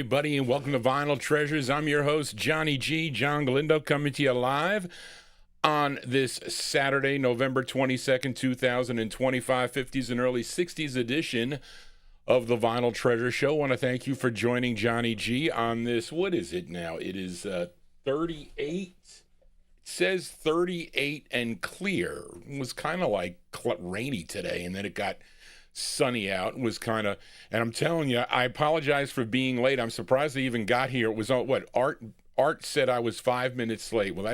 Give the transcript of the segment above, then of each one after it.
everybody, and welcome to Vinyltreasures. I'm your host, Johnny G, John Galindo, coming to you live on this Saturday, November 22nd, 2025, 50s and early 60s edition of the Vinyltreasure Show. I want to thank you for joining Johnny G on this, what is it now? It is 38. It says 38 and clear. It was kind of like rainy today, and then it got sunny out. It was kind of, and I'm telling you, I apologize for being late. I'm surprised they even got here. It was on what Art said I was 5 minutes late. Well,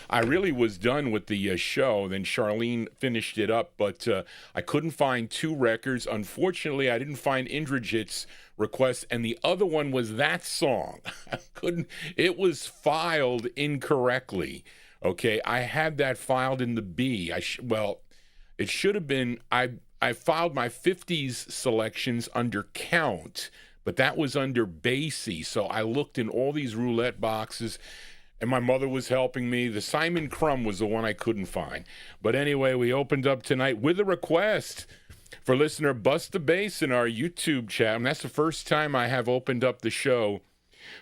I really was done with the show. Then Charlene finished it up, but I couldn't find two records. Unfortunately, I didn't find Indrajit's request, and the other one was that song. It was filed incorrectly. Okay, I had that filed in the B. It should have been, I filed my 50s selections under count, but that was under Basie. So I looked in all these roulette boxes, and my mother was helping me. The Simon Crumb was the one I couldn't find. But anyway, we opened up tonight with a request for listener Bust the Bass in our YouTube chat. And that's the first time I have opened up the show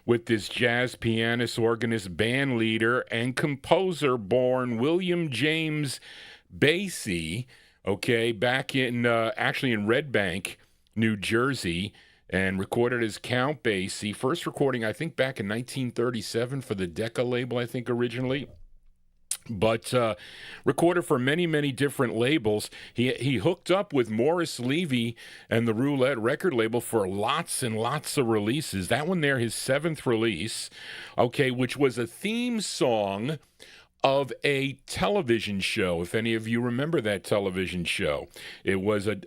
with this jazz pianist, organist, band leader, and composer born William James Basie. Okay, back in, actually in Red Bank, New Jersey, and recorded as Count Basie. First recording, I think, back in 1937 for the Decca label, I think, originally. But recorded for many, many different labels. He hooked up with Morris Levy and the Roulette record label for lots and lots of releases. That one there, his seventh release, okay, which was a theme song of a television show, if any of you remember that television show. It was a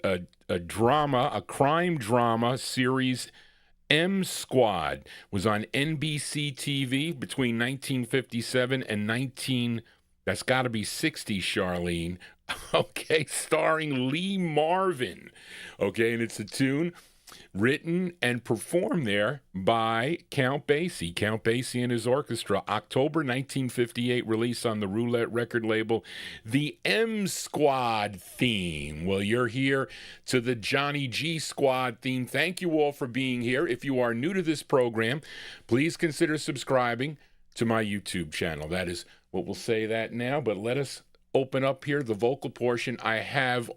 drama, a crime drama series. M Squad was on NBC TV between 1957 and that's got to be 60, Charlene. Okay, starring Lee Marvin. Okay, and it's a tune written and performed there by Count Basie. Count Basie and his orchestra. October 1958 release on the Roulette record label. The M Squad theme. Well, you're here to the Johnny G Squad theme. Thank you all for being here. If you are new to this program, please consider subscribing to my YouTube channel. That is what we'll say that now, but let us open up here the vocal portion. I have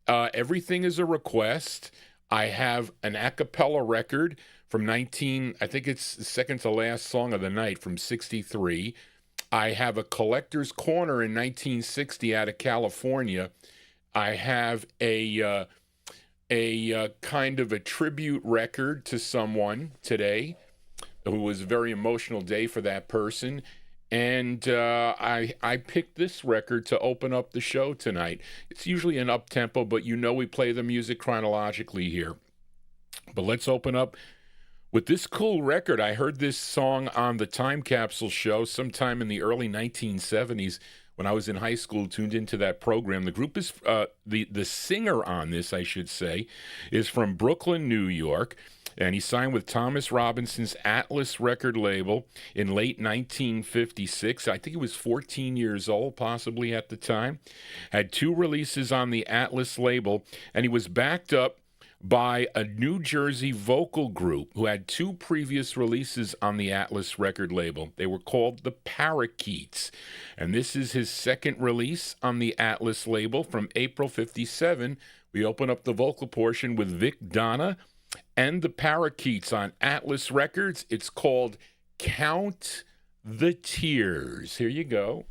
everything is a request. I have an Acappella record from I think it's the second to last song of the night from 63. I have a Collector's Corner in 1960 out of California. I have a kind of a tribute record to someone today who was a very emotional day for that person. And I picked this record to open up the show tonight. It's usually an up-tempo, but you know we play the music chronologically here. But let's open up with this cool record. I heard this song on the Time Capsule show sometime in the early 1970s when I was in high school, tuned into that program. The group is, the singer on this, I should say, is from Brooklyn, New York. And he signed with Thomas Robinson's Atlas record label in late 1956. I think he was 14 years old, possibly at the time. Had two releases on the Atlas label, and he was backed up by a New Jersey vocal group who had two previous releases on the Atlas record label. They were called the Parakeets. And this is his second release on the Atlas label from April 57. We open up the vocal portion with Vic Donna and the Parakeets on Atlas Records. It's called Count the Tears. Here you go.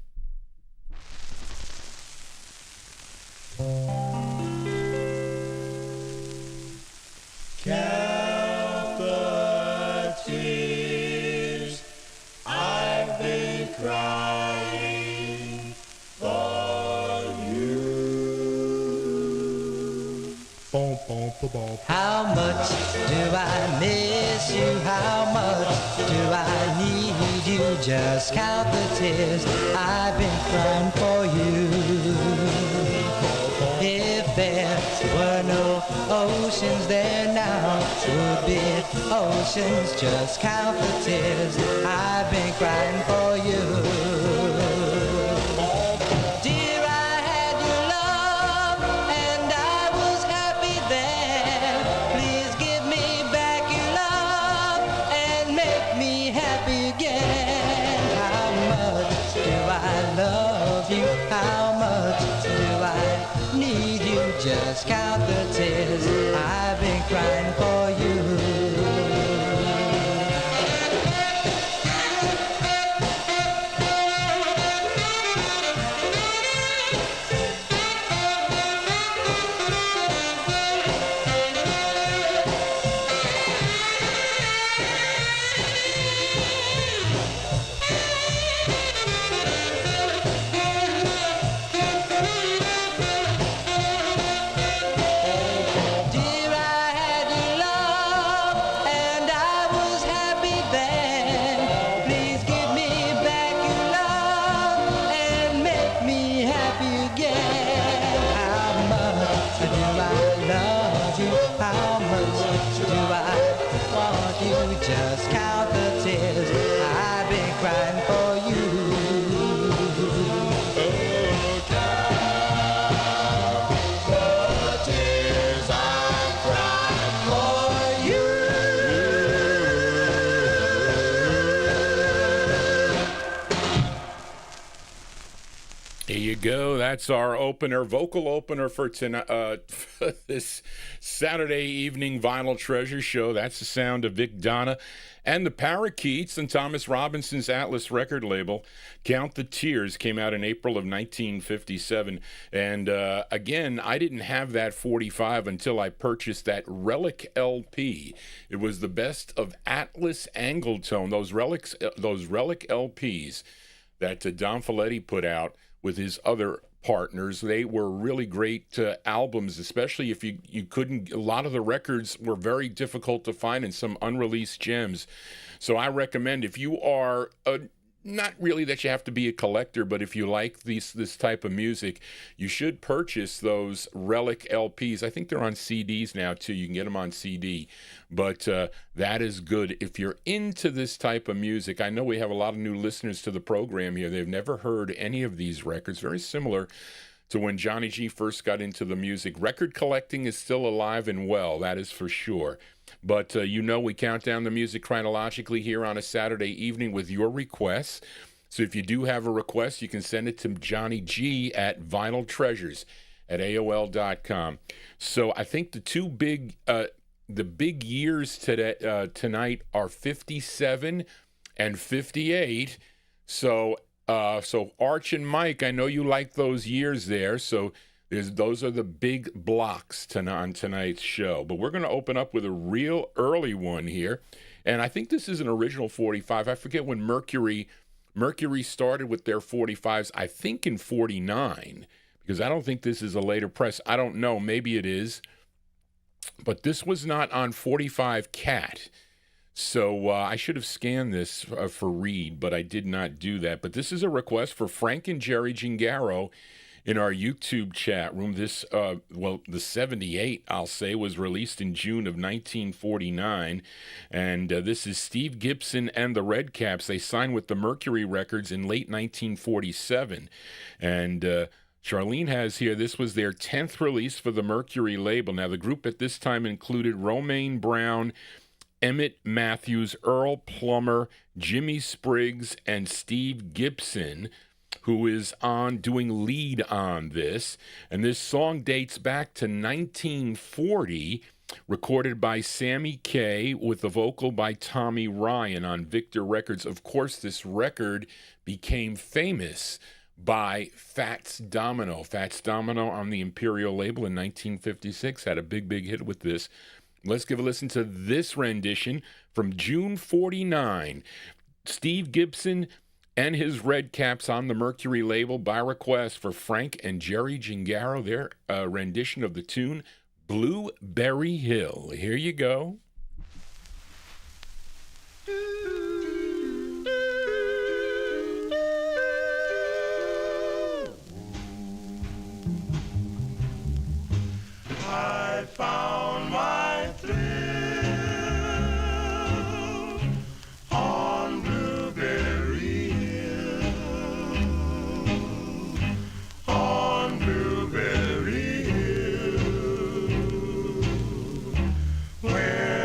Count the tears I've been crying for you. How much do I miss you? How much do I need you? Just count the tears I've been crying for you. If there were no oceans, there now would be oceans. Just count the tears I've been crying for you. Dear, I had your love and I was happy there. Please give me back your love. happy again. How much do I love you? How much do I need you? Just count the tears I've been crying for you. Just count the tears I've been crying for you. Oh, count the tears I'm crying for you. Here you go. That's our opener, vocal opener for tonight, for this Saturday evening Vinyl Treasure show. That's the sound of Vic Donna and the Parakeets and Thomas Robinson's Atlas record label. Count the Tears came out in April of 1957. And again, I didn't have that 45 until I purchased that Relic LP. It was the best of Atlas Angletone, those Relic LPs that Don Folletti put out with his other partners. They were really great albums, especially if you couldn't, a lot of the records were very difficult to find and some unreleased gems. So I recommend, if you are not really that you have to be a collector, but if you like this type of music, you should purchase those Relic LPs. I think they're on CDs now too. You can get them on CD, but that is good if you're into this type of music. I know we have a lot of new listeners to the program here. They've never heard any of these records. Very similar to when Johnny G first got into the music. Record collecting is still alive and well, that is for sure. But we count down the music chronologically here on a Saturday evening with your requests. So if you do have a request, you can send it to Johnny G at Vinyltreasures at AOL.com. So I think the big years tonight are 57 and 58. So Arch and Mike, I know you like those years there. So those are the big blocks on tonight's show. But we're going to open up with a real early one here. And I think this is an original 45. I forget when Mercury started with their 45s, I think in 49, because I don't think this is a later press. I don't know. Maybe it is. But this was not on 45 Cat. So I should have scanned this for Reed, but I did not do that. But this is a request for Frank and Jerry Gingaro in our YouTube chat room. This, the 78, I'll say, was released in June of 1949. And this is Steve Gibson and the Redcaps. They signed with the Mercury Records in late 1947. And Charlene has here, this was their 10th release for the Mercury label. Now, the group at this time included Romaine Brown, Emmett Matthews, Earl Plummer, Jimmy Spriggs, and Steve Gibson, who is doing lead on this. And this song dates back to 1940, recorded by Sammy Kaye with the vocal by Tommy Ryan on Victor Records. Of course, this record became famous by Fats Domino. Fats Domino on the Imperial label in 1956 had a big hit with this. Let's give a listen to this rendition from June 49. Steve Gibson and his Redcaps on the Mercury label by request for Frank and Jerry Gingaro, their rendition of the tune Blueberry Hill. Here you go. I found my thrill on Blueberry Hill, on Blueberry Hill, where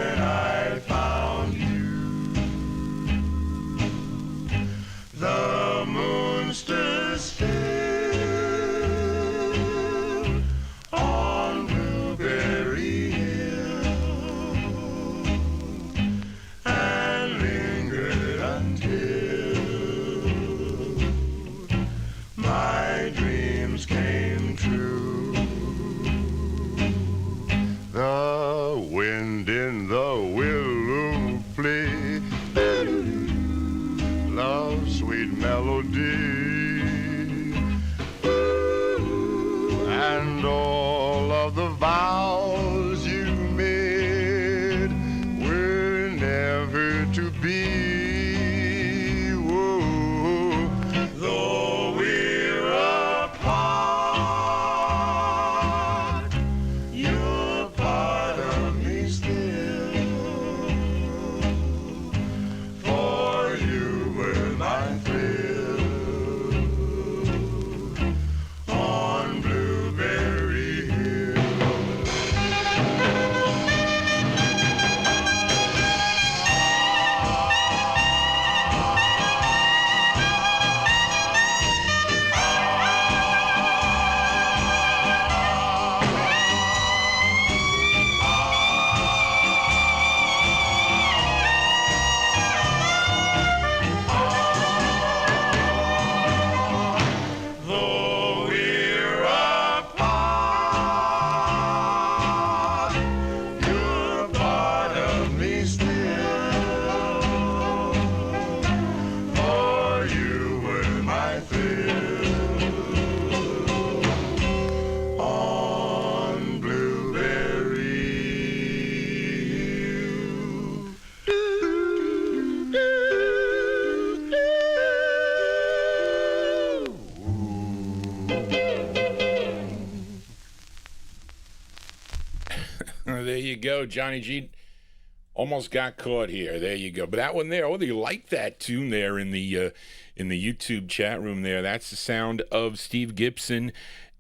to be. Whoa. Though we're apart, you're part of me still. For you were my thrill on Blueberry Hill. Though we're apart, you're part of me still. For you were my thrill on Blueberry Hill. There you go, Johnny G. Almost got caught here. There you go. But that one there, oh, you like that tune there in the YouTube chat room there. That's the sound of Steve Gibson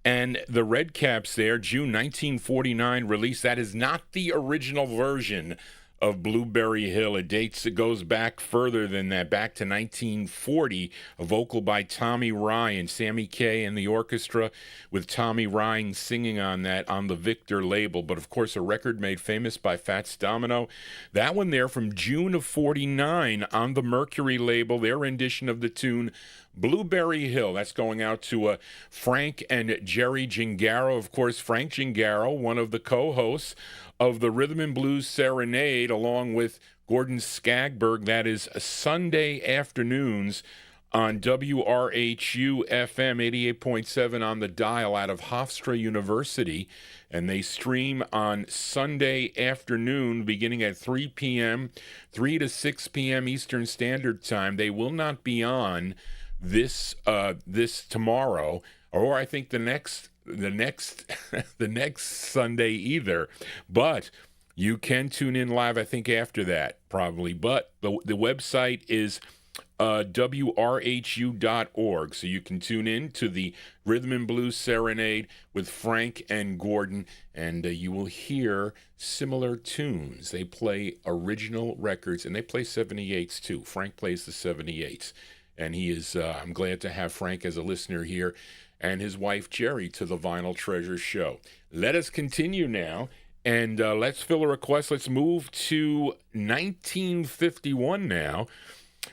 and the Redcaps there, June 1949 release. That is not the original version of Blueberry Hill. It goes back further than that, back to 1940, a vocal by Tommy Ryan, Sammy Kaye and the orchestra, with Tommy Ryan singing on that on the Victor label. But of course, a record made famous by Fats Domino. That one there from June of 49 on the Mercury label, their rendition of the tune Blueberry Hill. That's going out to Frank and Jerry Gingaro. Of course, Frank Gingaro, one of the co-hosts of the Rhythm and Blues Serenade, along with Gordon Skagberg. That is Sunday afternoons on WRHU-FM 88.7 on the dial out of Hofstra University. And they stream on Sunday afternoon beginning at 3 p.m., 3 to 6 p.m. Eastern Standard Time. They will not be on this tomorrow, or I think the next Sunday either, but you can tune in live, I think, after that probably. But the website is wrhu.org, so you can tune in to the Rhythm and Blues Serenade with Frank and Gordon, and you will hear similar tunes. They play original records, and they play 78s too. Frank plays the 78s, and he is I'm glad to have Frank as a listener here, and his wife Jerry to the Vinyltreasure show. Let us continue now, and let's fill a request. Let's move to 1951 now,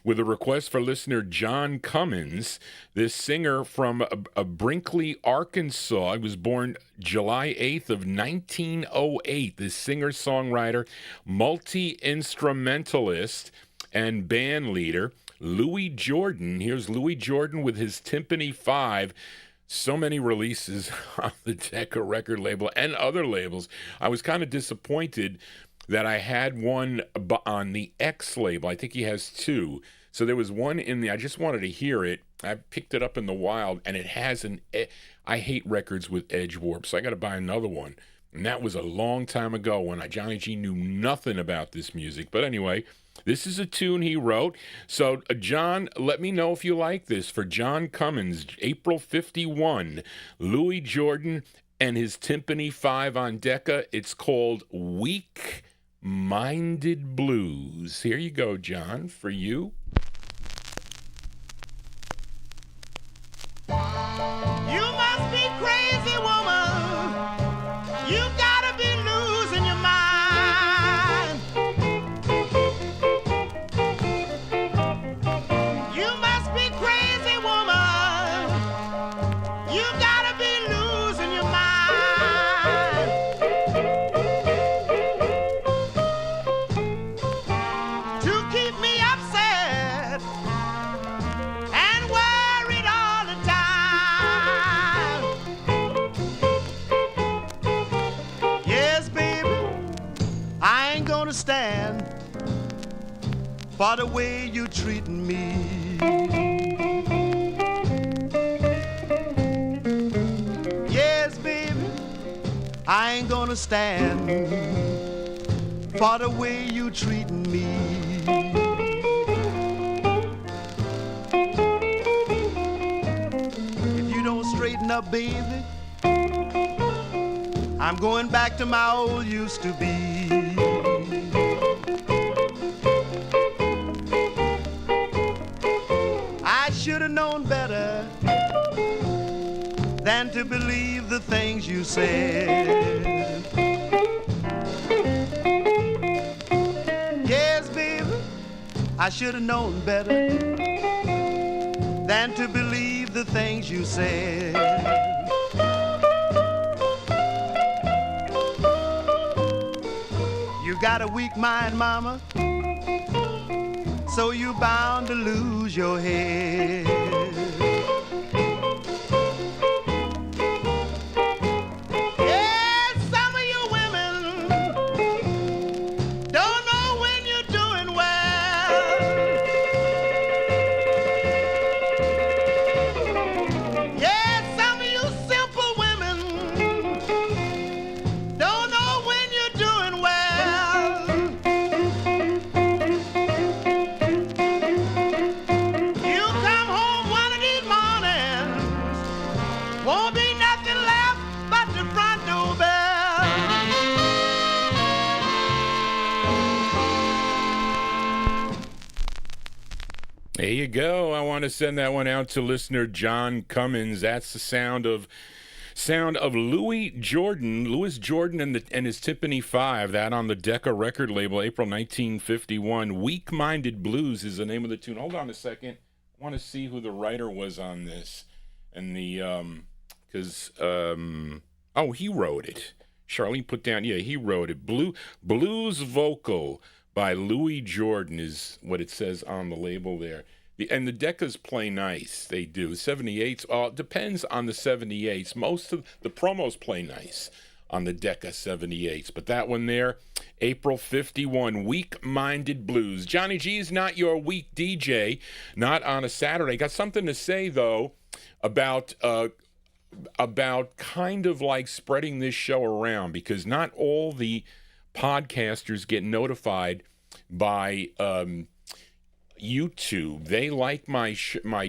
with a request for listener John Cummins, this singer from Brinkley, Arkansas. He was born July 8th of 1908. This singer-songwriter, multi-instrumentalist, and band leader, Louis Jordan. Here's Louis Jordan with his Timpani 5. So many releases on the Decca record label and other labels. I was kind of disappointed that I had one on the X label. I think he has two. So there was one in the, I just wanted to hear it. I picked it up in the wild, and it has I hate records with edge warp, so I got to buy another one. And that was a long time ago when Johnny G knew nothing about this music. But anyway, this is a tune he wrote. So, John, let me know if you like this. For John Cummins, April 51, Louis Jordan and his Timpani 5 on Decca. It's called Weak Minded Blues. Here you go, John, for you. You must be crazy, woman. You gotta be losing your mind. You must be crazy, woman. You gotta be losing your mind. To keep me upset and worried all the time. Yes, baby, I ain't gonna stand for the way you treating me. Yes, baby, I ain't gonna stand for the way you treating me. If you don't straighten up, baby, I'm going back to my old used to be. I should have known better than to believe the things you said. Yes, baby, I should have known better than to believe the things you said. You got a weak mind, mama, so you're bound to lose your head. Yes, some of you women don't know when you're doing well. Yes, some of you simple women don't know when you're doing well. You come home one of these mornings, won't be nothing left but the front door bell. There you go. I want to send that one out to listener John Cummins. That's the sound of Louis Jordan and his Tiffany 5. That on the Decca record label, April 1951. Weak Minded Blues is the name of the tune. Hold on a second. I want to see who the writer was on this. And the he wrote it. Charlene put down, he wrote it. Blues Vocal by Louis Jordan is what it says on the label there. And the Deccas play nice. They do. 78s, it depends on the 78s. Most of the promos play nice on the Decca 78s. But that one there, April 51, Weak Minded Blues. Johnny G's not your weak DJ, not on a Saturday. Got something to say, though, about kind of like spreading this show around, because not all the podcasters get notified by YouTube. They like my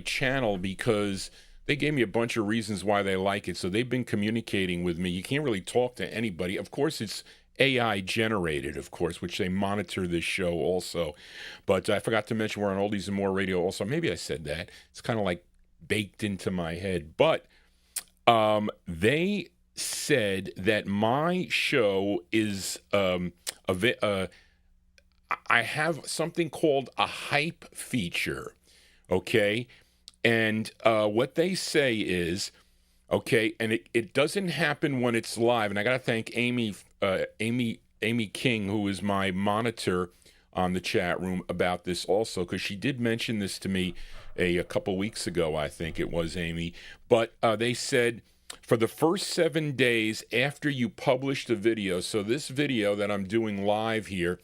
channel because they gave me a bunch of reasons why they like it. So they've been communicating with me. You can't really talk to anybody. Of course, it's AI generated, of course, which they monitor this show also. But I forgot to mention we're on Oldies and More Radio also. Maybe I said that. It's kind of like baked into my head. But they said that my show is I have something called a hype feature, okay? And what they say is, okay, and it doesn't happen when it's live. And I got to thank Amy King, who is my monitor on the chat room, about this also, because she did mention this to me a couple weeks ago, I think it was, Amy. But they said for the first 7 days after you publish the video, so this video that I'm doing live here,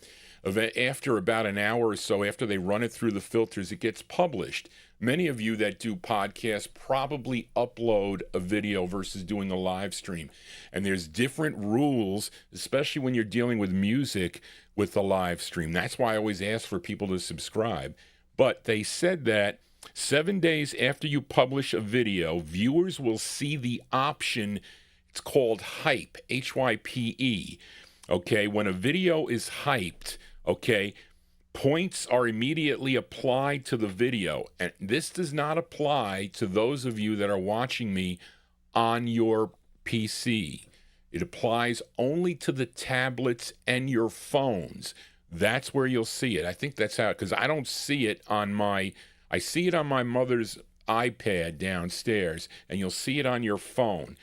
after about an hour or so after they run it through the filters, it gets published. Many of you that do podcasts probably upload a video versus doing a live stream. And there's different rules, especially when you're dealing with music with the live stream. That's why I always ask for people to subscribe. But they said that 7 days after you publish a video, viewers will see the option. It's called hype, Hype. Okay, when a video is hyped, okay, points are immediately applied to the video. And this does not apply to those of you that are watching me on your PC. It applies only to the tablets and your phones. That's where you'll see it. I think that's how, because I don't see it on I see it on my mother's iPad downstairs, and you'll see it on your phone.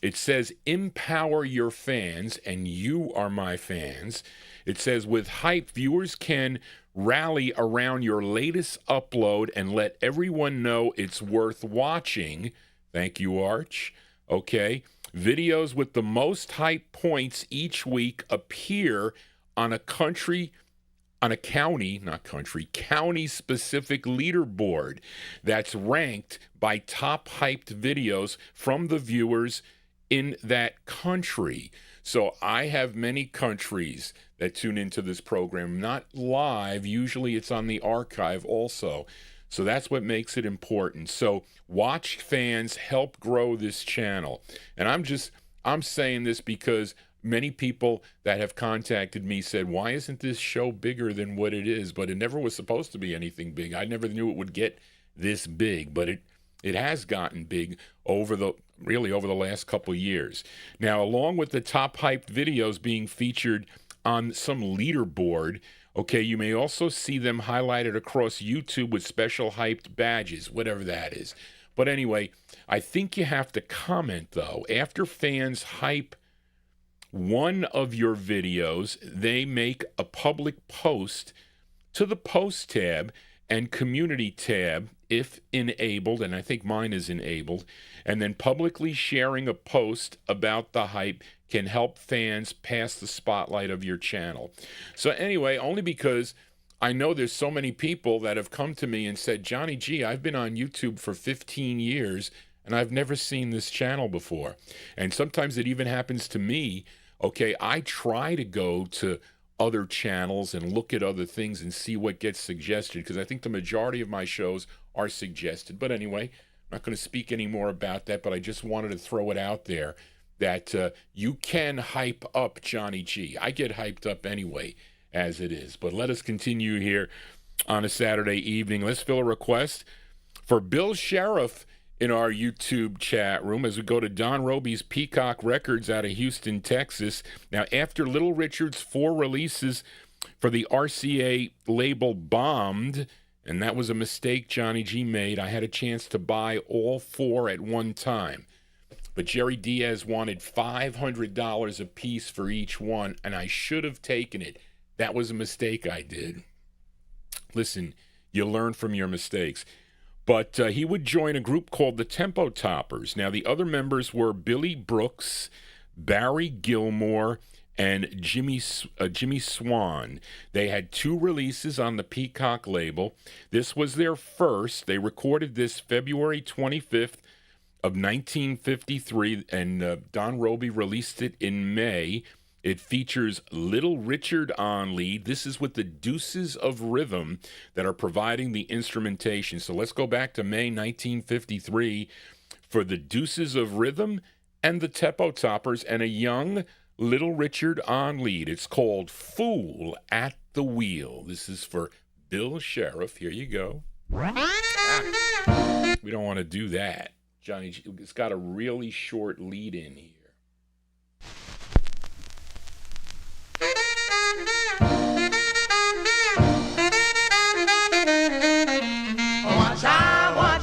It says, empower your fans, and you are my fans. It says, with hype, viewers can rally around your latest upload and let everyone know it's worth watching. Thank you, Arch. Okay. Videos with the most hype points each week appear on a country on a county, not country, county-specific leaderboard that's ranked by top hyped videos from the viewers in that country. So I have many countries that tune into this program, not live. Usually it's on the archive also. So that's what makes it important. So watch fans help grow this channel. And I'm saying this because many people that have contacted me said, why isn't this show bigger than what it is? But it never was supposed to be anything big. I never knew it would get this big, but it has gotten big over the last couple years. Now, along with the top hyped videos being featured on some leaderboard, okay, you may also see them highlighted across YouTube with special hyped badges, whatever that is. But anyway, I think you have to comment, though. After fans hype one of your videos, they make a public post to the post tab and community tab, if enabled, and I think mine is enabled, and then publicly sharing a post about the hype can help fans pass the spotlight of your channel. So anyway, only because I know there's so many people that have come to me and said, Johnny G, I've been on YouTube for 15 years, and I've never seen this channel before. And sometimes it even happens to me. Okay, I try to go to other channels and look at other things and see what gets suggested, because I think the majority of my shows are suggested. But anyway, I'm not going to speak any more about that, but I just wanted to throw it out there that you can hype up Johnny G. I get hyped up anyway, as it is. But let us continue here on a Saturday evening. Let's fill a request for Bill Sheriff in our YouTube chat room as we go to Don Roby's Peacock Records out of Houston, Texas. Now, after Little Richard's 4 releases for the RCA label bombed, and that was a mistake Johnny G made, I had a chance to buy all 4 at one time. But Jerry Diaz wanted $500 a piece for each one, and I should have taken it. That was a mistake I did. Listen, you learn from your mistakes. But he would join a group called the Tempo Toppers. Now, the other members were Billy Brooks, Barry Gilmore, and Jimmy Swan. They had 2 releases on the Peacock label. This was their first. They recorded this February 25th of 1953, and Don Roby released it in May. It features Little Richard on lead. This is with the Deuces of Rhythm that are providing the instrumentation. So let's go back to May 1953 for the Deuces of Rhythm and the Tempo Toppers and a young Little Richard on lead. It's called Fool at the Wheel. This is for Bill Sheriff. Here you go. We don't want to do that. Johnny, it's got a really short lead in here. Watch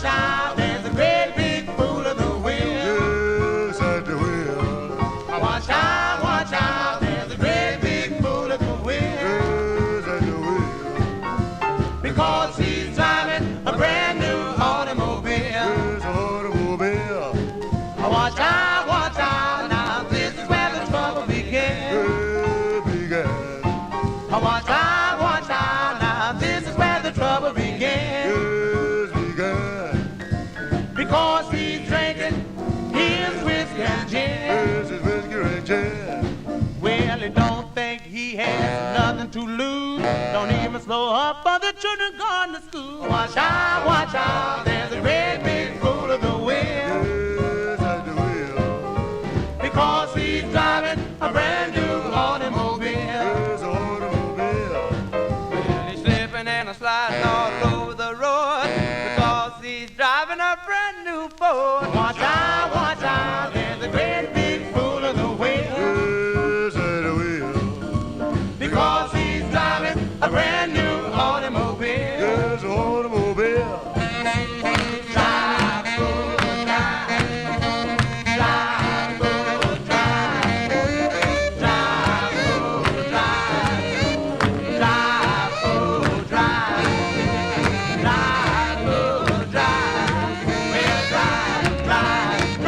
out, there's a great big fool at the wheel. Yes, at the wheel. Watch out, there's a great big fool at the wheel. Yes, at the wheel. Because he's driving a brand new automobile. Yes, automobile. Watch out, now this is where the trouble begins. Watch out, now this is where the trouble begins. Yes, begun. Because he's drinking his whiskey and gin. Yes, his whiskey and gin. Well, he don't think he has nothing to lose. Don't even slow up for the children going to school. Watch out, there's a great big fool at the wheel. Yes, at the wheel. Because he's driving a brand new automobile. Yes, sliding all over the road because he's driving a brand new Ford. Watch out, there's a great big fool at the wheel. Yes, at the wheel. Because he's driving a brand new automobile. Yes, automobile. Drive, fool, drive. Drive, fool, drive. Drive, fool, drive. Drive, fool, drive. Drive, fool, drive. Well, drive, drive,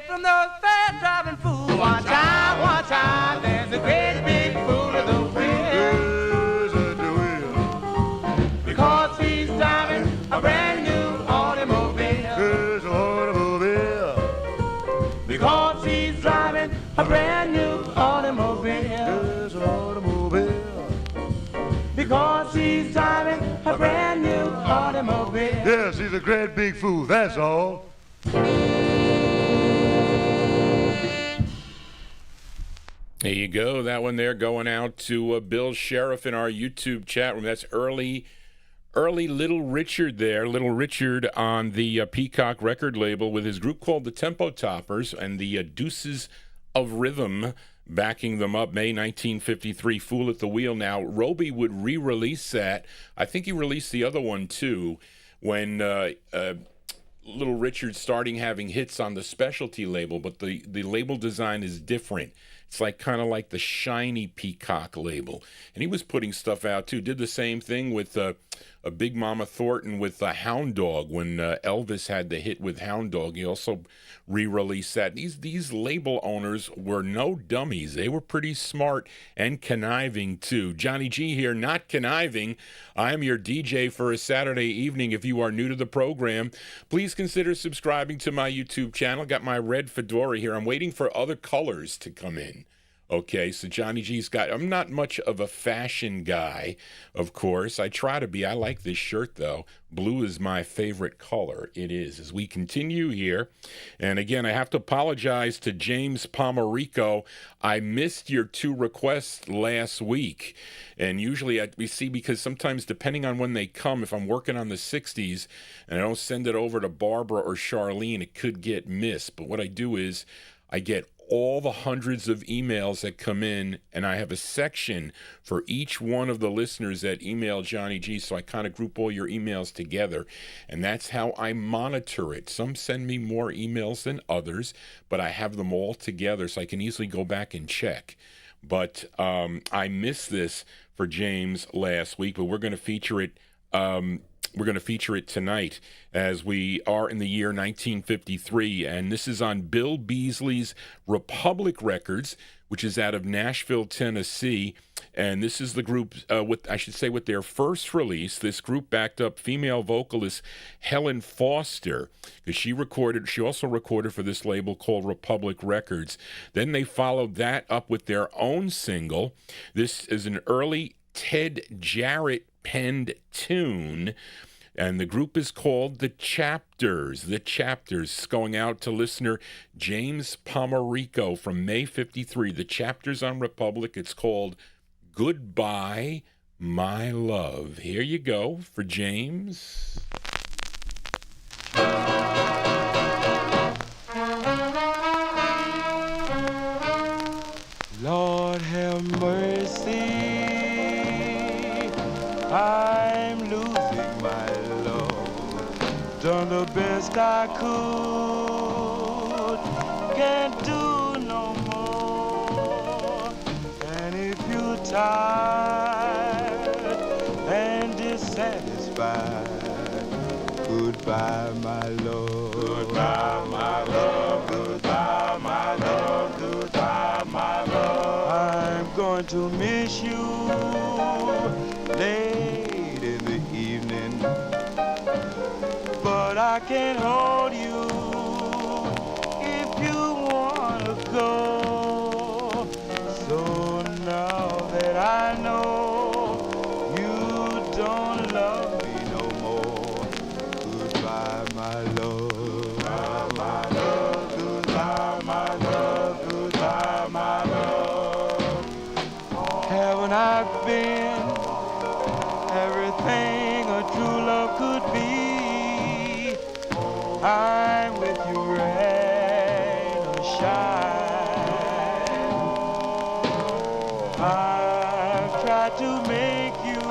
from those fast driving fools. One time, there's a great big fool of the wheel. Because he's driving a brand new automobile. Because he's driving a brand new automobile. Because he's driving a brand new automobile. Yes, he's a great big fool, that's all. There you go. That one there going out to Bill Sheriff in our YouTube chat room. That's early Little Richard there. Little Richard on the Peacock record label with his group called the Tempo Toppers and the Deuces of Rhythm backing them up. May 1953, Fool at the Wheel. Now, Roby would re-release that. I think he released the other one, too, when Little Richard starting having hits on the specialty label, but the label design is different. It's like kind of like the shiny Peacock label. And he was putting stuff out, too. Did the same thing with a Big Mama Thornton with the Hound Dog. When Elvis had the hit with Hound Dog, he also re-released that. These label owners were no dummies. They were pretty smart and conniving, too. Johnny G here, not conniving. I am your DJ for a Saturday evening. If you are new to the program, please consider subscribing to my YouTube channel. Got my red fedora here. I'm waiting for other colors to come in. Okay, so Johnny G's I'm not much of a fashion guy, of course. I try to be. I like this shirt, though. Blue is my favorite color. It is. As we continue here, and again, I have to apologize to James Pomerico. I missed your 2 requests last week. And usually we see, because sometimes depending on when they come, if I'm working on the 60s and I don't send it over to Barbara or Charlene, it could get missed. But what I do is I get all the hundreds of emails that come in, and I have a section for each one of the listeners that email Johnny G, so I kind of group all your emails together, and that's how I monitor it. Some send me more emails than others, but I have them all together, so I can easily go back and check. But I missed this for James last week, but we're going to feature it. We're going to feature it tonight as we are in the year 1953, and this is on Bill Beasley's Republic Records, which is out of Nashville, Tennessee, and this is the group, with their first release. This group backed up female vocalist Helen Foster, because she also recorded for this label called Republic Records. Then they followed that up with their own single. This is an early Ted Jarrett penned tune, and the group is called The Chapters. The Chapters, going out to listener James Pomerico from May 53. The Chapters on Republic. It's called Goodbye, My Love. Here you go for James. Lord have mercy, I'm losing my love. Done the best I could, can't do no more. And if you're tired and dissatisfied, goodbye my love. Goodbye my love, goodbye my love, goodbye my love. I'm going to miss you late in the evening, but I can't hold you if you want to go. So now that I know you don't love me no more, goodbye my love. Goodbye my love, goodbye my love, goodbye my love. Haven't I been everything a true love could be? I'm with you, rain or shine. I've tried to make you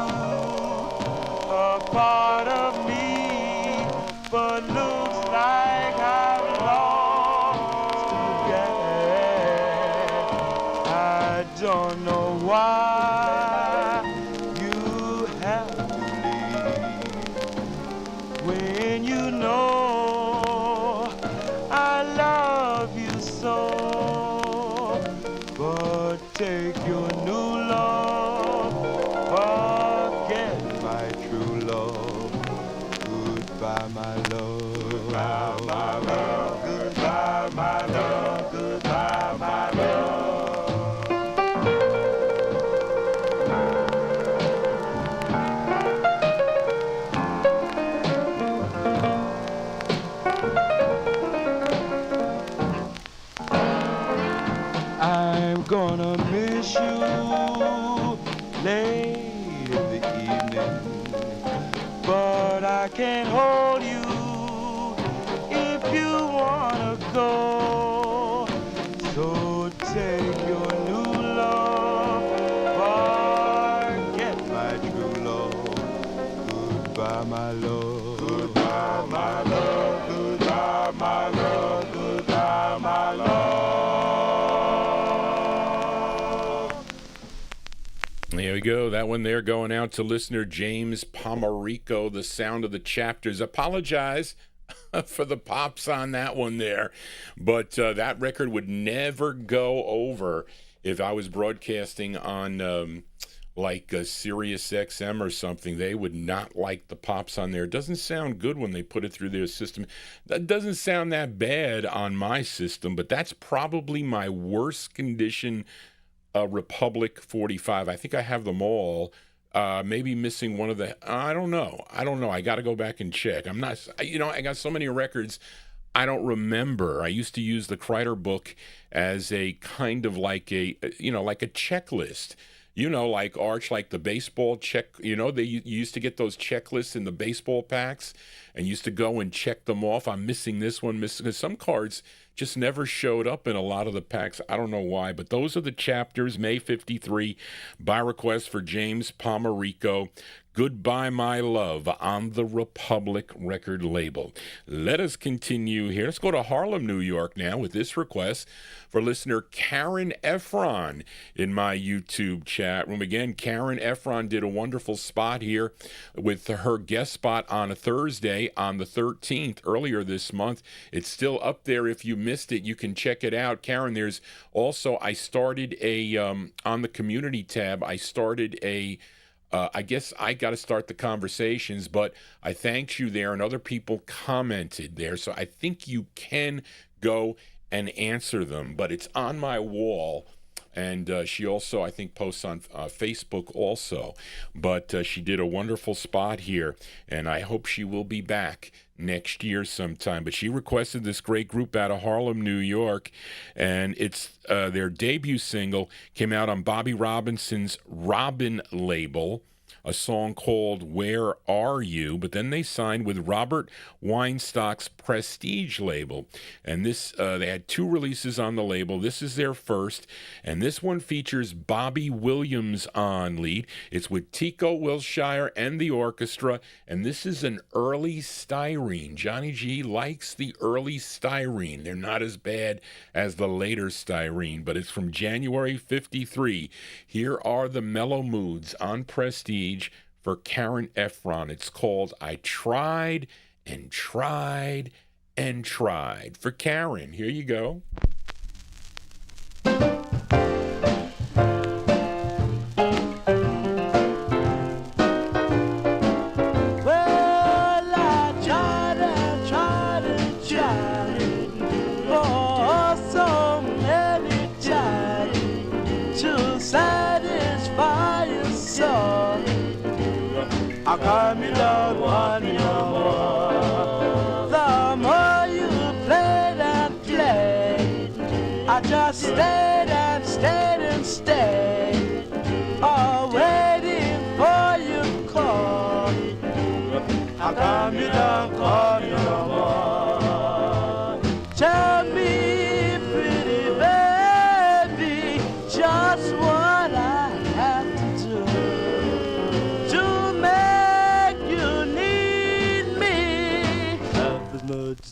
a part of me, but looks like I've lost again. I don't know why you have to leave when you know I love you so. But take your new love, forget my true love. Goodbye, my love. Goodbye, my love. Goodbye, my love. Goodbye, my love. I'm gonna miss you late in the evening, but I can't hold you if you wanna go. So take your new love, forget my true love. Goodbye, my love. Goodbye, my love. Goodbye, my love. Goodbye, my love. There we go. That one there going out to listener James Pomerico, The Sound of the Chapters. Apologize for the pops on that one there. But that record would never go over if I was broadcasting on like Sirius XM or something. They would not like the pops on there. It doesn't sound good when they put it through their system. That doesn't sound that bad on my system, but that's probably my worst condition Republic 45. I think I have them all. Maybe missing one of the, I don't know. I got to go back and check. I'm not, I got so many records I don't remember. I used to use the Kreider book as a kind of like a, like a checklist. Like Arch, like the baseball check, they used to get those checklists in the baseball packs and used to go and check them off. I'm missing this one, because some cards just never showed up in a lot of the packs. I don't know why, but those are the chapters, May 53, by request for James Pomerico. Goodbye, My Love, on the Republic record label. Let us continue here. Let's go to Harlem, New York now with this request for listener Karen Efron in my YouTube chat room. Again, Karen Efron did a wonderful spot here with her guest spot on a Thursday on the 13th earlier this month. It's still up there. If you missed it, you can check it out. Karen, there's also, I started a, on the community tab, I started a, I guess I got to start the conversations, but I thanked you there and other people commented there. So I think you can go and answer them, but it's on my wall. And she also, I think, posts on Facebook also. But she did a wonderful spot here, and I hope she will be back next year sometime. But she requested this great group out of Harlem, New York, and it's their debut single came out on Bobby Robinson's Robin label, a song called Where Are You? But then they signed with Robert Weinstock's Prestige label. And this they had two releases on the label. This is their first. And this one features Bobby Williams on lead. It's with Tico Wilshire and the orchestra. And this is an early styrene. Johnny G likes the early styrene. They're not as bad as the later styrene, but it's from January 53. Here are the Mellow Moods on Prestige for Karen Efron. It's called I Tried and Tried and Tried. For Karen, here you go. How come you don't want me no more? The more you played and played, I just stayed and stayed and stayed, all waiting for your call. How come you don't call me no more? Tell me, pretty baby, just what I have to do.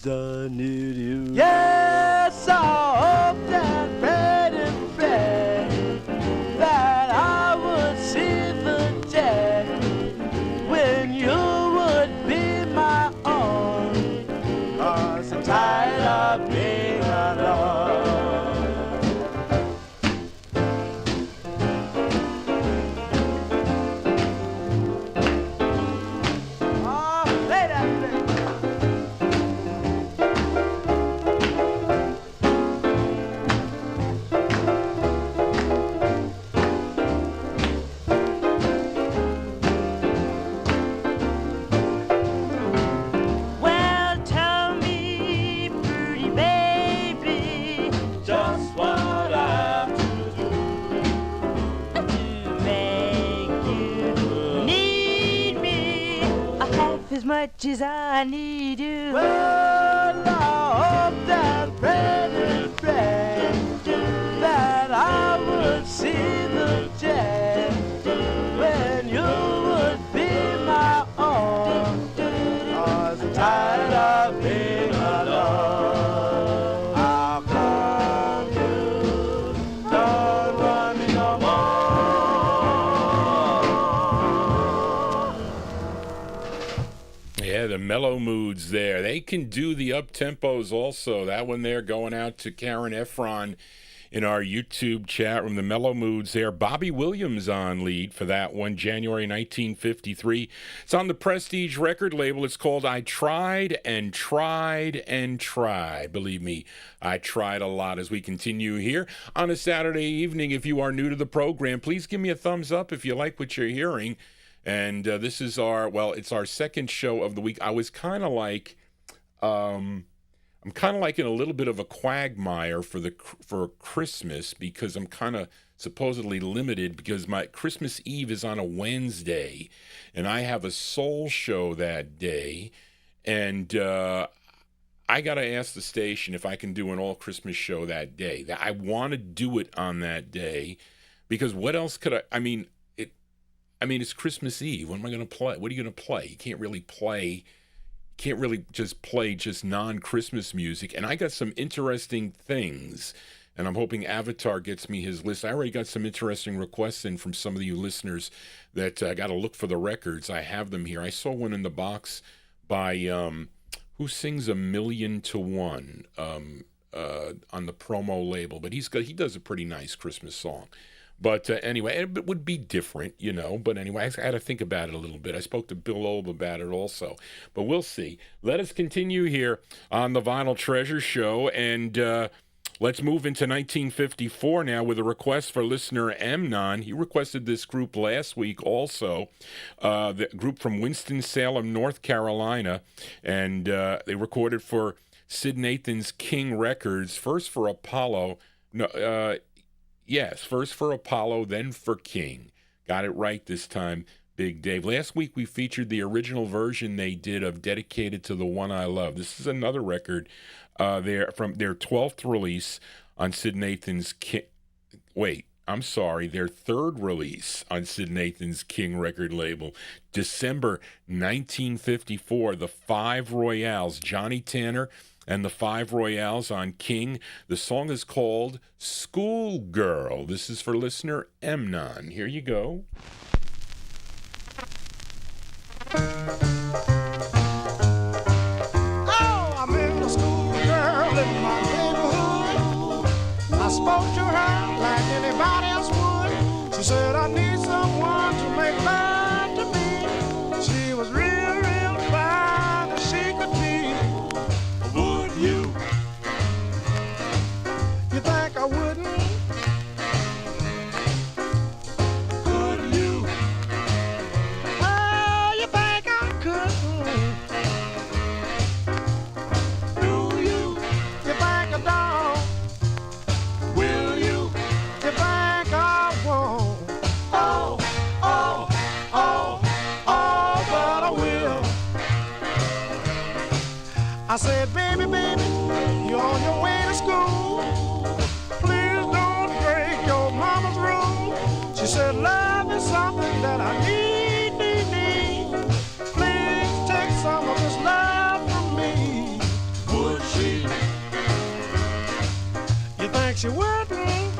I need you. Yes, I hoped and prayed and prayed that I would see the day when you would be my own. 'Cause I'm tired of being alone. much as I need you. Well, I hope that pretty friend that I would see the day when you would be my own. I was tired of being alone. How come you don't want me no more? Yeah, the Mellow Moods there. They can do the up-tempos also. That one there going out to Karen Efron in our YouTube chat room. The Mellow Moods there. Bobby Williams on lead for that one, January 1953. It's on the Prestige record label. It's called I Tried and Tried and Tried. Believe me, I tried a lot. As we continue here on a Saturday evening, if you are new to the program, please give me a thumbs up if you like what you're hearing. And this is it's our second show of the week. I was kind of like, I'm kind of like in a little bit of a quagmire for Christmas, because I'm kind of supposedly limited because my Christmas Eve is on a Wednesday, and I have a soul show that day, and I got to ask the station if I can do an all Christmas show that day. I want to do it on that day, because what else could I mean, it's Christmas Eve. What am I going to play? What are you going to play? You can't really just play non-Christmas music. And I got some interesting things, and I'm hoping Avatar gets me his list. I already got some interesting requests in from some of you listeners that I got to look for the records. I have them here. I saw one in the box by who sings 1,000,000 to 1 on the promo label, but he does a pretty nice Christmas song. But anyway, it would be different, But anyway, I had to think about it a little bit. I spoke to Bill Loeb about it also. But we'll see. Let us continue here on the Vinyltreasure Show. And let's move into 1954 now with a request for listener Amnon. He requested this group last week also. The group from Winston-Salem, North Carolina. And they recorded for Sid Nathan's King Records. First for Apollo. Yes, first for Apollo, then for King. Got it right this time, Big Dave. Last week we featured the original version they did of Dedicated to the One I Love. This is another record from their 12th release on Sid Nathan's King. Their third release on Sid Nathan's King record label. December 1954, the Five Royales, Johnny Tanner and the Five Royales on King. The song is called Schoolgirl. This is for listener Emnon. Here you go. Oh, I met a schoolgirl in my neighborhood. I spoke to her like anybody else would. She said, I need someone to make love to me. She was real, real fine as she could be. Would you? You think I wouldn't? Could you? Oh, you think I couldn't? Do you? You think I don't? Will you? You think I won't? Oh, oh, oh, oh, but I will. I said, baby, baby, you're on your way to school. Please don't break your mama's rule. She said, love is something that I need, need, need. Please take some of this love from me. Would she? You think she wouldn't?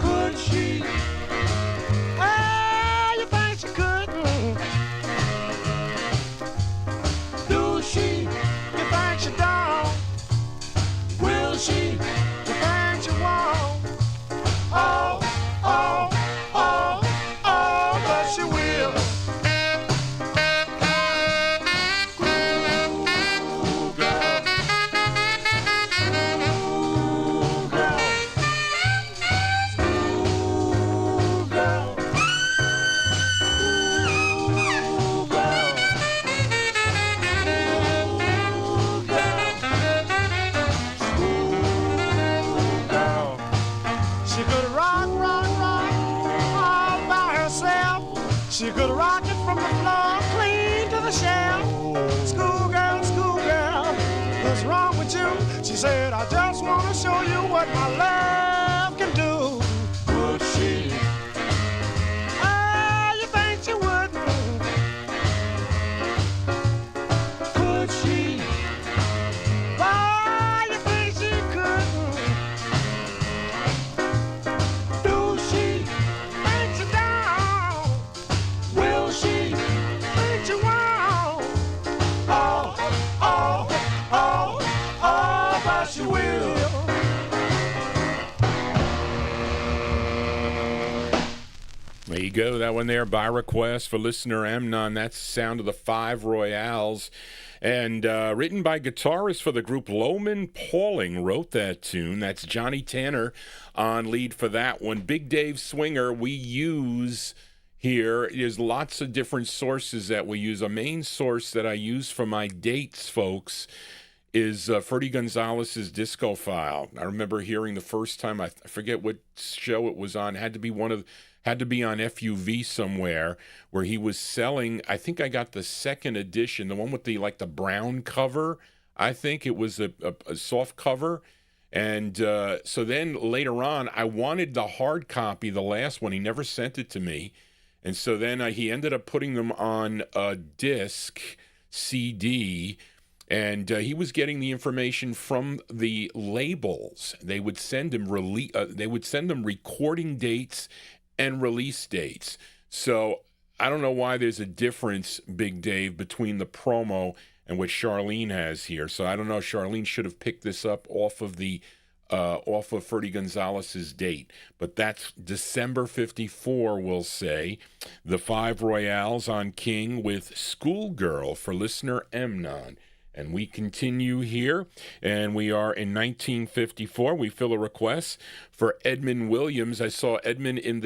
Could she? Ah, you think she couldn't? Do she? You think she don't? Will she? You think she won't? Oh, oh, oh, oh, but she will. Ooh, girl. Ooh, girl. Ooh, girl. Ooh, girl. She could rock, rock, rock all by herself. She could rock it from the floor shell. Schoolgirl, what's wrong with you? She said, I just want to show you what my love can do. Would she? Ah, you think she wouldn't? Could she? Why you think she couldn't? Do she? Think she don't? Will she? Think she won't? Oh, but she will. There you go. That one there by request for listener Amnon. That's the sound of the Five Royales. And written by guitarist for the group Lowman Pauling wrote that tune. That's Johnny Tanner on lead for that one. Big Dave Swinger we use here. There's lots of different sources that we use. A main source that I use for my dates, folks, is Ferdy Gonzalez's Disco File. I remember hearing the first time, I forget what show it was on. Had to be on FUV somewhere, where he was selling. I think I got the second edition, the one with the brown cover. I think it was a soft cover. And so then later on, I wanted the hard copy, the last one. He never sent it to me. And so then he ended up putting them on a disc CD. And he was getting the information from the labels. They would send him recording dates and release dates. So I don't know why there's a difference, Big Dave, between the promo and what Charlene has here. So I don't know. Charlene should have picked this up off of Ferdy Gonzalez's date. But that's December 54, we'll say. The Five Royales on King with Schoolgirl for listener Amnon. And we continue here, and we are in 1954. We fill a request for Edmund Williams. I saw Edmund in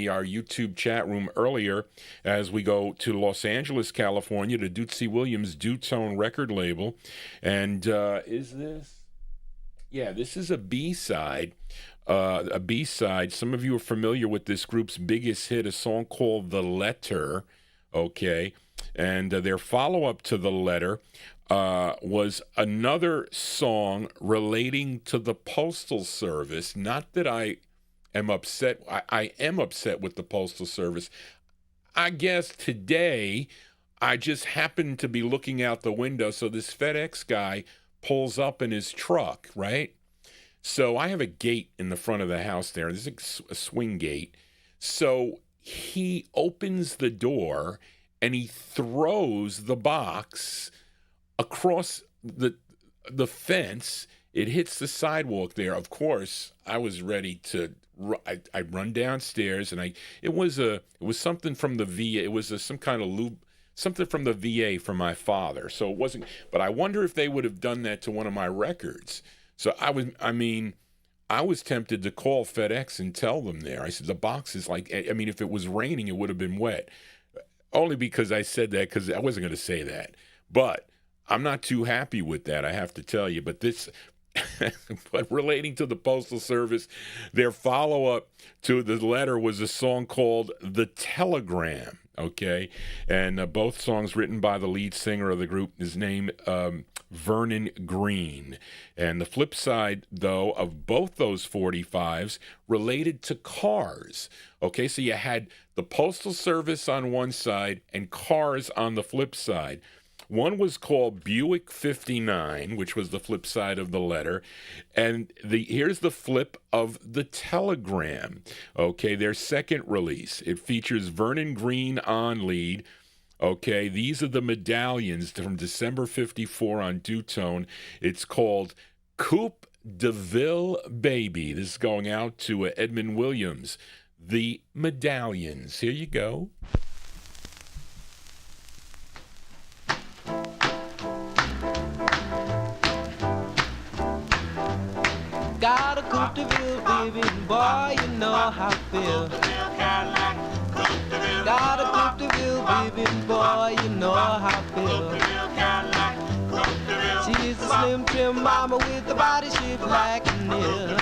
our YouTube chat room earlier as we go to Los Angeles, California, to Dootsy Williams' Dutone record label. And is this? Yeah, this is a B-side. A B-side. Some of you are familiar with this group's biggest hit, a song called The Letter. Okay, and their follow-up to The Letter was another song relating to the Postal Service. Not that I am upset. I am upset with the Postal Service. I guess today I just happened to be looking out the window, so this FedEx guy pulls up in his truck, right? So I have a gate in the front of the house there. There's a swing gate. So he opens the door and he throws the box across the fence. It hits the sidewalk there. Of course, I was ready to. I run downstairs, and it was something from the VA. It was some kind of loop, something from the VA for my father. So it wasn't. But I wonder if they would have done that to one of my records. So I was tempted to call FedEx and tell them there. I said the box is if it was raining, it would have been wet. Only because I said that, because I wasn't going to say that, but. I'm not too happy with that, I have to tell you. But but relating to the Postal Service, their follow-up to The Letter was a song called The Telegram, okay? And both songs written by the lead singer of the group, his name Vernon Green. And the flip side, though, of both those 45s related to cars, okay? So you had the Postal Service on one side and cars on the flip side. One was called Buick 59, which was the flip side of The Letter. And here's the flip of The Telegram. Okay, their second release. It features Vernon Green on lead. Okay, these are the Medallions from December 54 on Dutone. It's called Coupe de Ville Baby. This is going out to Edmund Williams. The Medallions. Here you go. Got a Coupe de Ville, baby, boy, you know how I feel. Got a Coupe de Ville, baby, boy, you know how I feel. She's a slim, trim mama with a body shaped like a nail.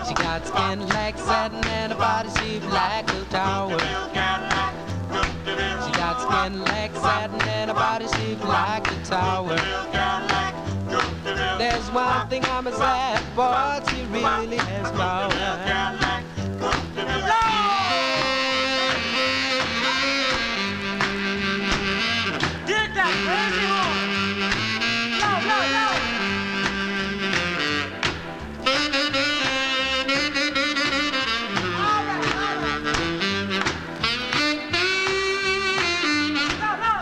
She got skin like satin and a body shaped like a tower. She got skin like satin and a body shaped like a tower. There's one thing I'm sad for, she really has power. Dig that crazy one! No, no, no! All right, all right. No, no!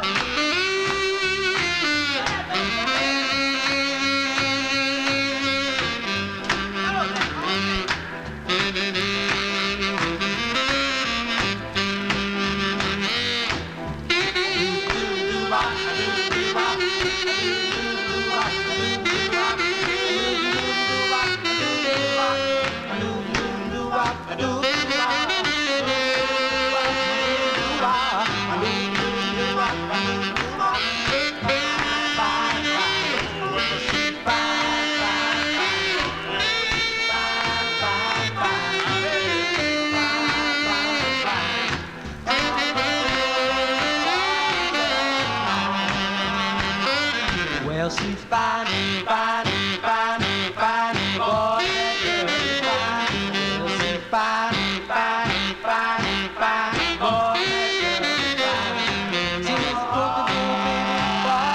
Well, she's fine, fine, fine, fine, boy, that girl is fine. Well, she's fine, fine, fine, fine, boy, that girl is fine. She's supposed to be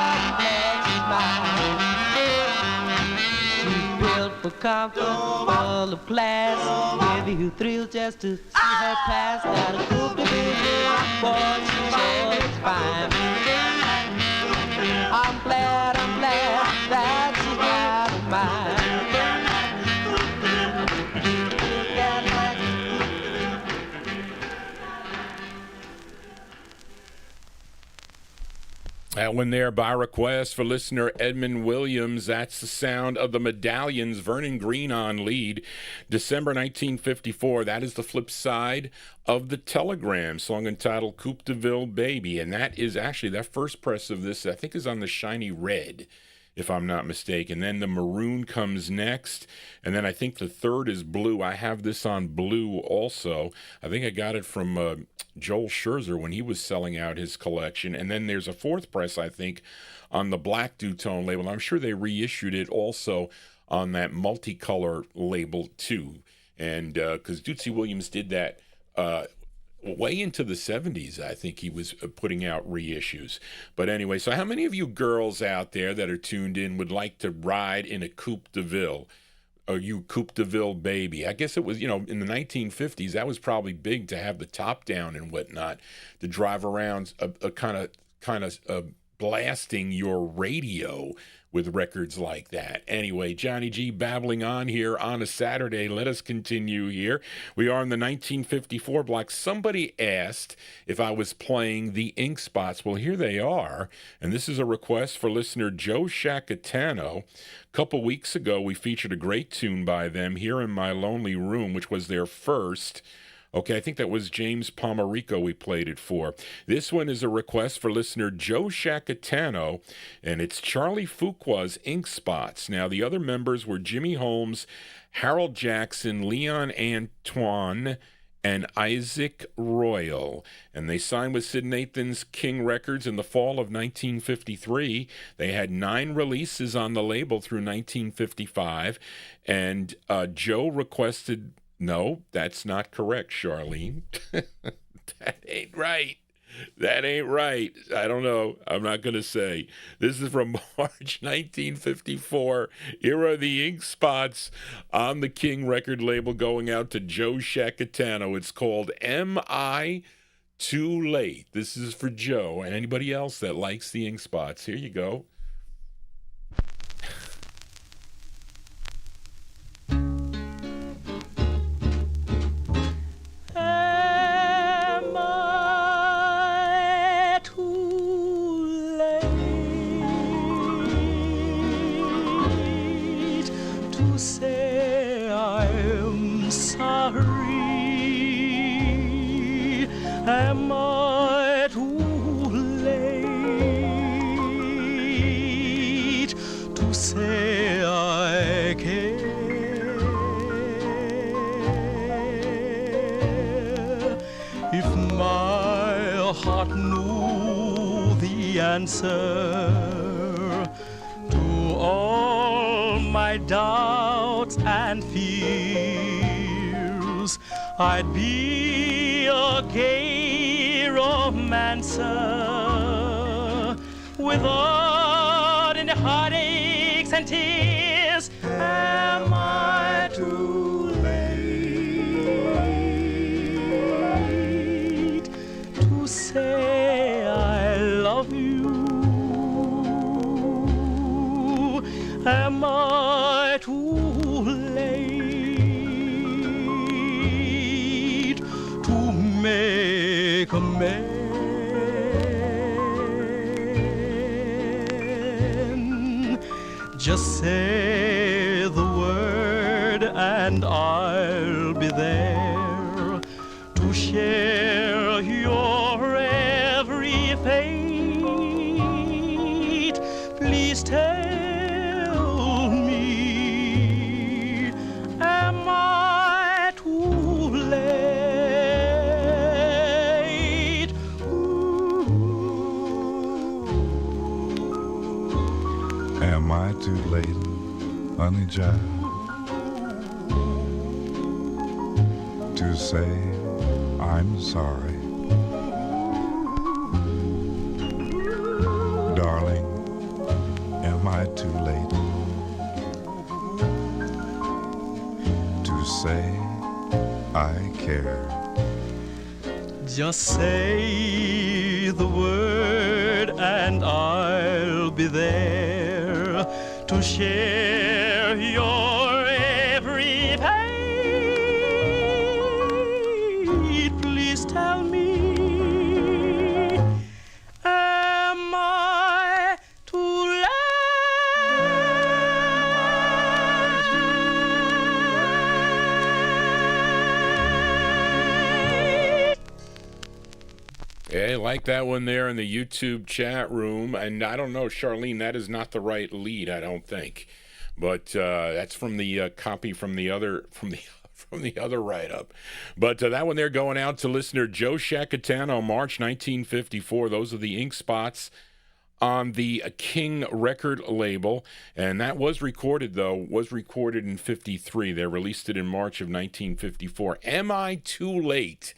baby, but she's mine. She's built for comfort, full of class. Give you thrills just to see her pass. Got a coop to be boy, she sure is fine. I'm glad that she's not mine. That one there by request for listener Edmund Williams. That's the sound of the Medallions, Vernon Green on lead. December 1954. That is the flip side of the Telegram, song entitled Coupe de Ville Baby. And that is actually, that first press of this, I think, is on the shiny red, if I'm not mistaken. Then the maroon comes next, and then I think the third is blue. I have this on blue also. I think I got it from Joel Scherzer when he was selling out his collection. And then there's a fourth press, I think, on the black Dutone label. I'm sure they reissued it also on that multicolor label too. And because Dootsy Williams did that way into the 70s, I think he was putting out reissues. But anyway, so how many of you girls out there that are tuned in would like to ride in a Coupe de Ville? Or you Coupe de Ville baby? I guess it was, in the 1950s, that was probably big to have the top down and whatnot, to drive around kind of blasting your radio with records like that. Anyway, Johnny G babbling on here on a Saturday. Let us continue here. We are in the 1954 block. Somebody asked if I was playing the Ink Spots. Well, here they are. And this is a request for listener Joe Shacatano. A couple weeks ago, we featured a great tune by them, Here in My Lonely Room, which was their first. Okay, I think that was James Pomerico we played it for. This one is a request for listener Joe Shacatano, and it's Charlie Fuqua's Ink Spots. Now, the other members were Jimmy Holmes, Harold Jackson, Leon Antoine, and Isaac Royal. And they signed with Sid Nathan's King Records in the fall of 1953. They had 9 releases on the label through 1955, and Joe requested... No, that's not correct, Charlene. That ain't right. That ain't right. I don't know. I'm not going to say. This is from March 1954. Here are the Ink Spots on the King record label going out to Joe Shacatano. It's called Am I Too Late? This is for Joe and anybody else that likes the Ink Spots. Here you go. Am I too late to say I care? If my heart answer to all my doubts and fears. I'd be a gay romancer without any heartaches and tears. Am I too late to say I love you? Am I too late to make amends? Just say the word and I'll be there to share your every fate. Please tell me, am I too late? Am I too late, honey child, to say I'm sorry? Darling, am I too late to say I care? Just say the word and I'll be there to share your every fate. Please tell me, am I too late? Yeah, I like that one there in the YouTube chat room. And I don't know, Charlene, that is not the right lead, I don't think. But that's from the copy from the other from the other write-up. But that one there going out to listener Joe Shacatano, March 1954. Those are the ink spots on the King record label, and that was recorded in 53. They released it in March of 1954. Am I Too Late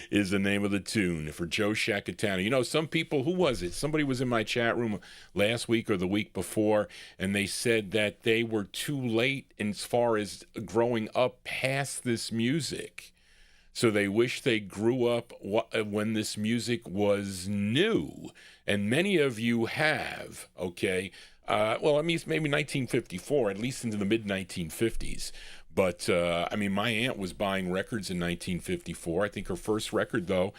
is the name of the tune for Joe Shacatano. You know, some people, who was it? Somebody was in my chat room last week or the week before, and they said that they were too late as far as growing up past this music. So they wish they grew up when this music was new. And many of you have, okay? Well, I mean, it's maybe 1954, at least into the mid-1950s. But, I mean, my aunt was buying records in 1954. I think her first record, though,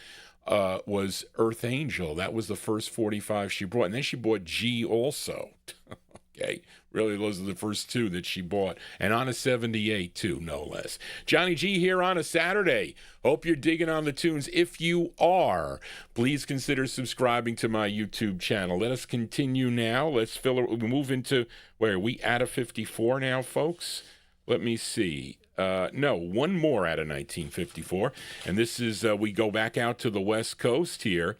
was Earth Angel. That was the first 45 she bought. And then she bought G also. Okay, really, those are the first two that she bought. And on a 78, too, no less. Johnny G here on a Saturday. Hope you're digging on the tunes. If you are, please consider subscribing to my YouTube channel. Let us continue now. Let's move into, where are we at a 54 now, folks? Let me see. No, one more out of 1954. And this is, we go back out to the West Coast here.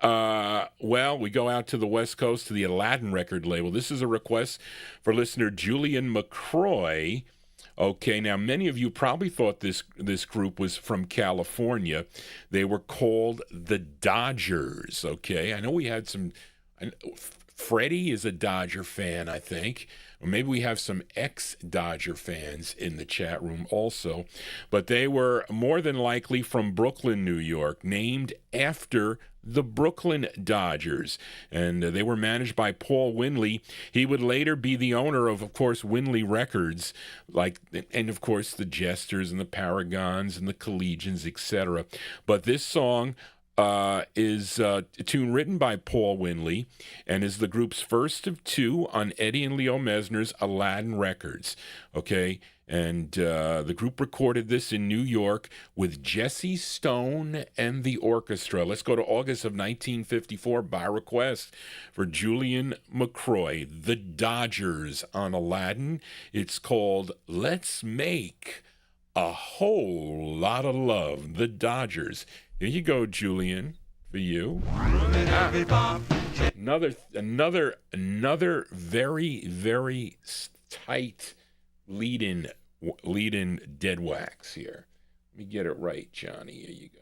Well, we go out to the West Coast to the Aladdin record label. This is a request for listener Julian McCroy. Okay, now many of you probably thought this group was from California. They were called the Dodgers, okay? I know we had some... Freddie is a Dodger fan, I think. Or maybe we have some ex-Dodger fans in the chat room also. But they were more than likely from Brooklyn, New York, named after the Brooklyn Dodgers. And they were managed by Paul Winley. He would later be the owner of course, Winley Records, and, of course, the Jesters and the Paragons and the Collegians, etc. But this song... is a tune written by Paul Winley and is the group's first of two on Eddie and Leo Mesner's Aladdin Records. Okay, and the group recorded this in New York with Jesse Stone and the orchestra. Let's go to August of 1954 by request for Julian McCroy, the Dodgers on Aladdin. It's called Let's Make a Whole Lot of Love, the Dodgers. Here you go, Julian. for you. Another very, very tight lead-in dead wax here. Let me get it right, Johnny. Here you go.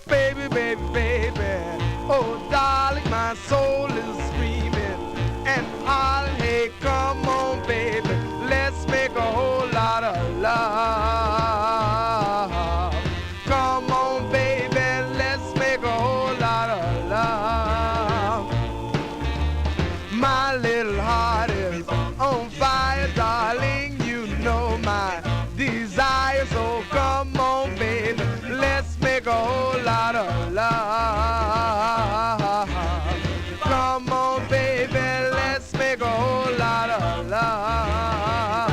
Baby, baby, baby, oh darling, my soul is screaming and hollering, hey, come on, baby, let's make a whole lot of love. Come on, baby, let's make a whole lot of love. My little heart is on fire, darling, you know my desire, so come on, baby, let's make a whole lot of love. Come on, baby, let's make a whole lot of love.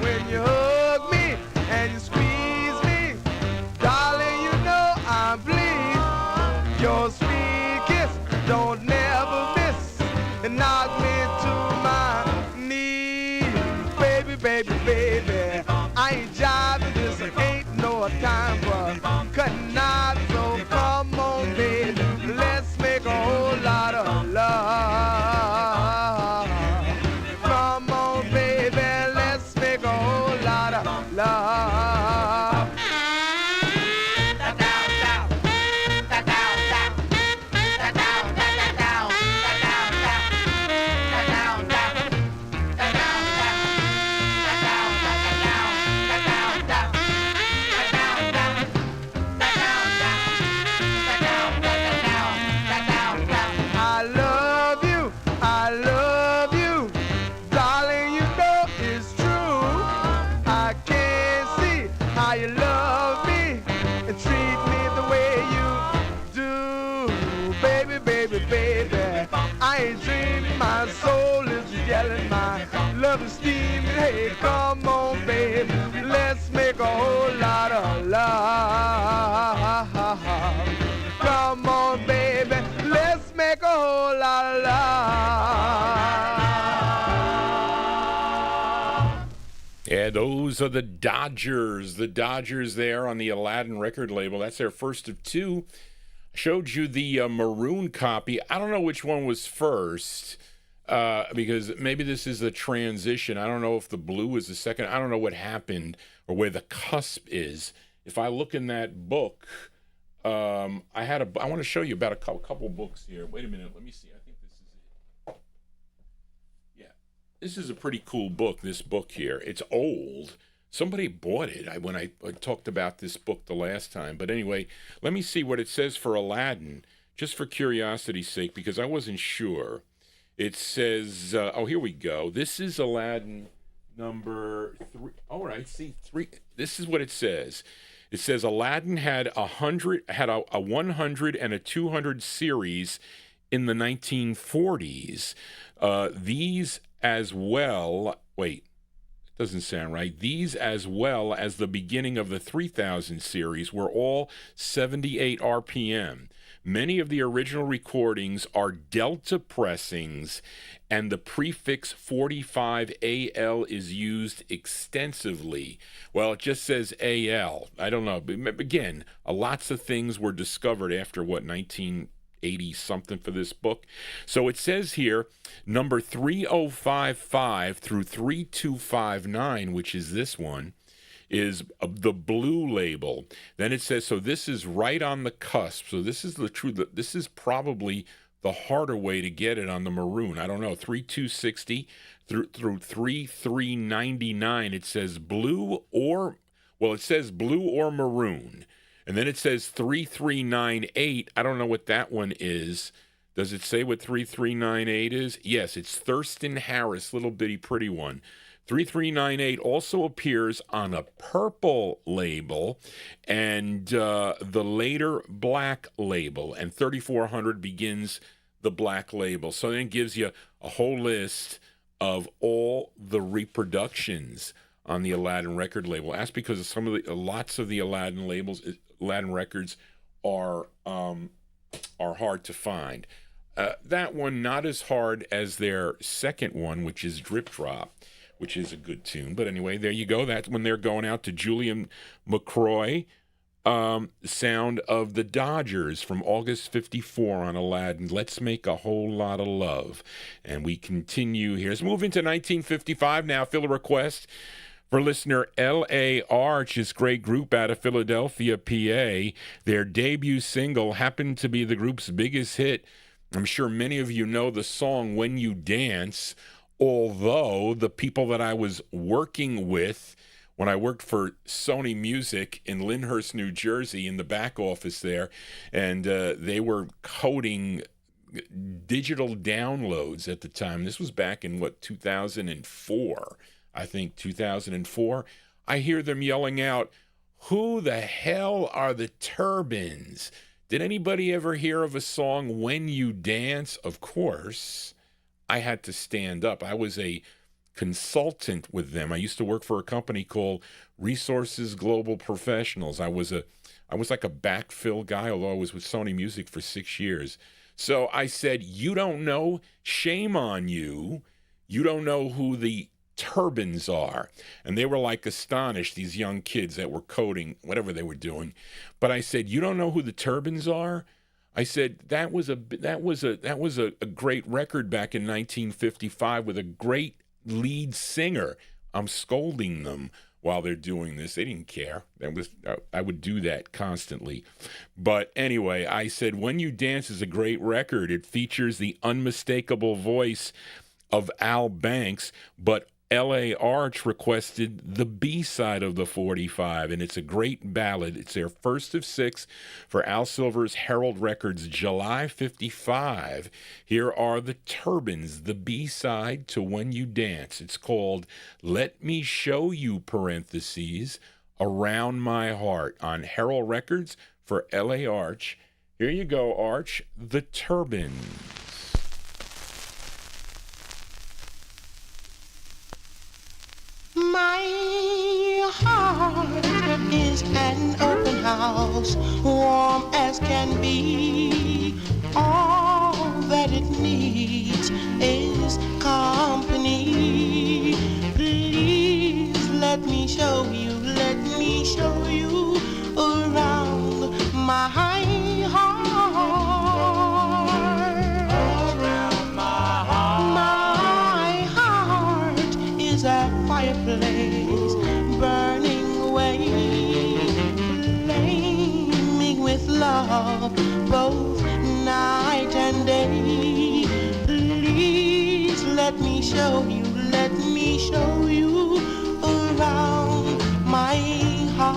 When you hug me and you squeeze me, darling, you know I'm pleased. Your sweet kiss don't never miss and knock me to my knees. Baby, baby, baby, I ain't jiving, this ain't no time for cutting out, so come on, baby, let's make a whole lot of love. Come on, baby, let's make a whole lot of love. I love you, darling, you know it's true. I can't see how you love me and treat me the way you do. Baby, baby, baby, I ain't dreaming, my soul is yelling, my love is steaming. Hey, come on, baby, let's make a whole lot of love. Come on, baby, let's make a whole lot of love. Yeah, those are the Dodgers. The Dodgers there on the Aladdin record label. That's their first of two. I showed you the maroon copy. I don't know which one was first because maybe this is the transition. I don't know if the blue was the second. I don't know what happened or where the cusp is. If I look in that book, I want to show you about a couple books here. Wait a minute. Let me see. I think this is it. Yeah. This is a pretty cool book, this book here. It's old. Somebody bought it when I talked about this book the last time. But anyway, let me see what it says for Aladdin, just for curiosity's sake, because I wasn't sure. It says, here we go. This is Aladdin number 3. All right, see, 3. This is what it says. It says Aladdin had a 100 and a 200 series in the 1940s. These as well. Wait, it doesn't sound right. These as well as the beginning of the 3000 series were all 78 RPM. Many of the original recordings are delta pressings, and the prefix 45AL is used extensively. Well, it just says AL. I don't know. But again, lots of things were discovered after, 1980-something for this book. So it says here, number 3055 through 3259, which is this one, is the blue label. Then it says, so this is right on the cusp. So this is the truth. This is probably the harder way to get it on the maroon. I don't know, 3260 through 3399. It says blue or maroon. And then it says 3398. I don't know what that one is. Does it say what 3398 is? Yes, it's Thurston Harris, little bitty pretty one. 3398 also appears on a purple label and the later black label, and 3400 begins the black label. So then it gives you a whole list of all the reproductions on the Aladdin record label. That's because of lots of the Aladdin records are hard to find. That one not as hard as their second one, which is Drip Drop, which is a good tune. But anyway, there you go. That's when they're going out to Julian McCroy, Sound of the Dodgers from August 54 on Aladdin. Let's make a whole lot of love. And we continue here. Let's move into 1955 now. Fill a request for listener L.A. Arch, this great group out of Philadelphia, PA. Their debut single happened to be the group's biggest hit. I'm sure many of you know the song When You Dance, although the people that I was working with when I worked for Sony Music in Lyndhurst, New Jersey, in the back office there, and they were coding digital downloads at the time. This was back in, 2004, I think, 2004. I hear them yelling out, "Who the hell are the Turbans?" Did anybody ever hear of a song, When You Dance? Of course, I had to stand up. I was a consultant with them. I used to work for a company called Resources Global Professionals. I was like a backfill guy, although I was with Sony Music for 6 years. So I said, "You don't know? Shame on you. You don't know who the Turbans are." And they were like astonished, these young kids that were coding whatever they were doing. But I said, "You don't know who the Turbans are?" I said, that was a great record back in 1955 with a great lead singer. I'm scolding them while they're doing this. They didn't care. I would do that constantly. But anyway, I said, When You Dance is a great record. It features the unmistakable voice of Al Banks, but L.A. Arch requested the B-side of the 45, and it's a great ballad. It's their first of 6 for Al Silver's Herald Records, July 55. Here are the Turbans, the B-side to When You Dance. It's called Let Me Show You, parentheses, Around My Heart, on Herald Records for L.A. Arch. Here you go, Arch, the Turbans. My heart is an open house, warm as can be. All that it needs is company. Please let me show you around my heart. Around my heart. My heart is a fireplace burning away, flaming with love both night and day. Please let me show you around my heart.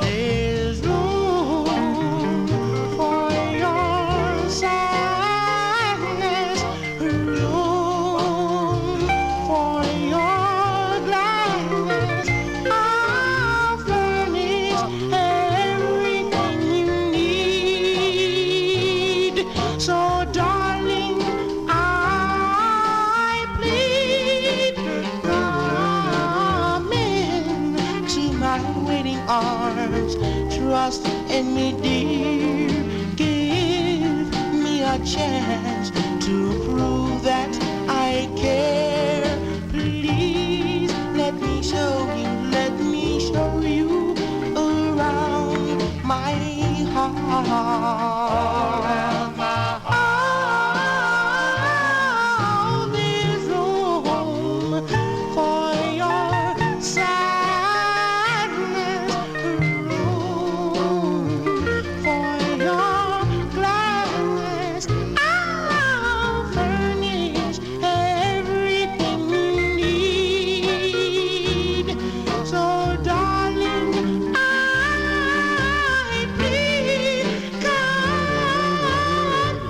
There's room for your sadness, room for your gladness. I'll furnish everything you need. So darling, I plead, come into my waiting arms. Trust in me, dear. Give me a chance to prove that I care. Please let me show you around my heart. Around my heart. There's room for your sadness, room for your gladness. I'll furnish everything you need. So darling, I plead, come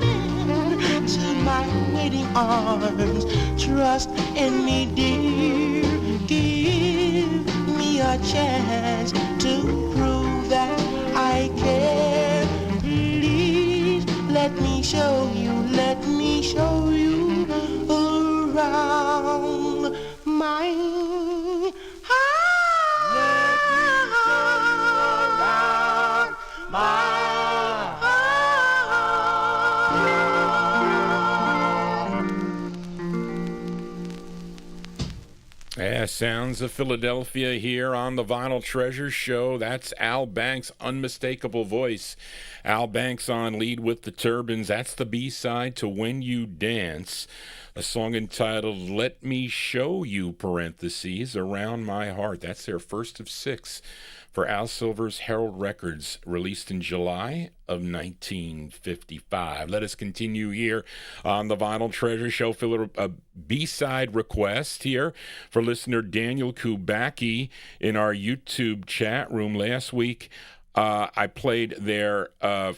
into my waiting arms. Trust in me, dear. Give me a chance to prove that I care. Please let me show you around my heart. Let me show you around my Sounds of Philadelphia here on the Vinyltreasure Show. That's Al Banks' unmistakable voice. Al Banks on lead with the Turbans. That's the B-side to When You Dance, a song entitled Let Me Show You, parentheses, Around My Heart. That's their first of 6 for Al Silver's Herald Records, released in July of 1955. Let us continue here on the Vinyltreasure Show. A B-side request here for listener Daniel Kubacki in our YouTube chat room. Last week, I played their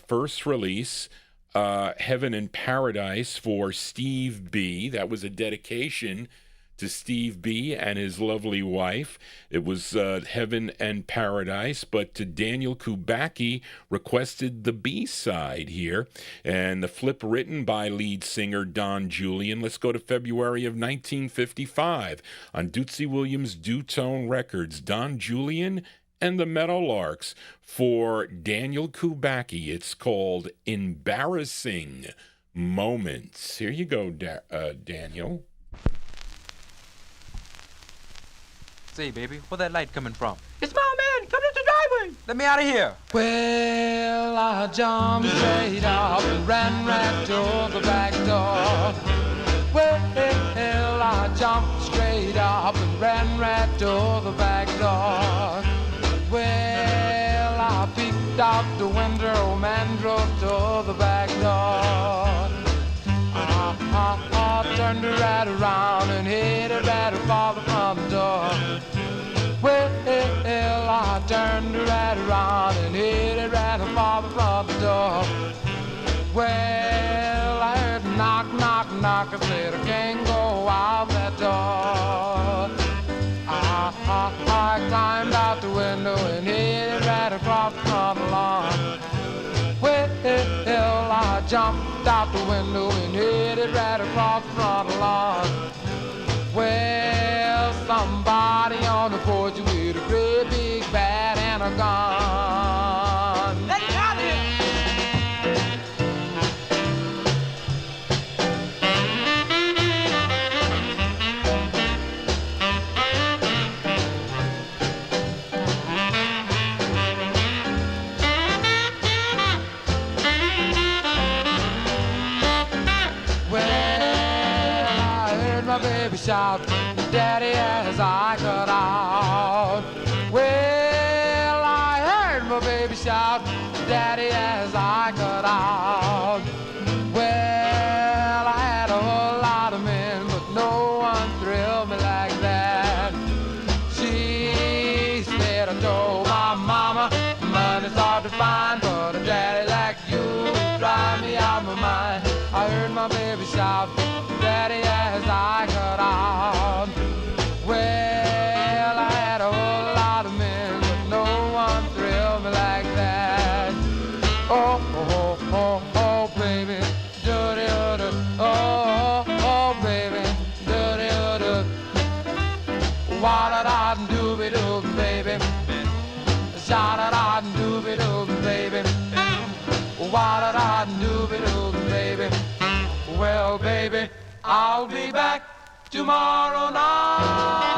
first release, Heaven and Paradise, for Steve B. That was a dedication to Steve B. and his lovely wife. It was Heaven and Paradise, but Daniel Kubacki requested the B-side here, and the flip written by lead singer Don Julian. Let's go to February of 1955 on Dootsie Williams' Dutone Records. Don Julian and the Metallarks for Daniel Kubacki. It's called Embarrassing Moments. Here you go, Daniel. Say, baby, where that light coming from? It's my man coming to the driveway. Let me out of here. Well, I jumped straight up and ran right to the back door. Well, I jumped straight up and ran right to the back door. Well, I peeked out the window, man drove to the back door. I turned right around and headed right for the front door. Well, I turned right around and headed right for the front door. Well, I heard knock, knock, knock. I said I can't go out that door. I climbed out the window and headed right across the front lawn. Well, I jumped out the window and headed right across the front lawn. Well, somebody on the porch with a great big bat and a gun. Let me out of here. Baby shout, Daddy, as I got out. Well, I heard my baby shout, Daddy, as I got out. Well, I had a whole lot of men, but no one thrilled me like that. She said, I told my mama, money's hard to find, but a daddy like you would drive me out of my mind. I heard my baby shout, Daddy, as I got out. Well, I had a whole lot of men, but no one thrilled me like that. Oh, oh, oh, oh, baby, do-do-do. Oh, oh, baby, do-do-do. Wa-da-da-doo-be-doo, baby. Sha-da-da-doo-be-doo, baby. Wa-da-da-doo-be-doo, baby. Well, baby, I'll be back tomorrow night.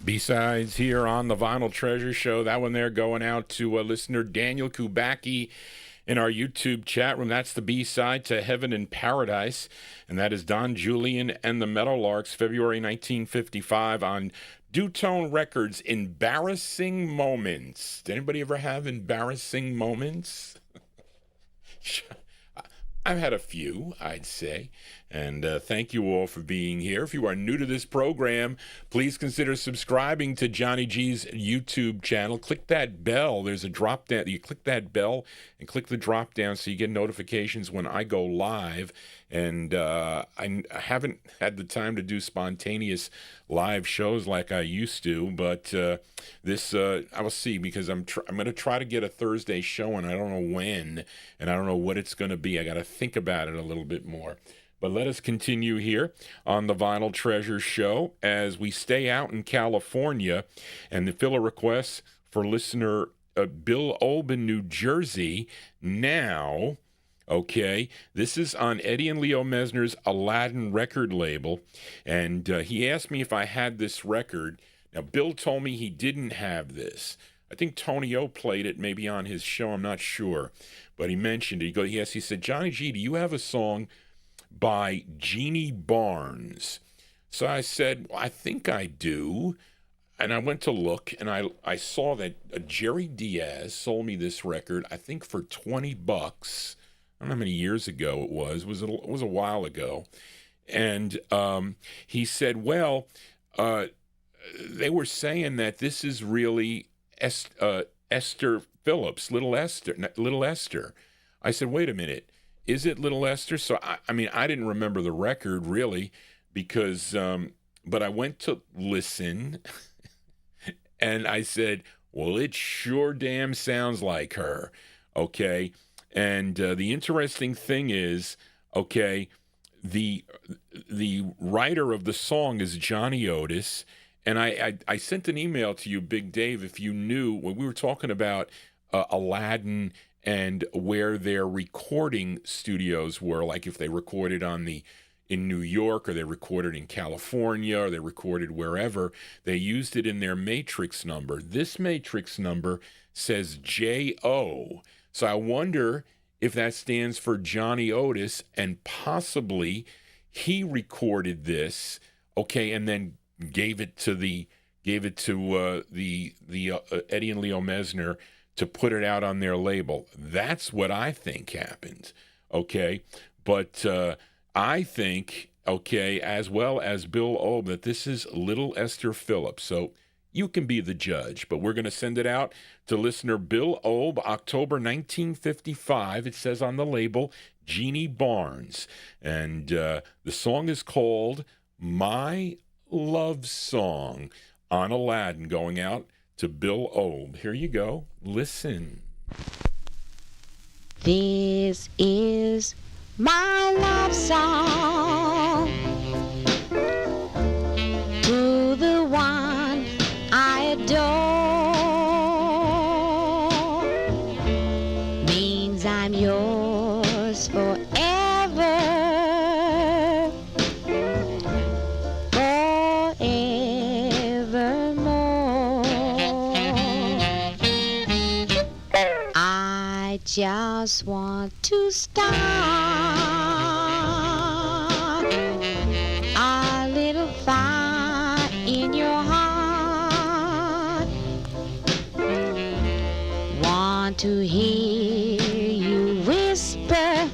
B-sides here on the Vinyltreasure Show. That one there going out to listener Daniel Kubacki in our YouTube chat room. That's the B-side to Heaven and Paradise, and that is Don Julian and the Metallarks, February 1955 on Dutone Records. Embarrassing Moments. Did anybody ever have embarrassing moments? I've had a few, I'd say, and thank you all for being here. If you are new to this program, please consider subscribing to Johnny G's YouTube channel. Click that bell. There's a drop down. You click that bell and click the drop down so you get notifications when I go live. And I haven't had the time to do spontaneous live shows like I used to, but this I will see, because I'm going to try to get a Thursday show, and I don't know when, and I don't know what it's going to be. I got to think about it a little bit more. But let us continue here on the Vinyltreasure Show as we stay out in California, and the fill a request for listener Bill Olb in New Jersey. Now, Okay, this is on Eddie and Leo Mesner's Aladdin record label, and he asked me if I had this record. Now, Bill told me he didn't have this. I think Tony O played it maybe on his show, I'm not sure, but he mentioned it. He said, Johnny G, do you have a song by Jeanie Barnes? So I said, well, I think I do. And I went to look, and I saw that Jerry Diaz sold me this record, I think for $20. I don't know how many years ago it was. It was a while ago. And he said, well, they were saying that this is really Esther Phillips, Little Esther. I said, wait a minute, is it Little Esther? So, I mean, I didn't remember the record, really, because, but I went to listen, and I said, well, it sure damn sounds like her, okay? And the interesting thing is, okay, the writer of the song is Johnny Otis, and I sent an email to you, Big Dave, if you knew, when we were talking about Aladdin and where their recording studios were, like if they recorded in New York, or they recorded in California, or they recorded wherever, they used it in their matrix number. This matrix number says J-O. So I wonder if that stands for Johnny Otis, and possibly he recorded this, okay, and then gave it to the Eddie and Leo Mesner to put it out on their label. That's what I think happened, okay? But I think, okay, as well as Bill Obe, that this is Little Esther Phillips. So you can be the judge, but we're going to send it out to listener Bill Obe, October 1955. It says on the label, Jeanie Barnes. And the song is called My Love Song on Aladdin, going out to Bill Obe. Here you go. Listen. This is my love song to the one I adore. Means I'm yours forever, forevermore. I just want to start a little fire in your heart. Want to hear you whisper,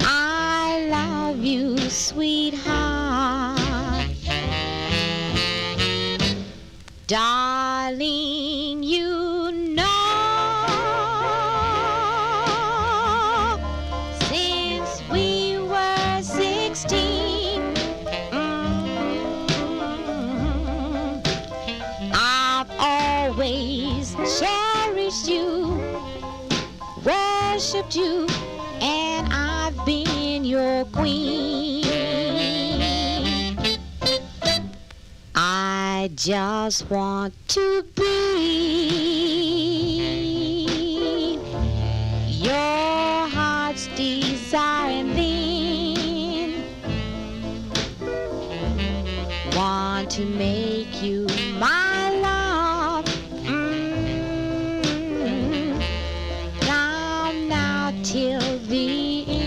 I love you, sweetheart. Darling, you know, since we were 16, I've always cherished you, worshipped you, and I've been your queen. I just want to be your heart's desire, and then want to make you my love. From now till the end.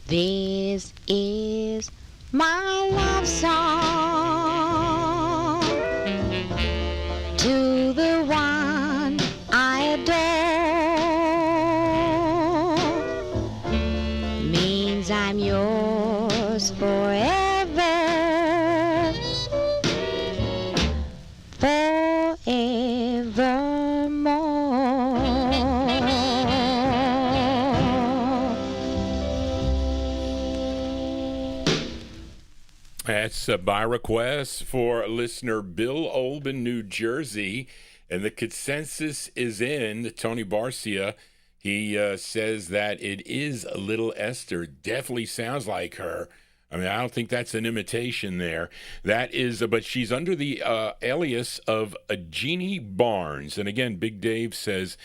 This is my love song to the one I adore. Means I'm yours forever, That's by request for listener Bill Obe in New Jersey. And the consensus is in. Tony Barcia, he says that it is Little Esther. Definitely sounds like her. I mean, I don't think that's an imitation there. That is, but she's under the alias of Jeanie Barnes. And again, Big Dave says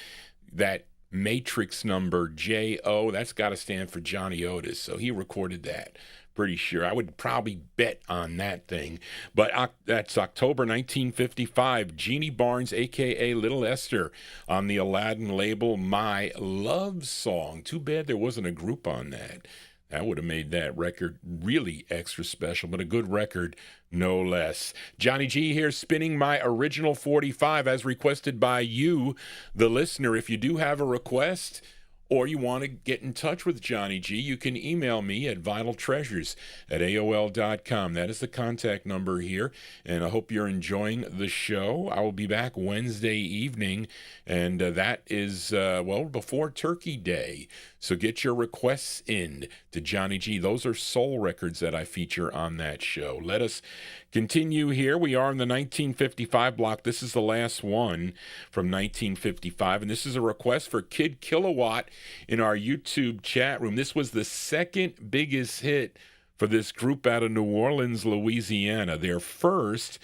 that matrix number JO, that's got to stand for Johnny Otis. So he recorded that. Pretty sure. I would probably bet on that thing. But that's October 1955. Jeanie Barnes, a.k.a. Little Esther, on the Aladdin label, My Love Song. Too bad there wasn't a group on that. That would have made that record really extra special, but a good record no less. Johnny G here, spinning my original 45 as requested by you, the listener. If you do have a request or you want to get in touch with Johnny G, you can email me at vinyltreasures@aol.com. That is the contact number here, and I hope you're enjoying the show. I will be back Wednesday evening, and that is, before Turkey Day. So get your requests in to Johnny G. Those are soul records that I feature on that show. Let us continue here. We are in the 1955 block. This is the last one from 1955, and this is a request for Kid Kilowatt in our YouTube chat room. This was the second biggest hit for this group out of New Orleans, Louisiana. Their first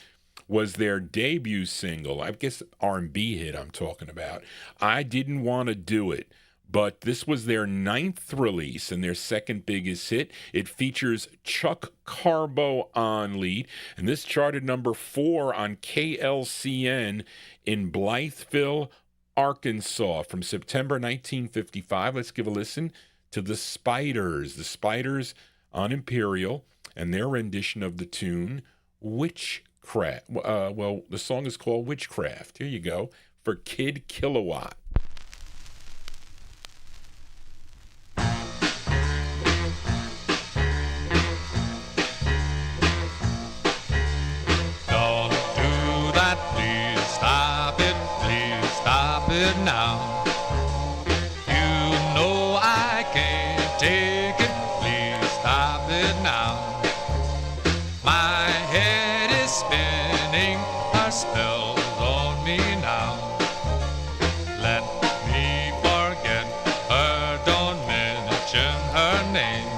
was their debut single, I guess R&B hit I'm talking about, I Didn't Want to Do It. But this was their 9th release and their second biggest hit. It features Chuck Carbo on lead, and this charted number 4 on KLCN in Blytheville, Arkansas from September 1955. Let's give a listen to the Spiders. The Spiders on Imperial and their rendition of the tune Witchcraft. The song is called Witchcraft. Here you go for Kid Kilowatt. Now, you know I can't take it. Please stop it now. My head is spinning, her spell's on me now. Let me forget her, don't mention her name.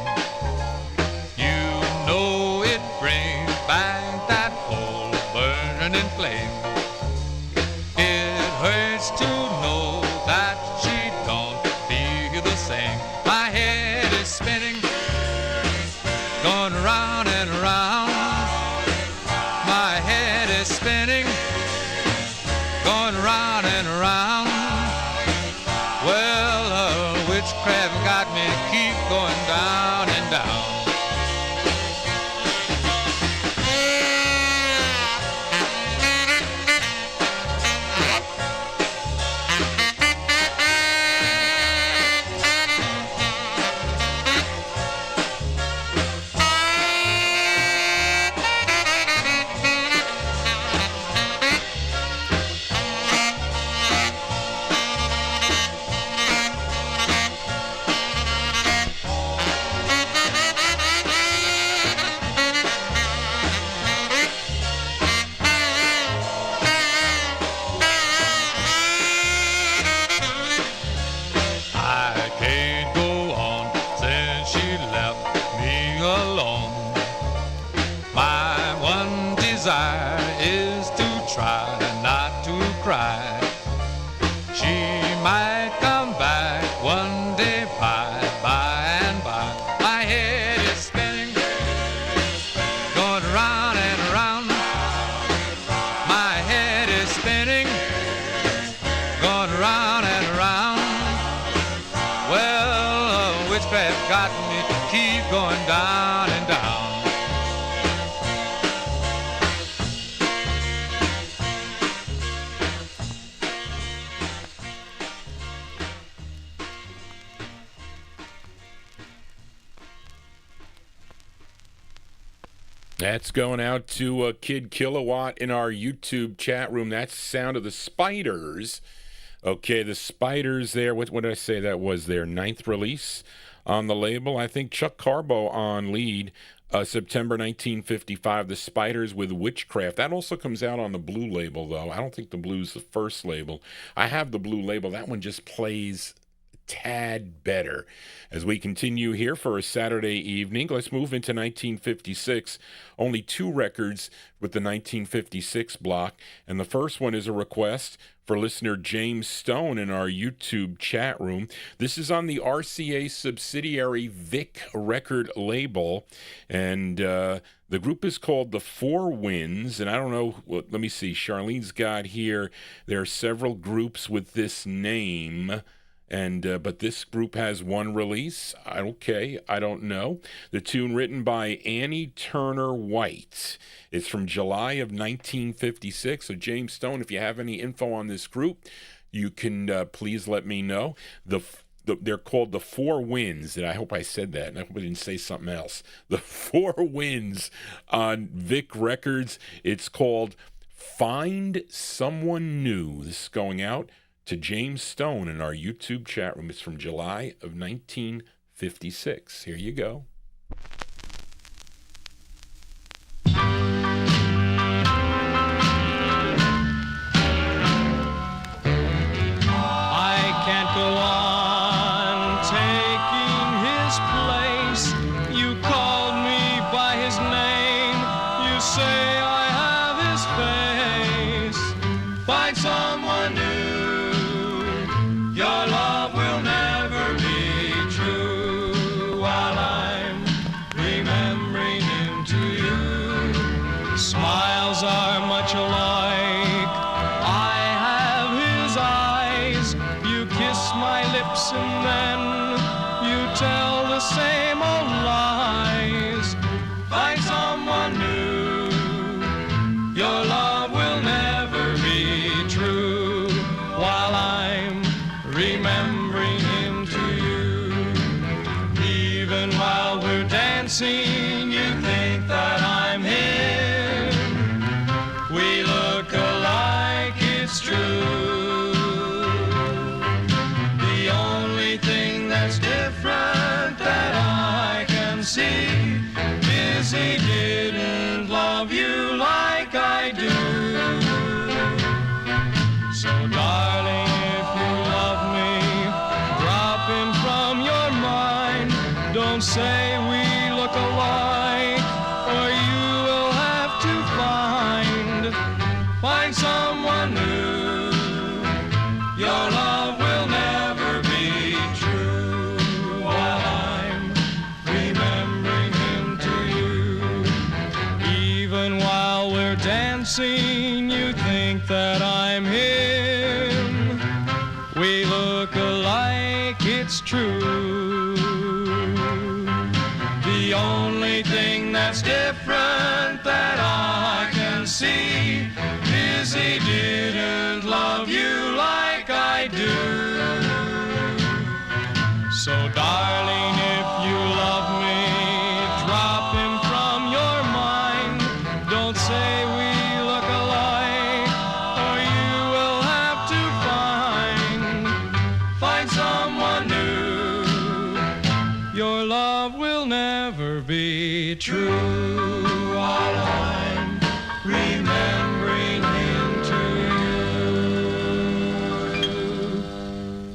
You know it brings back that old burning flame. It hurts to know that she don't feel the same. My head is spinning, going round and round. My head is spinning, going round and round. Well, witchcraft got me keep going down and down. Going down and down. That's going out to Kid Kilowatt in our YouTube chat room. That's the sound of the Spiders. Okay, the Spiders there. What did I say? That was their 9th release on the label. I think Chuck Carbo on lead. September 1955, The Spiders with Witchcraft. That also comes out on the blue label, though. I don't think the blue's the first label. I have the blue label. That one just plays a tad better. As we continue here for a Saturday evening, let's move into 1956. Only 2 records with the 1956 block, and the first one is a request for listener James Stone in our YouTube chat room. This is on the RCA subsidiary Vic record label, and the group is called the Four Winds, and I don't know, let me see, Charlene's got here, there are several groups with this name, and but this group has one release. Okay, I don't know. The tune written by Annie Turner White. It's from July of 1956. So James Stone, if you have any info on this group, you can please let me know. They're called the Four Winds, and I hope I said that, and I hope I didn't say something else. The Four Winds on Vic Records. It's called Find Someone New. This is going out to James Stone in our YouTube chat room. It's from July of 1956. Here you go. I can't go on taking his place. You called me by his name. You say I have his face. Find someone new. Your love will never be true while I'm remembering him to you. Smiles are much alike. I have his eyes. You kiss my lips and then you tell the same old lies. Find someone new. Your love will never be true while I'm remembering him to you. Even while we're dancing, you think that I'm him. We look alike, it's true. The only thing that's different that I can see is he didn't love you like I do. So darling, if you love me, drop him from your mind. Don't say we look alike, or you will have to find someone new. Your love will never be true while I'm remembering him to you. Even while we're dancing, you think that I'm him. We look alike, it's true. The only thing that's different that I can see is he didn't love you like I do. So darling, if you love me, drop him from your mind. Don't say we look alike, or you will have to find someone new. Your love will never be true while I'm remembering him to you.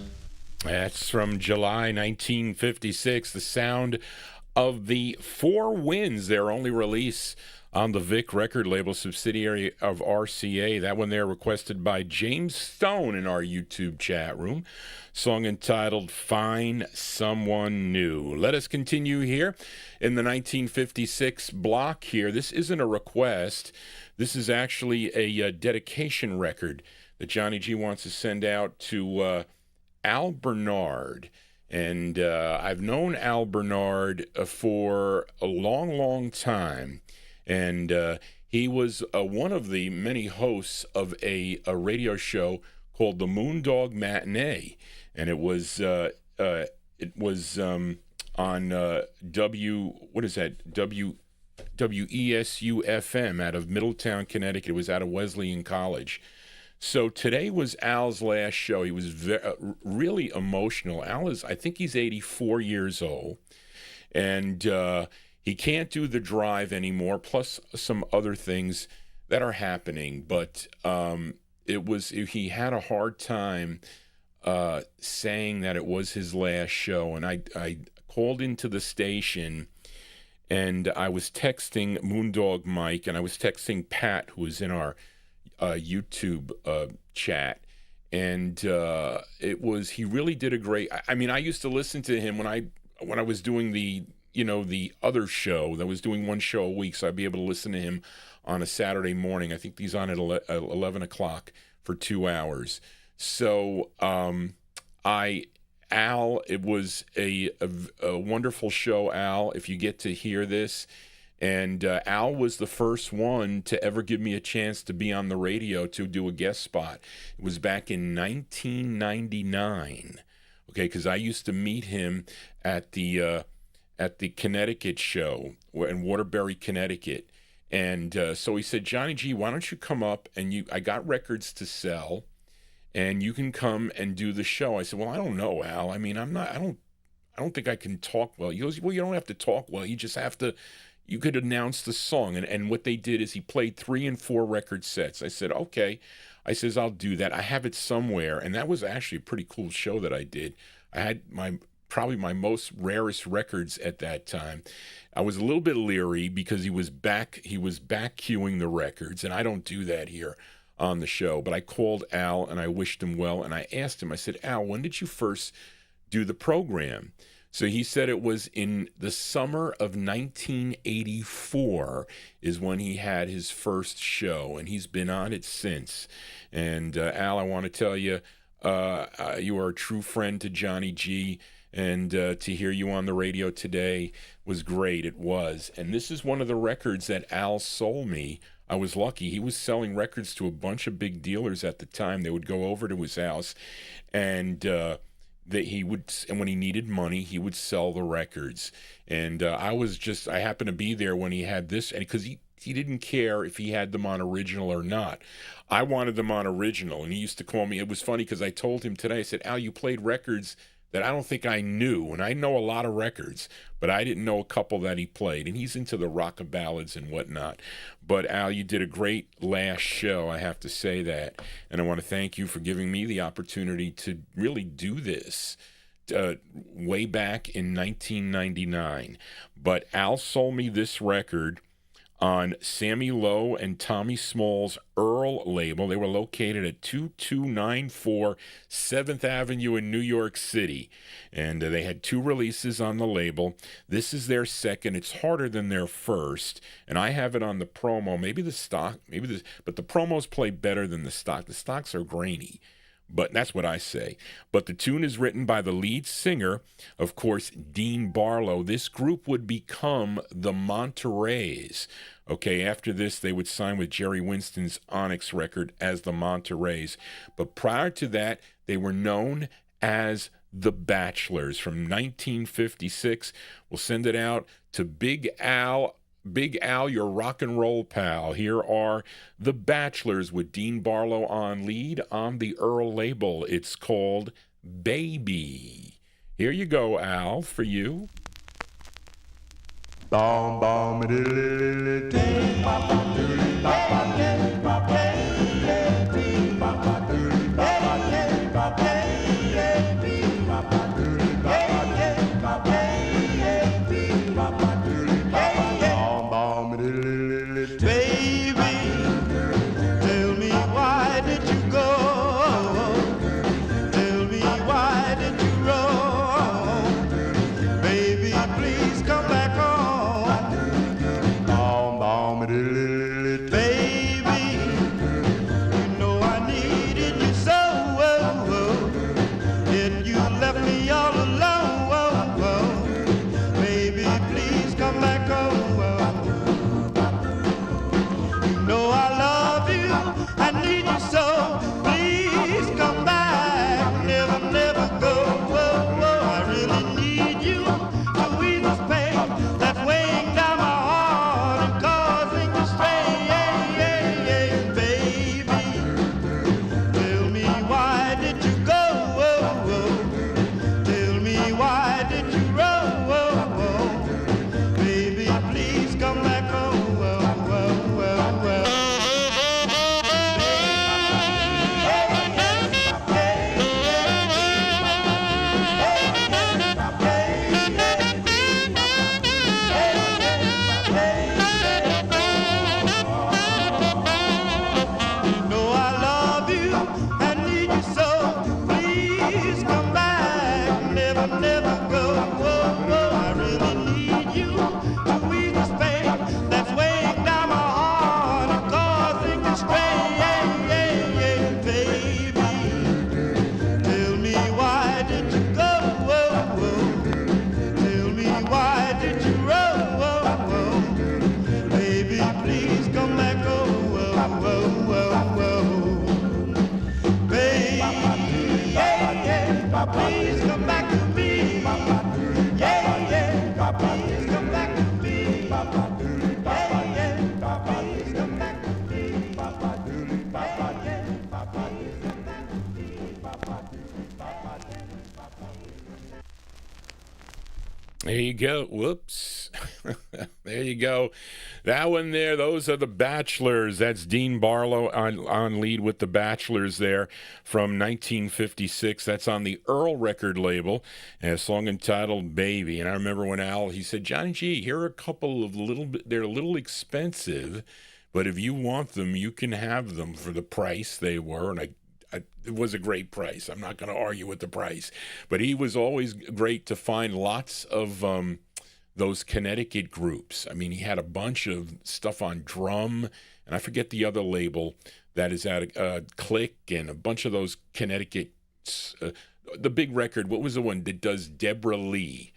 That's from July 1956. The sound of the Four Winds, their only release on the Vic record label subsidiary of RCA. That one there requested by James Stone in our YouTube chat room. Song entitled Find Someone New. Let us continue here in the 1956 block here. This isn't a request. This is actually a dedication record that Johnny G wants to send out to Al Bernard. And I've known Al Bernard for a long, long time. And he was one of the many hosts of a radio show called the Moondog Matinee, and it was on WESU-FM out of Middletown, Connecticut. It was out of Wesleyan College. So today was Al's last show. He was really emotional. Al is, I think he's 84 years old, and he can't do the drive anymore, plus some other things that are happening. But he had a hard time saying that it was his last show. And I called into the station, and I was texting Moondog Mike, and I was texting Pat, who was in our YouTube chat. And he really did a great. I mean, I used to listen to him when I was doing the other show that was doing one show a week, so I'd be able to listen to him on a Saturday morning. I think he's on at 11 o'clock for 2 hours. So Al, it was a wonderful show, Al, if you get to hear this. And Al was the first one to ever give me a chance to be on the radio to do a guest spot. It was back in 1999, okay, because I used to meet him at the Connecticut show in Waterbury, Connecticut. And so he said, Johnny G, why don't you come up, and I got records to sell, and you can come and do the show. I said, well, I don't know, Al. I mean, I don't think I can talk well. He goes, well, you don't have to talk well. You just have to, you could announce the song. And what they did is he played 3 and 4 record sets. I said, okay. I says, I'll do that. I have it somewhere. And that was actually a pretty cool show that I did. I had probably my most rarest records at that time. I was a little bit leery because he was back queuing the records, and I don't do that here on the show. But I called Al and I wished him well, and I asked him, I said, Al, when did you first do the program? So he said it was in the summer of 1984 is when he had his first show, and he's been on it since. And Al, I want to tell you, you are a true friend to Johnny G, and to hear you on the radio today was great. It was. And this is one of the records that Al sold me. I was lucky. He was selling records to a bunch of big dealers at the time. They would go over to his house, and and when he needed money, he would sell the records. And I happened to be there when he had this, and because he didn't care if he had them on original or not. I wanted them on original, and he used to call me. It was funny because I told him today, I said, Al, you played records that I don't think I knew, and I know a lot of records, but I didn't know a couple that he played, and he's into the rock of ballads and whatnot. But Al, you did a great last show, I have to say that, and I want to thank you for giving me the opportunity to really do this way back in 1999. But Al sold me this record on Sammy Lowe and Tommy Small's Earl label. They were located at 2294 7th Avenue in New York City. And they had 2 releases on the label. This is their second. It's harder than their first. And I have it on the promo. Maybe the stock, but the promos play better than the stock. The stocks are grainy. But that's what I say. But the tune is written by the lead singer, of course, Dean Barlow. This group would become the Montereys. Okay, after this, they would sign with Jerry Winston's Onyx record as the Montereys. But prior to that, they were known as the Bachelors. From 1956, we'll send it out to Big Al. Big Al, your rock and roll pal. Here are the Bachelors with Dean Barlow on lead on the Earl label. It's called Baby. Here you go, Al, for you. Bom bom diddly dee bop doodly bop dee bop dee bop doodly bop dee bop dee bop doodly bop dee bop doodly bop bom bom diddly dee. Baby, tell me why did you go? Tell me why did you roam? Baby, please come back home. Bom bom diddly dee. Baby, you know I needed you so, yet you left me all alone. Baby, please come back home. You know I love you, I need you so. Please come back, never, never go. I really need you to ease this pain. please come back to me. Yeah, yeah, please come back to me. Yeah, yeah, please come back to me. There you go. Whoops. There you go. That one there, those are the Bachelors. That's Dean Barlow on lead with the Bachelors there from 1956. That's on the Earl record label, and a song entitled Baby. And I remember when Al, he said, Johnny G, here are a couple of they're a little expensive, but if you want them, you can have them for the price they were. And it was a great price. I'm not going to argue with the price. But he was always great to find lots of those Connecticut groups. I mean, he had a bunch of stuff on drum, and I forget the other label that is at Click, and a bunch of those Connecticut, the big record, what was the one that does Deborah Lee?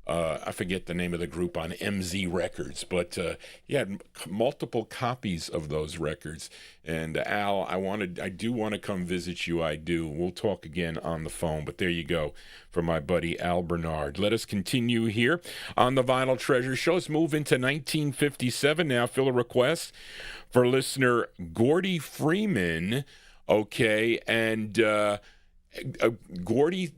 I forget the name of the group on MZ Records, but he had multiple copies of those records. And Al, I do want to come visit you. I do. We'll talk again on the phone. But there you go for my buddy Al Bernard. Let us continue here on the Vinyl Treasure Show. Let's move into 1957 now. Fill a request for listener Gordy Freeman. Okay, and Gordy.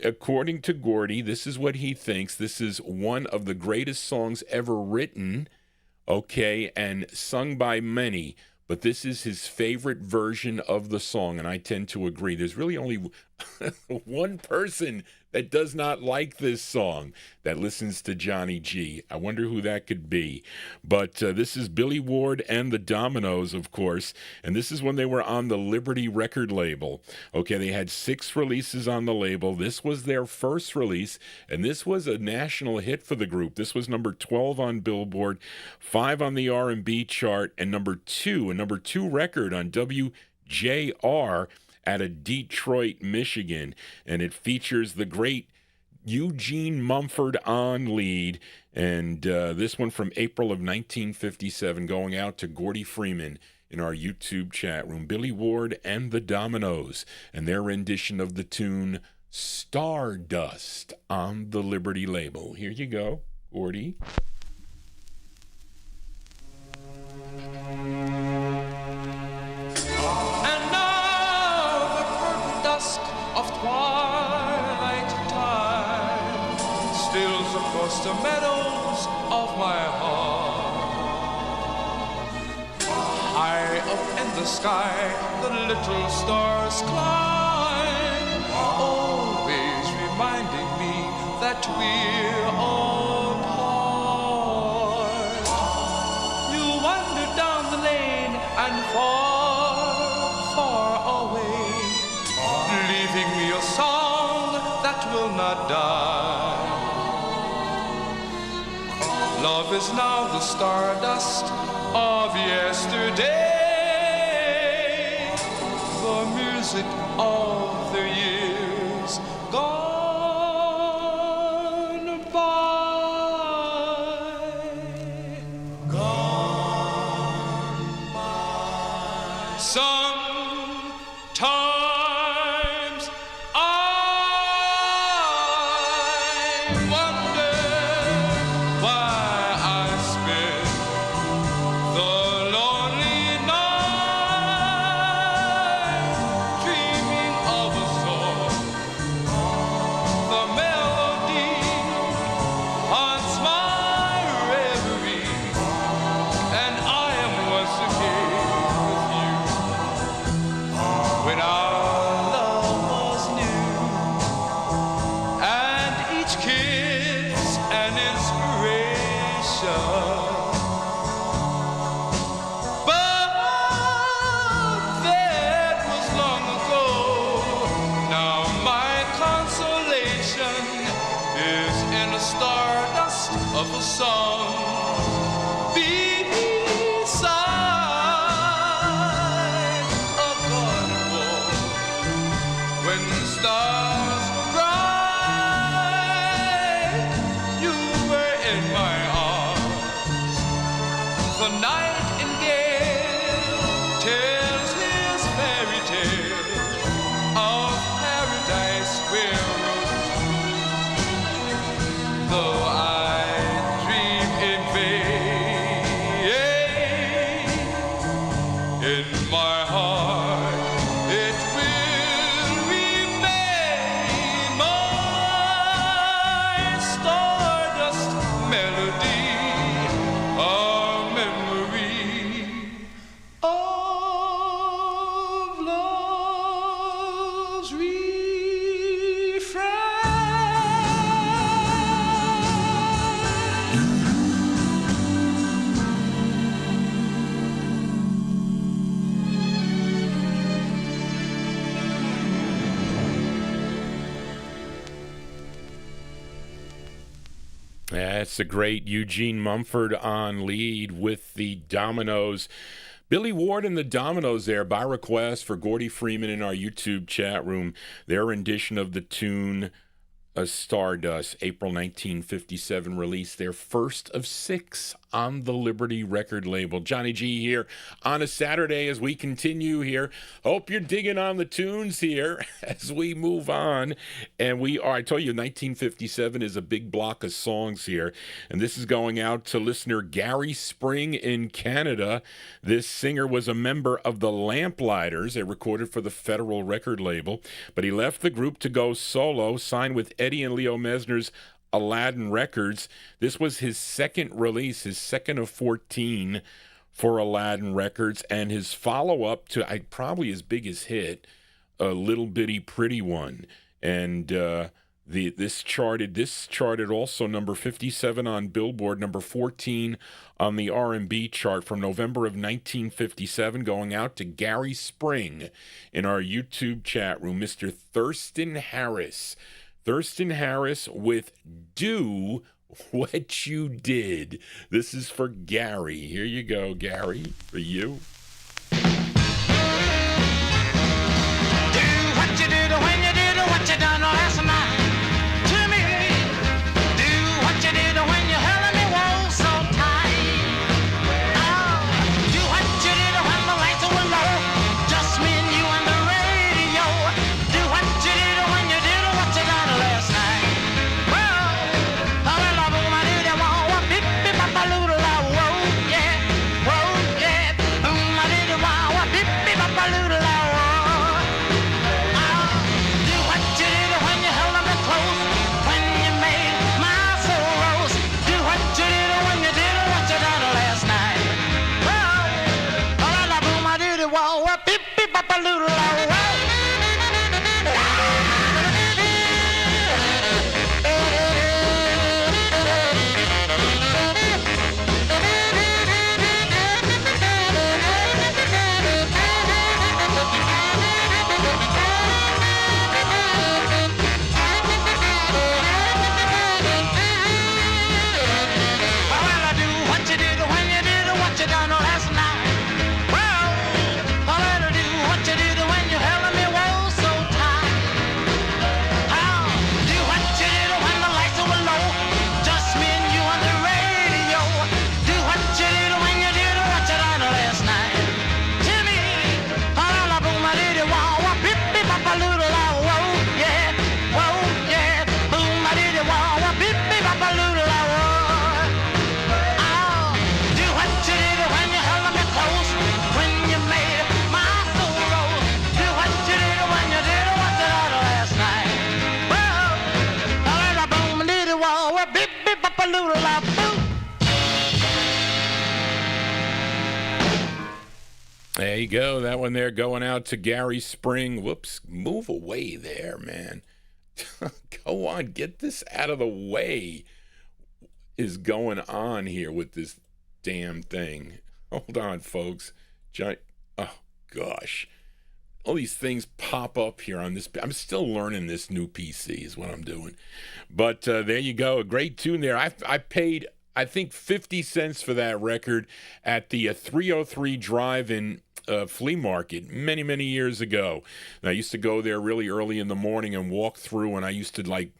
According to Gordy, this is what he thinks. This is one of the greatest songs ever written, okay, and sung by many. But this is his favorite version of the song, and I tend to agree. There's really only one person that does not like this song that listens to Johnny G. I wonder who that could be. But this is Billy Ward and the Dominoes, of course, and this is when they were on the Liberty record label. Okay, they had 6 releases on the label. This was their first release, and this was a national hit for the group. This was number 12 on Billboard, 5 on the R&B chart, and number 2 record on WJR at a Detroit, Michigan, and it features the great Eugene Mumford on lead, and this one from April of 1957 going out to Gordy Freeman in our YouTube chat room. Billy Ward and the Dominoes and their rendition of the tune Stardust on the Liberty label. Here you go, Gordy. The meadows of my heart. High up in the sky, the little stars climb, always reminding me that we're apart. You wander down the lane and far, far away, leaving me a song that will not die. Love is now the stardust of yesterday, the music of the years gone by. Gone by. Sometimes I wonder why I spend the lonely night dreaming of a song. The melody haunts my reverie, and I am once again with you when our love was new, and each kiss an inspiration. But that was long ago. Now my consolation is in the stardust of a song beside a garden wall. When the stars were bright, you were in my arms. The nightingale tells his fairy tale of paradise where we That's the great Eugene Mumford on lead with the Dominoes. Billy Ward and the Dominoes there by request for Gordy Freeman in our YouTube chat room. Their rendition of the tune Stardust, April 1957 release, their first of 6 on the Liberty record label. Johnny G here on a Saturday as we continue here. Hope you're digging on the tunes here as we move on. And we are, I told you, 1957 is a big block of songs here. And this is going out to listener Gary Spring in Canada. This singer was a member of the Lamplighters. They recorded for the Federal record label. But he left the group to go solo, signed with Eddie and Leo Mesner's Aladdin Records. This was his second release, his second of 14 for Aladdin Records, and his follow-up to probably his biggest hit, A Little Bitty Pretty One. And this charted also number 57 on Billboard, number 14 on the R&B chart from November of 1957, going out to Gary Spring in our YouTube chat room, Mr. Thurston Harris. Thurston Harris with Do What You Did. This is for Gary. Here you go, Gary, for you. Do what you did when you did what you done last night to me. Do what you did when you held me whoa so tight. Oh, do what you did when the lights were low, just me and you and the radio. Do what you did when you did what you done last night. Well, I love boom, I did it, whoa, beep, beep, bop, a little, whoa, yeah, boom, I did it, whoa, beep, beep, bop, a little, do what you did when you held me close, when you made my soul rose. Do what you did when you did what you done last night. Well, I love boom, I did it, whoa, beep, beep, bop, a little, There you go. That one there going out to Gary Spring. Whoops. Move away there, man. Go on. Get this out of the way. Is going on here with this damn thing. Hold on, folks. Oh, gosh. All these things pop up here on this. I'm still learning this new PC is what I'm doing. But there you go. A great tune there. I paid, I think, 50 cents for that record at the 303 Drive-In flea market many, many years ago. And I used to go there really early in the morning and walk through, and I used to like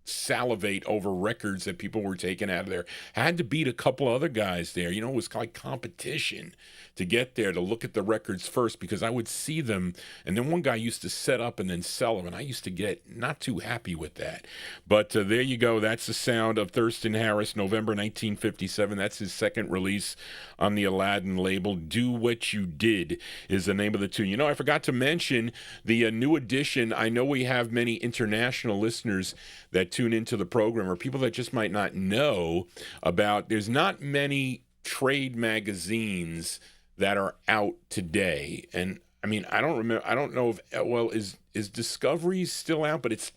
salivate over records that people were taking out of there. I had to beat a couple other guys there. You know, it was like competition to get there to look at the records first because I would see them, and then one guy used to set up and then sell them, and I used to get not too happy with that. But there you go. That's the sound of Thurston Harris, November 1957. That's his second release on the Aladdin label. Do What You Did is the name of the tune. You know, I forgot to mention the new edition. I know we have many international listeners that tune into the program, or people that just might not know about. There's not many trade magazines that are out today, and I mean, I don't know if is Discovery still out, but it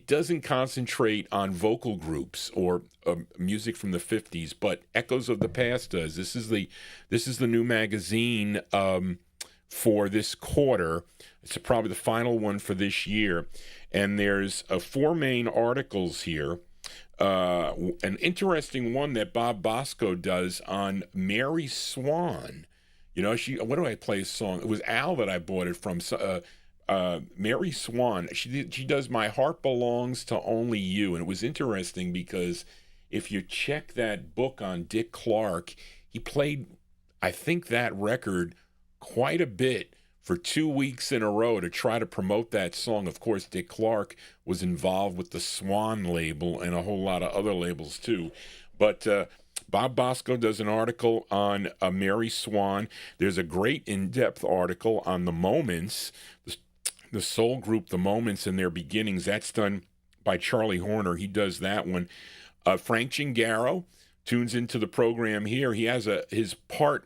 doesn't concentrate on vocal groups or music from the 50s, but Echoes of the Past does. This is the new magazine for this quarter. It's probably the final one for this year, and there's 4 main articles here. an interesting one that Bob Bosco does on Mary Swan. You know, what do I play a song? It was Al that I bought it from. Mary Swan. She does My Heart Belongs to Only You, and it was interesting because if you check that book on Dick Clark, he played, I think, that record quite a bit for 2 weeks in a row to try to promote that song. Of course, Dick Clark was involved with the Swan label and a whole lot of other labels too. But Bob Bosco does an article on Mary Swan. There's a great in-depth article on the Moments, the soul group, the Moments and their beginnings. That's done by Charlie Horner. He does that one. Frank Gingaro tunes into the program here. He has his part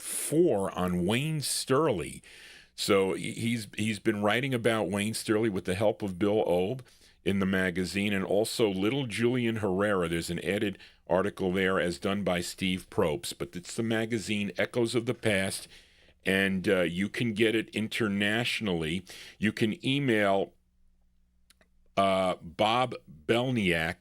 4 on Wayne Sturley. So he's been writing about Wayne Sturley with the help of Bill Obe in the magazine, and also Little Julian Herrera. There's an added article there as done by Steve Probst, but it's the magazine Echoes of the Past, and you can get it internationally. You can email Bob Belniak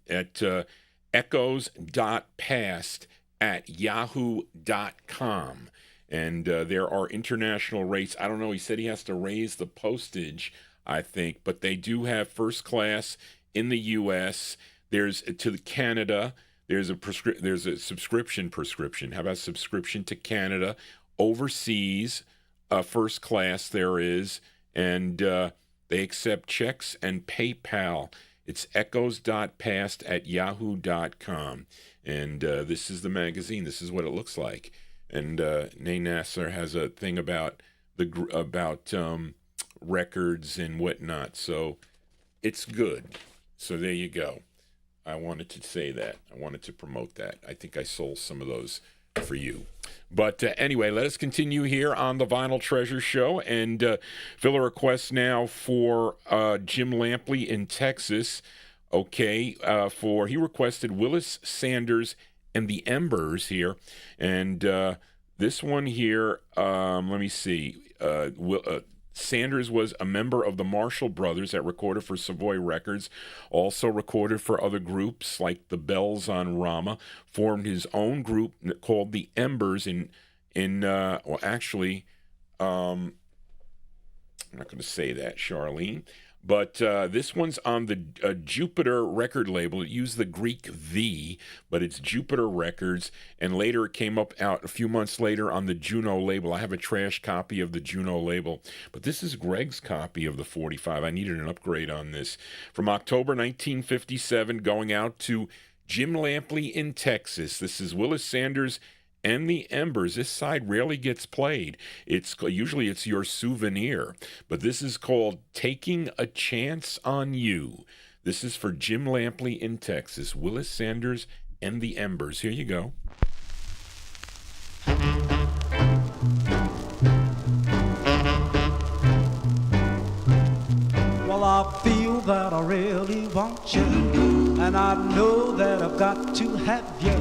at echoes.past@yahoo.com. And there are international rates. I don't know. He said he has to raise the postage, I think, but they do have first class in the U.S. There's to Canada. There's a subscription. How about subscription to Canada? Overseas, first class there is, and they accept checks and PayPal. It's echoes.past@yahoo.com. And this is the magazine. This is what it looks like. And Nay Nasser has a thing about records and whatnot. So it's good. So there you go. I wanted to say that. I wanted to promote that. I think I sold some of those for you. But anyway, let us continue here on the Vinyltreasure Show and fill a request now for Jim Lampley in Texas. Okay, he requested Willis Sanders and the Embers here. And this one here, let me see. Sanders was a member of the Marshall Brothers that recorded for Savoy Records, also recorded for other groups like the Bells on Rama, formed his own group called the Embers I'm not going to say that, Charlene. But this one's on the Jupiter record label. It used the Greek V, but it's Jupiter Records. And later it came out a few months later on the Juno label. I have a trash copy of the Juno label. But this is Greg's copy of the 45. I needed an upgrade on this. From October 1957, going out to Jim Lampley in Texas. This is Willis Sanders and the Embers. This side rarely gets played. Usually it's Your Souvenir, but this is called Taking a Chance on You. This is for Jim Lampley in Texas. Willis Sanders and the Embers. Here you go. Well, I feel that I really want you, and I know that I've got to have you.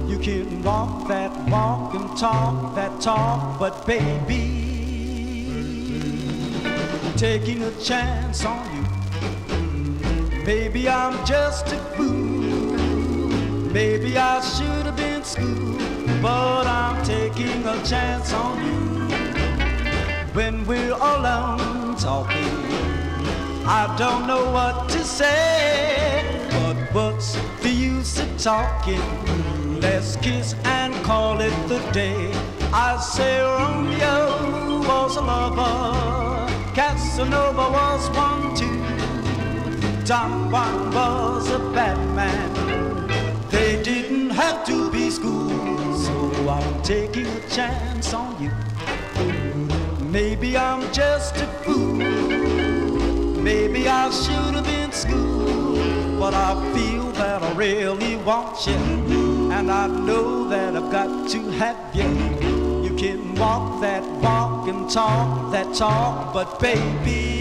You can walk that walk and talk that talk, but baby, taking a chance on you. Maybe I'm just a fool. Maybe I should have been schooled, but I'm taking a chance on you. When we're alone talking, I don't know what to say, but what's the use of talking? Let's kiss and call it the day. I say Romeo was a lover, Casanova was one too, Don Juan was a bad man. They didn't have to be schooled, so I'm taking a chance on you. Maybe I'm just a fool. Maybe I should have been schooled, but I feel that I really want you, and I know that I've got to have you. You can walk that walk and talk that talk, but baby,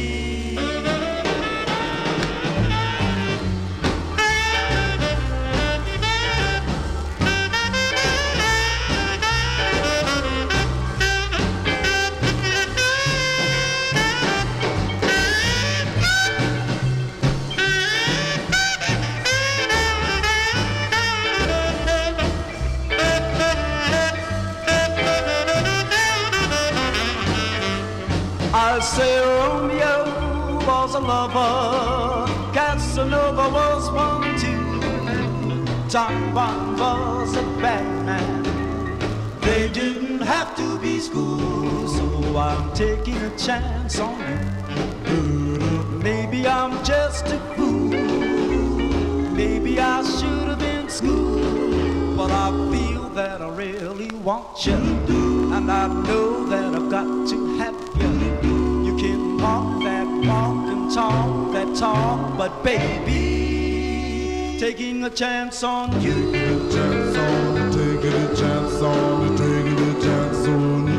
lover. Casanova was one too. John Bond was a bad man. They didn't have to be schooled, so I'm taking a chance on you. Maybe I'm just a fool. Maybe I should have been schooled, but I feel that I really want you, and I know that I've got to have you. You can walk that walk and talk that talk, but baby, taking a chance on you. Taking a chance on you, taking a chance on you, taking a chance on you.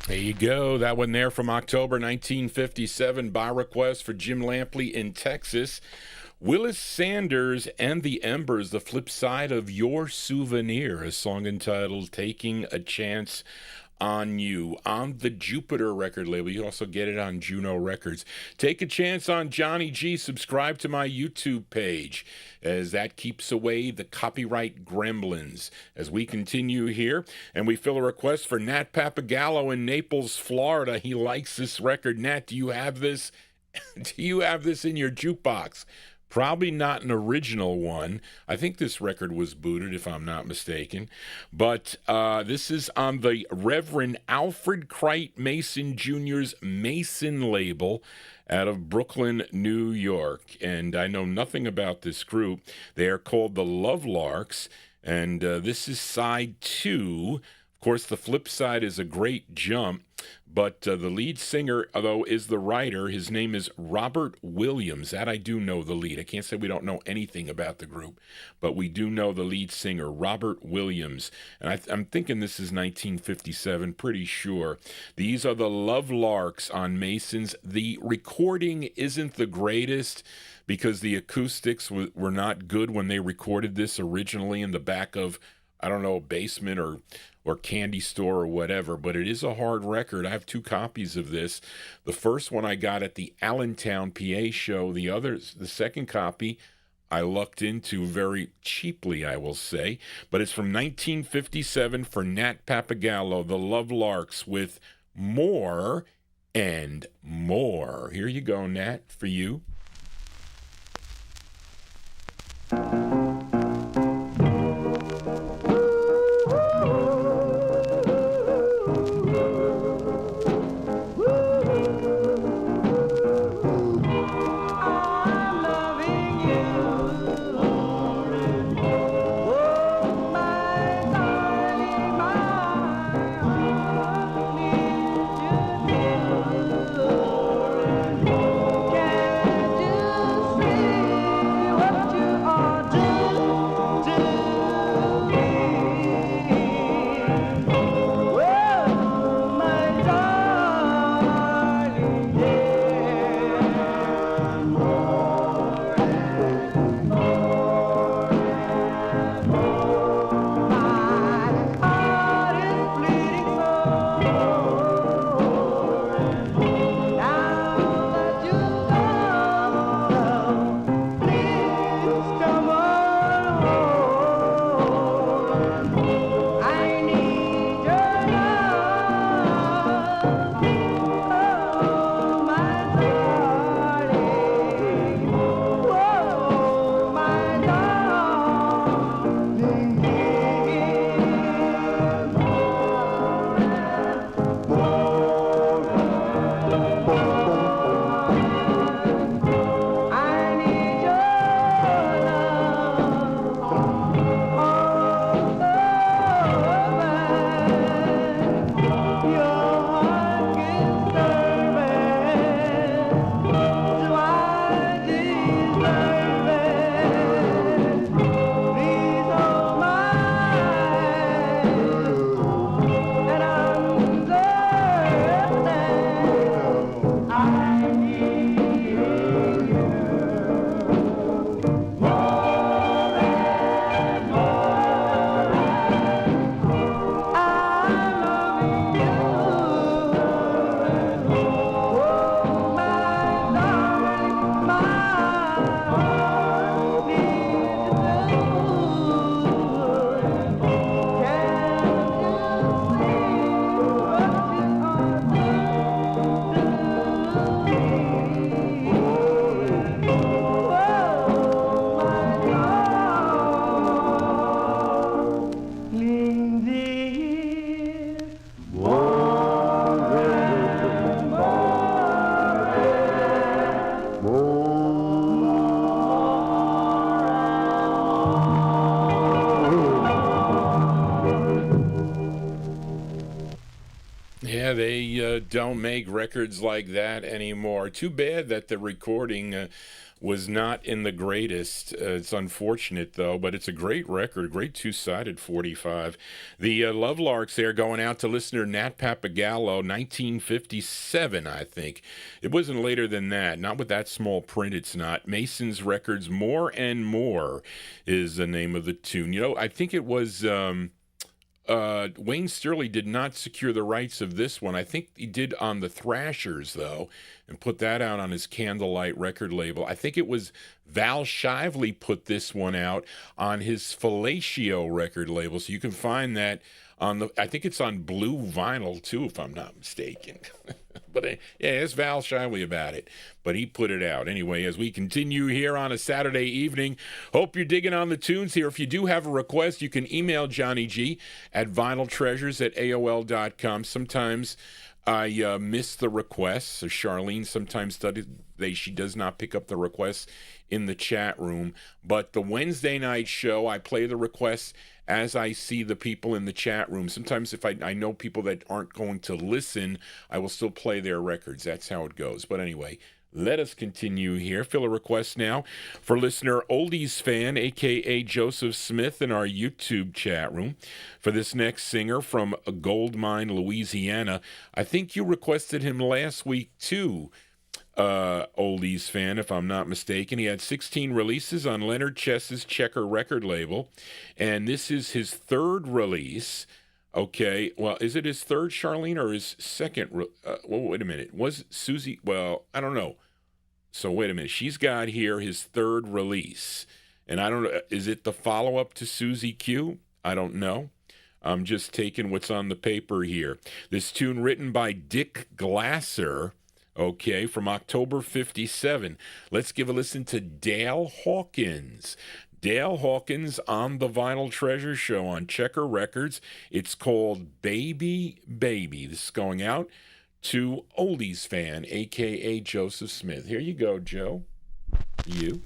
There you go. That one there from October 1957 by request for Jim Lampley in Texas. Willis Sanders and the Embers, the flip side of Your Souvenir, a song entitled Taking a Chance on You, on the Jupiter record label. You can also get it on Juno Records. Take a chance on Johnny G. Subscribe to my YouTube page, as that keeps away the copyright gremlins. As we continue here, and we fill a request for Nat Papagallo in Naples, Florida. He likes this record. Nat, do you have this? Do you have this in your jukebox? Probably not an original one. I think this record was booted, if I'm not mistaken. But this is on the Reverend Alfred Crite Mason Jr.'s Mason label out of Brooklyn, New York. And I know nothing about this group. They are called the Larks, and this is side 2. Of course, the flip side is A Great Jump, but the lead singer, though, is the writer. His name is Robert Williams. That I do know the lead. I can't say we don't know anything about the group, but we do know the lead singer, Robert Williams. And I'm thinking this is 1957, pretty sure. These are the Larks on Mason's. The recording isn't the greatest, because the acoustics were not good when they recorded this originally in the back of, I don't know, a basement or candy store or whatever, but it is a hard record. I have 2 copies of this. The first one I got at the Allentown, PA show. The second copy I lucked into very cheaply, I will say. But it's from 1957 for Nat Papagallo, the Larks, with More and More. Here you go, Nat, for you. Can't don't make records like that anymore. Too bad that the recording was not in the greatest. It's unfortunate, though, but it's a great record, great two-sided 45. The Love Larks there going out to listener Nat Papagallo, 1957, I think. It wasn't later than that. Not with that small print, it's not. Mason's Records, More and More is the name of the tune. You know, I think it was... Wayne Sterling did not secure the rights of this one. I think he did on the Thrashers, though, and put that out on his Candlelight record label. I think it was Val Shively put this one out on his Fellatio record label. So you can find that on the, I think it's on blue vinyl, too, if I'm not mistaken. But yeah, it's Val Shively about it. But he put it out. Anyway, as we continue here on a Saturday evening, hope you're digging on the tunes here. If you do have a request, you can email Johnny G at vinyltreasures@aol.com. Sometimes I miss the requests. So Charlene sometimes she does not pick up the requests in the chat room. But the Wednesday night show, I play the requests as I see the people in the chat room. Sometimes if I know people that aren't going to listen, I will still play their records. That's how it goes. But anyway, let us continue here. Fill a request now for listener Oldies Fan, a.k.a. Joseph Smith, in our YouTube chat room. For this next singer from Goldmine, Louisiana. I think you requested him last week, too, Oldies Fan, if I'm not mistaken. He had 16 releases on Leonard Chess's Checker record label, and this is his third release. Okay, well, is it his third, Charlene, or his second? Well, wait a minute. Was Susie? Well, I don't know. So wait a minute. She's got here his third release, and I don't know. Is it the follow-up to Susie Q? I don't know. I'm just taking what's on the paper here. This tune written by Dick Glasser. Okay, from October 57. Let's give a listen to Dale Hawkins. Dale Hawkins on the Vinyltreasure show on Checker Records. It's called Baby Baby. This is going out to Oldies Fan, a.k.a. Joseph Smith. Here you go, Joe. You.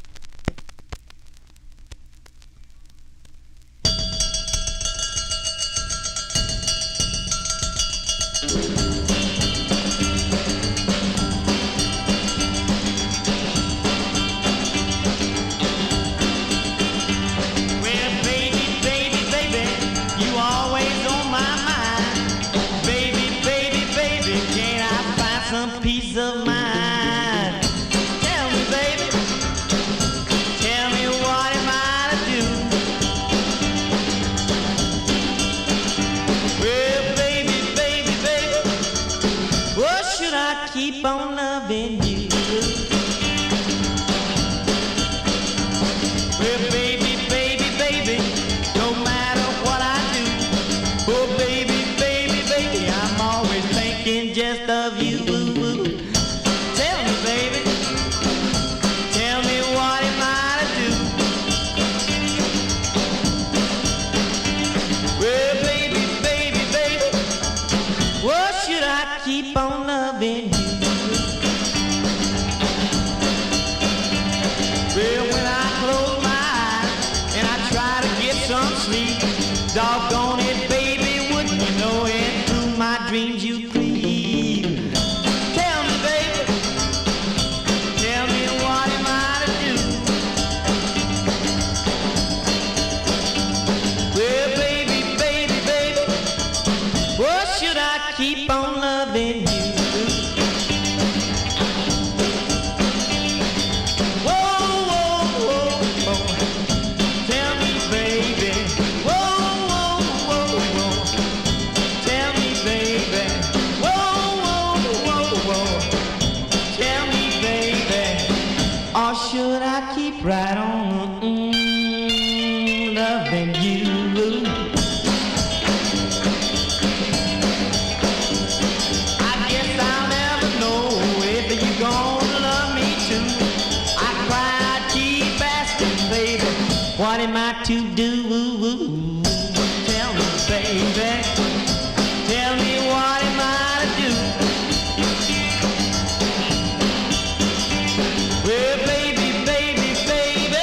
Well, baby, baby, baby,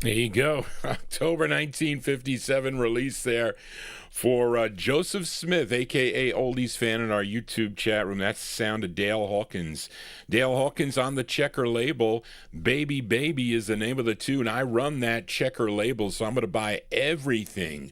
There you go. October 1957 release there for Joseph Smith, a.k.a. Oldies Fan, in our YouTube chat room. That's the sound of Dale Hawkins. Dale Hawkins on the Checker label. Baby Baby is the name of the tune. I run that Checker label, so I'm going to buy everything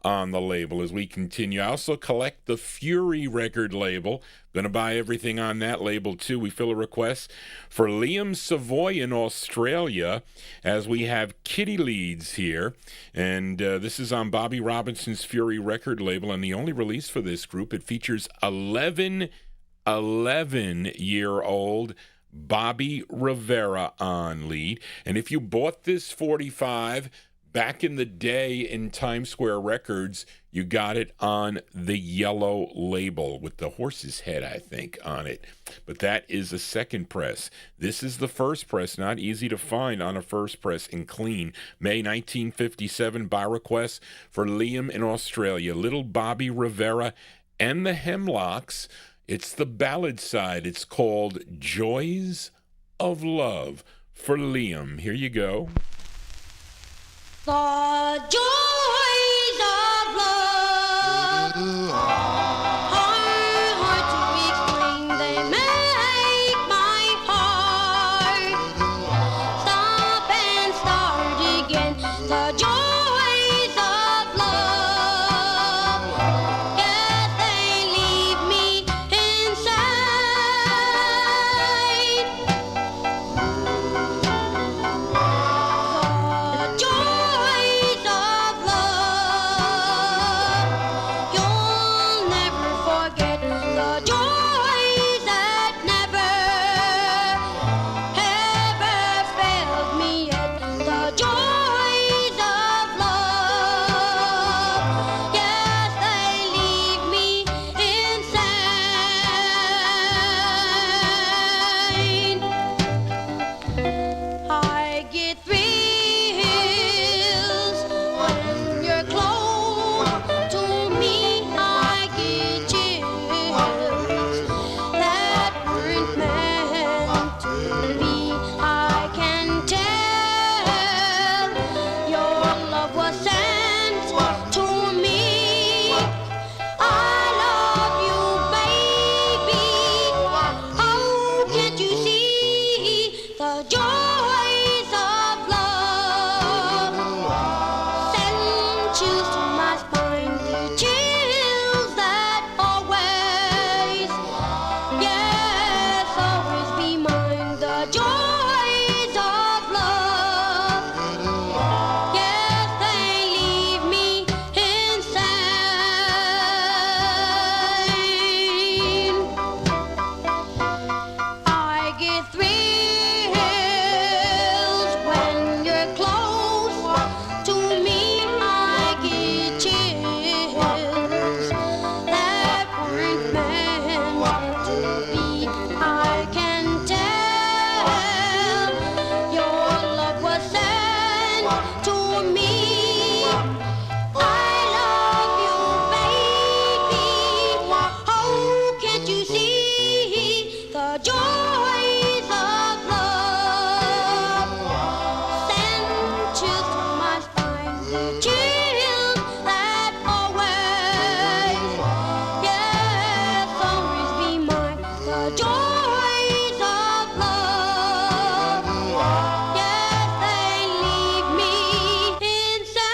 on the label as we continue. I also collect the Fury record label. Going to buy everything on that label too. We fill a request for Liam Savoy in Australia as we have Kitty Leads here. And this is on Bobby Robinson's Fury record label, and the only release for this group. It features 11-year-old Bobby Rivera on lead. And if you bought this 45 back in the day in Times Square Records, you got it on the yellow label with the horse's head, I think, on it. But that is a second press. This is the first press, not easy to find on a first press and clean. May 1957 by request for Liam in Australia. Little Bobby Rivera and the Hemlocks. It's the ballad side. It's called Joys of Love for Liam. Here you go. The joys of love are hard to explain. They make my heart stop and start again. The joys of love, yes, they leave me inside. The joys of love, you'll never forget. The joys that never, ever failed me yet. The joys of love, yes, they leave me insane. I get thrills when you're close to me. I get chills that weren't meant to be. I can tell your love was sent to me. I love you, baby. Oh, can't you see the joys of love? Send chills to my spine, the chills that always, yes, always be mine. The joys of love, yes, they leave me insane. I get thrills when you're close to me. I get chills that weren't meant to be. I can tell your love was sent to me. I love you, baby. Oh, can't you see the joys of love? Send chills to my spine, the chills that always, yes, always be mine. The joys of love, yes, they leave me insane.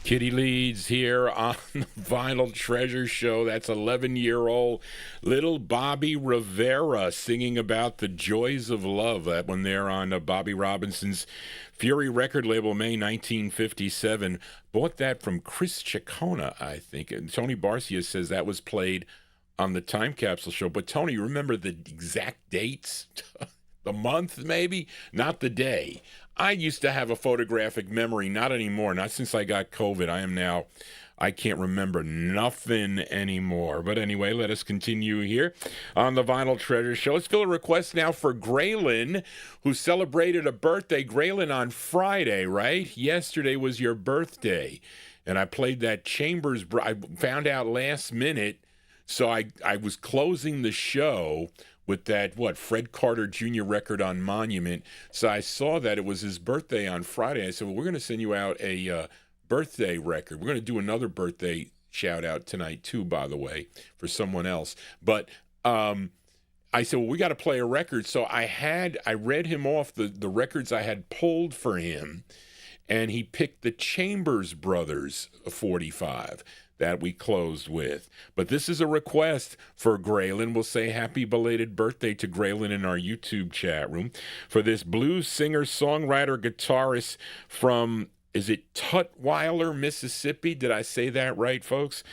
Kitty Leads here on the Vinyltreasure show. That's 11-year-old little Bobby Rivera singing about the joys of love. That one there on Bobby Robinson's Fury record label, May 1957. Bought that from Chris Ciccone, I think. And Tony Barcia says that was played on the Time Capsule show. But Tony, you remember the exact dates? The month, maybe? Not the day. I used to have a photographic memory, not anymore, not since I got COVID. I am now I can't remember nothing anymore. But anyway, let us continue here on the Vinyl Treasure Show. Let's fill a request now for Graylin, who celebrated a birthday. Graylin, on Friday, right? Yesterday was your birthday. And I played that Chambers. I found out last minute, so I was closing the show with that, Fred Carter Jr. record on Monument. So I saw that it was his birthday on Friday. I said, well, we're going to send you out a birthday record. We're going to do another birthday shout out tonight, too, by the way, for someone else. But I said, well, we got to play a record. So I read him off the records I had pulled for him, and he picked the Chambers Brothers 45. That we closed with. But this is a request for Graylin. We'll say happy belated birthday to Graylin in our YouTube chat room for this blues singer, songwriter, guitarist from, is it Tutwiler, Mississippi? Did I say that right, folks?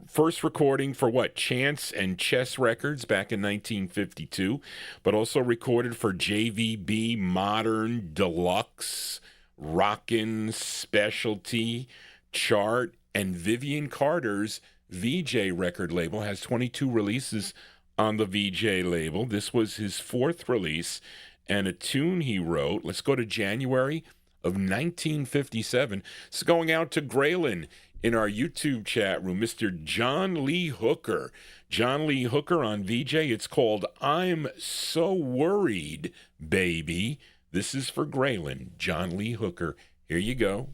First recording for Chance and Chess Records back in 1952, but also recorded for JVB, Modern, Deluxe, Rockin', Specialty, Chart, and Vivian Carter's VJ record label. Has 22 releases on the VJ label. This was his fourth release, and a tune he wrote. Let's go to January of 1957. It's going out to Graylin in our YouTube chat room, Mr. John Lee Hooker. John Lee Hooker on VJ. It's called I'm So Worried, Baby. This is for Graylin. John Lee Hooker. Here you go.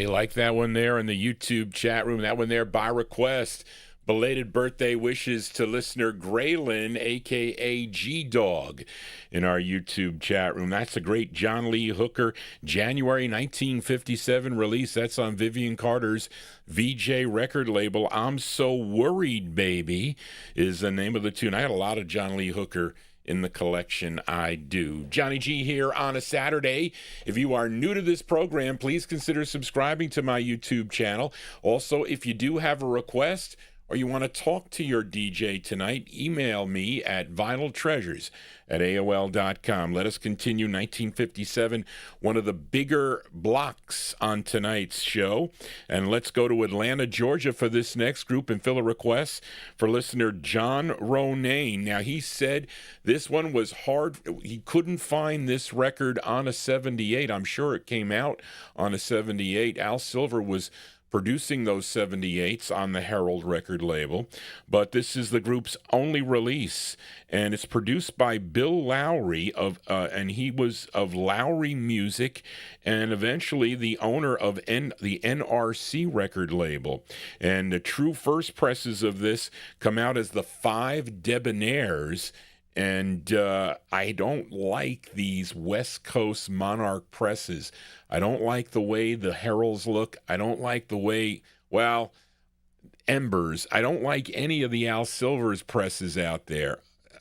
Like that one there in the YouTube chat room. That one there by request Belated birthday wishes to listener Graylin, a.k.a. G-Dog, in our YouTube chat room. That's a great John Lee Hooker January 1957 release. That's on Vivian Carter's VJ record label. I'm So Worried, Baby is the name of the tune. I had a lot of John Lee Hooker in the collection. I do. Johnny G here on a Saturday. If you are new to this program, please consider subscribing to my YouTube channel. Also, if you do have a request or you want to talk to your DJ tonight, email me at vinyltreasures@aol.com. Let us continue 1957, one of the bigger blocks on tonight's show. And let's go to Atlanta, Georgia for this next group and fill a request for listener John Ronayne. Now, he said this one was hard. He couldn't find this record on a 78. I'm sure it came out on a 78. Al Silver was producing those 78s on the Herald record label, but this is the group's only release, and it's produced by Bill Lowry and he was of Lowry Music, and eventually the owner of the NRC record label. And the true first presses of this come out as the 5 Debonaires. And I don't like these West Coast Monarch presses. I don't like the way the Heralds look. I don't like the way, well, Embers. I don't like any of the Al Silver's presses out there.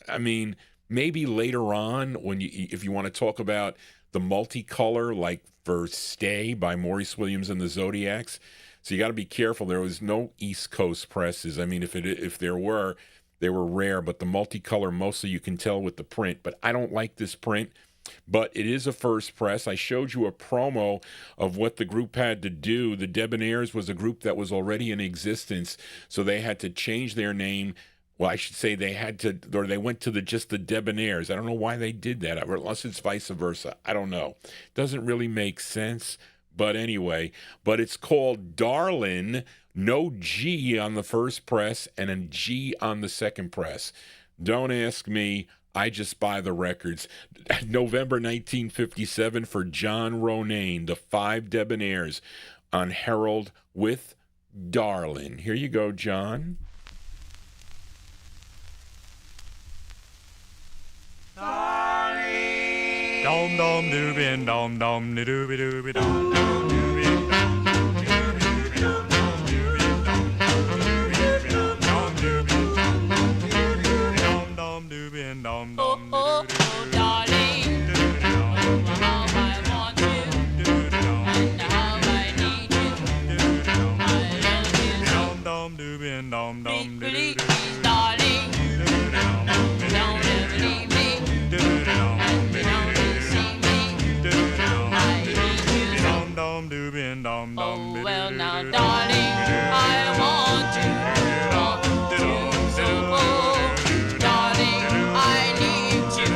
I mean, maybe later on, if you want to talk about the multicolor, like for Stay by Maurice Williams and the Zodiacs. So you got to be careful. There was no East Coast presses. I mean, if there were, they were rare, but the multicolor, mostly you can tell with the print. But I don't like this print, but it is a first press. I showed you a promo of what the group had to do. The Debonaires was a group that was already in existence, so they had to change their name. Well, I should say they went to just the Debonaires. I don't know why they did that, unless it's vice versa. I don't know. Doesn't really make sense. But anyway, it's called Darlin'. No G on the first press and a G on the second press. Don't ask me. I just buy the records. November 1957 for John Ronayne, the 5 Debonaires on Herald with Darlin'. Here you go, John. Darling. Dom dom doobin dom dom dooby dooby dom dom doobin. Oh, well, now, darling, I want you so, darling, I need you.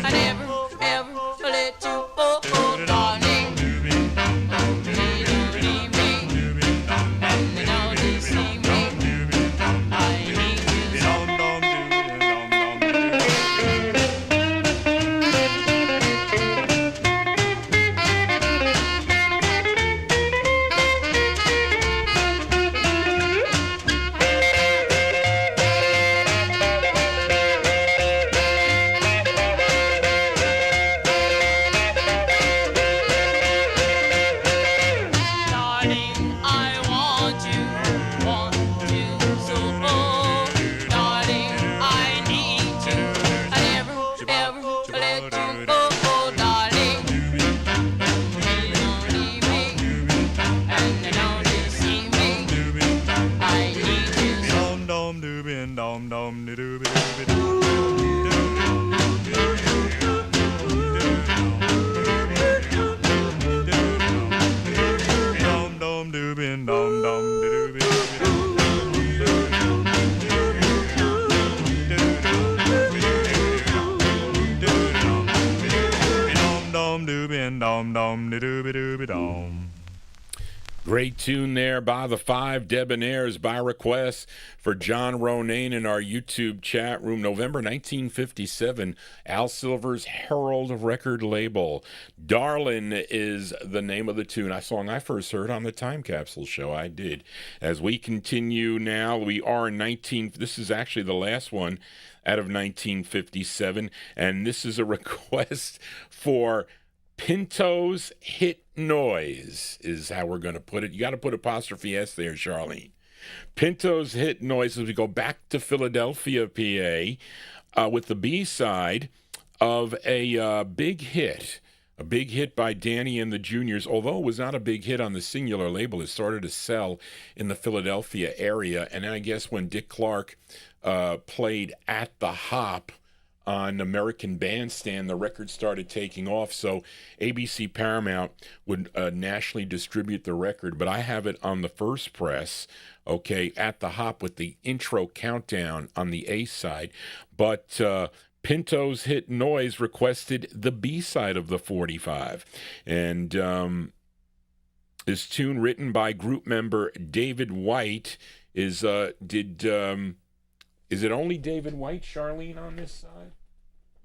I never, ever let you go, darling. Please don't leave me, and don't deceive me. I need you so. Great tune there by the Five Debonaires by request for John Ronayne in our YouTube chat room. November 1957, Al Silver's Herald record label. Darlin' is the name of the tune. A song I first heard on the Time Capsule show. I did. As we continue now, we are in this is actually the last one out of 1957, and this is a request for Pinto's Hit Noise is how we're going to put it. You got to put apostrophe S there, Charlene. Pinto's Hit Noise, as we go back to Philadelphia, PA, with the B-side of a big hit. A big hit by Danny and the Juniors. Although it was not a big hit on the Singular label, it started to sell in the Philadelphia area. And I guess when Dick Clark played At the Hop on American Bandstand, the record started taking off, so ABC Paramount would nationally distribute the record. But I have it on the first press, okay, At the Hop with the intro countdown on the A side. But Pinto's Hit Noise requested the B side of the 45. And this tune, written by group member David White, is it only David White, Charlene, on this side?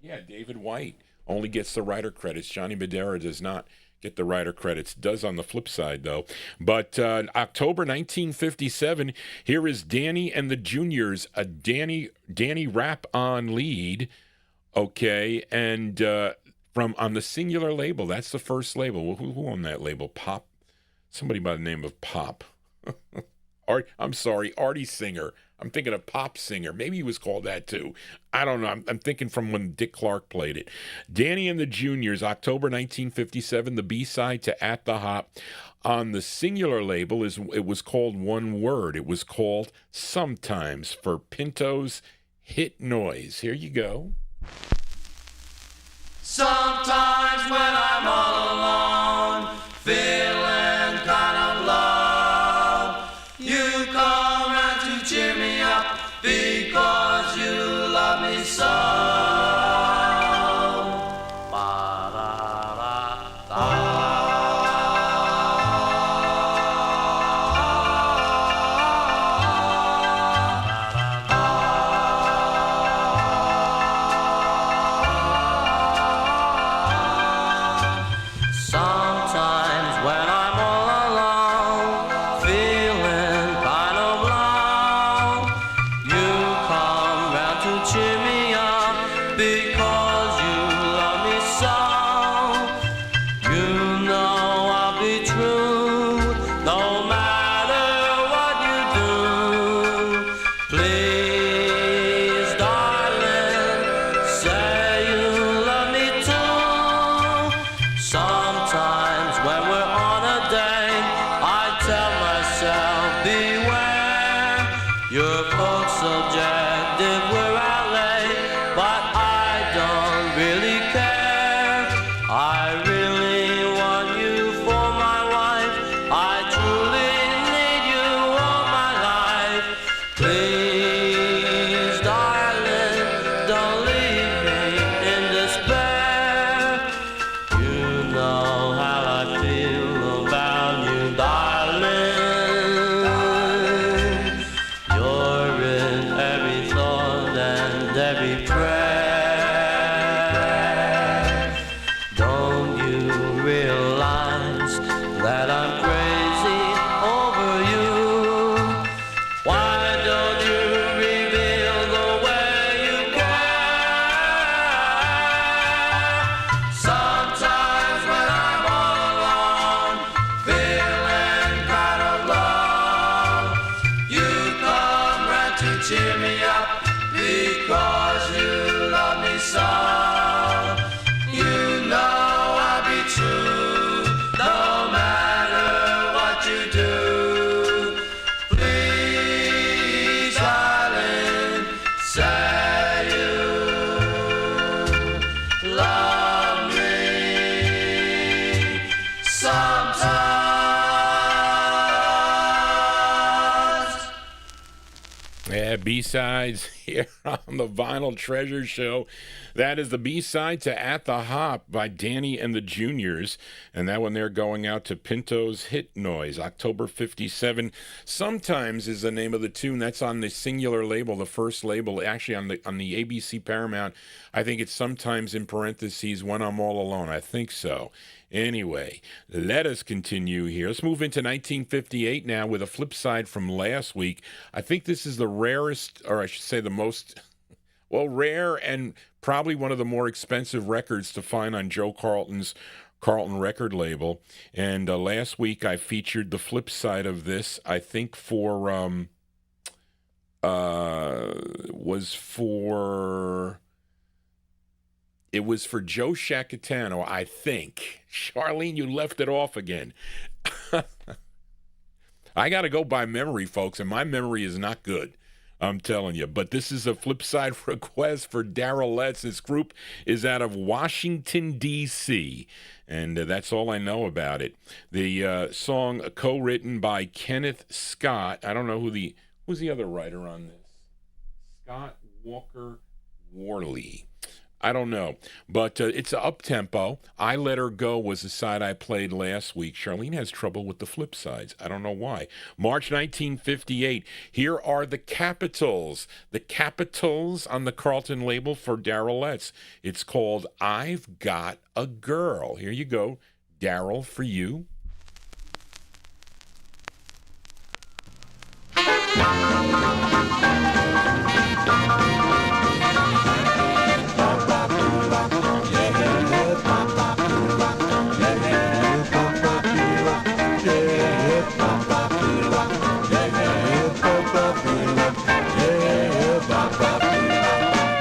Yeah, David White only gets the writer credits. Johnny Madera does not get the writer credits. Does on the flip side, though. But October 1957, here is Danny and the Juniors, a Danny rap on lead, okay, and from on the Singular label. That's the first label. Who owned that label? Pop? Somebody by the name of Pop. Artie Singer. I'm thinking of Pop Singer. Maybe he was called that too. I don't know. I'm thinking from when Dick Clark played it. Danny and the Juniors, October 1957, the B-side to At the Hop. On the Singular label, it was called one word. It was called Sometimes for Pinto's Hit Noise. Here you go. Sometimes when I'm all alone, feeling kind of low, you come round to cheer me up because you love me so. B-sides. here on the Vinyl Treasure Show. That is the B-side to At the Hop by Danny and the Juniors. And that one there going out to Pinto's Hit Noise, October 57. Sometimes is the name of the tune. That's on the singular label, the first label, actually on the ABC Paramount. I think it's sometimes in parentheses When I'm All Alone. I think so. Anyway, let us continue here. Let's move into 1958 now with a flip side from last week. I think this is the rarest, or I should say the most, well, rare and probably one of the more expensive records to find on Joe Carlton's Carlton record label. And last week I featured the flip side of this, I think It was for Joe Shacatano, I think. Charlene, you left it off again. I got to go by memory, folks, and my memory is not good. I'm telling you. But this is a flip side request for Darrell Letts. This group is out of Washington, D.C., and that's all I know about it. The song co-written by Kenneth Scott. I don't know who's the other writer on this. Scott Walker Worley. I don't know, but it's up-tempo. I Let Her Go was the side I played last week. Charlene has trouble with the flip sides. I don't know why. March 1958. Here are the Capitals. The Capitals on the Carlton label for Darrell Letts. It's called I've Got a Girl. Here you go. Darrell, for you.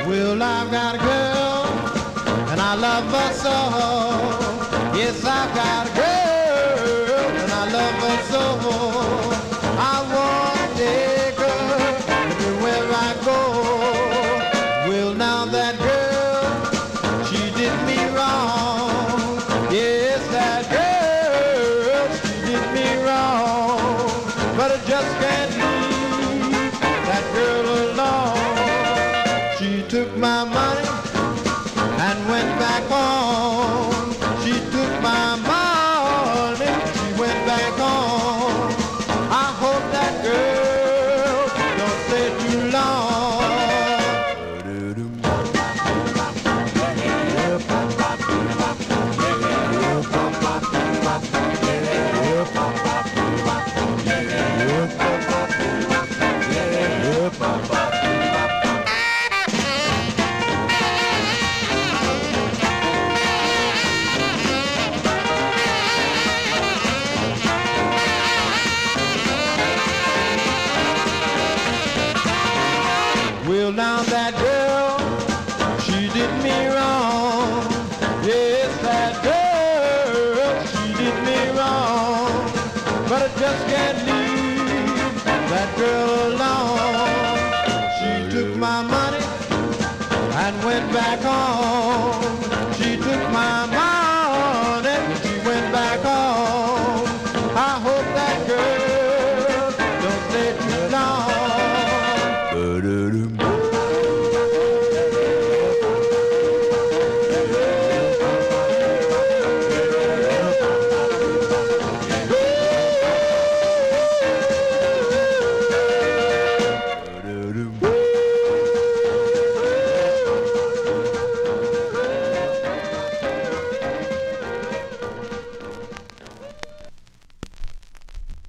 Well, I've got a girl, and I love her so. Yes, I've got a girl, and I love her so. I want to take her everywhere I go. Well, now that girl, she did me wrong. Yes, that girl, she did me wrong. But I just can't leave that girl alone. She took my money and went back home. She took my money, she went back home. I hope that girl don't stay too long. Well, now that girl, she did me wrong. Yes, that girl, she did me wrong. But I just can't leave that girl alone. She took my money and went back home. She took my money, she went back home. I hope that girl don't stay too long.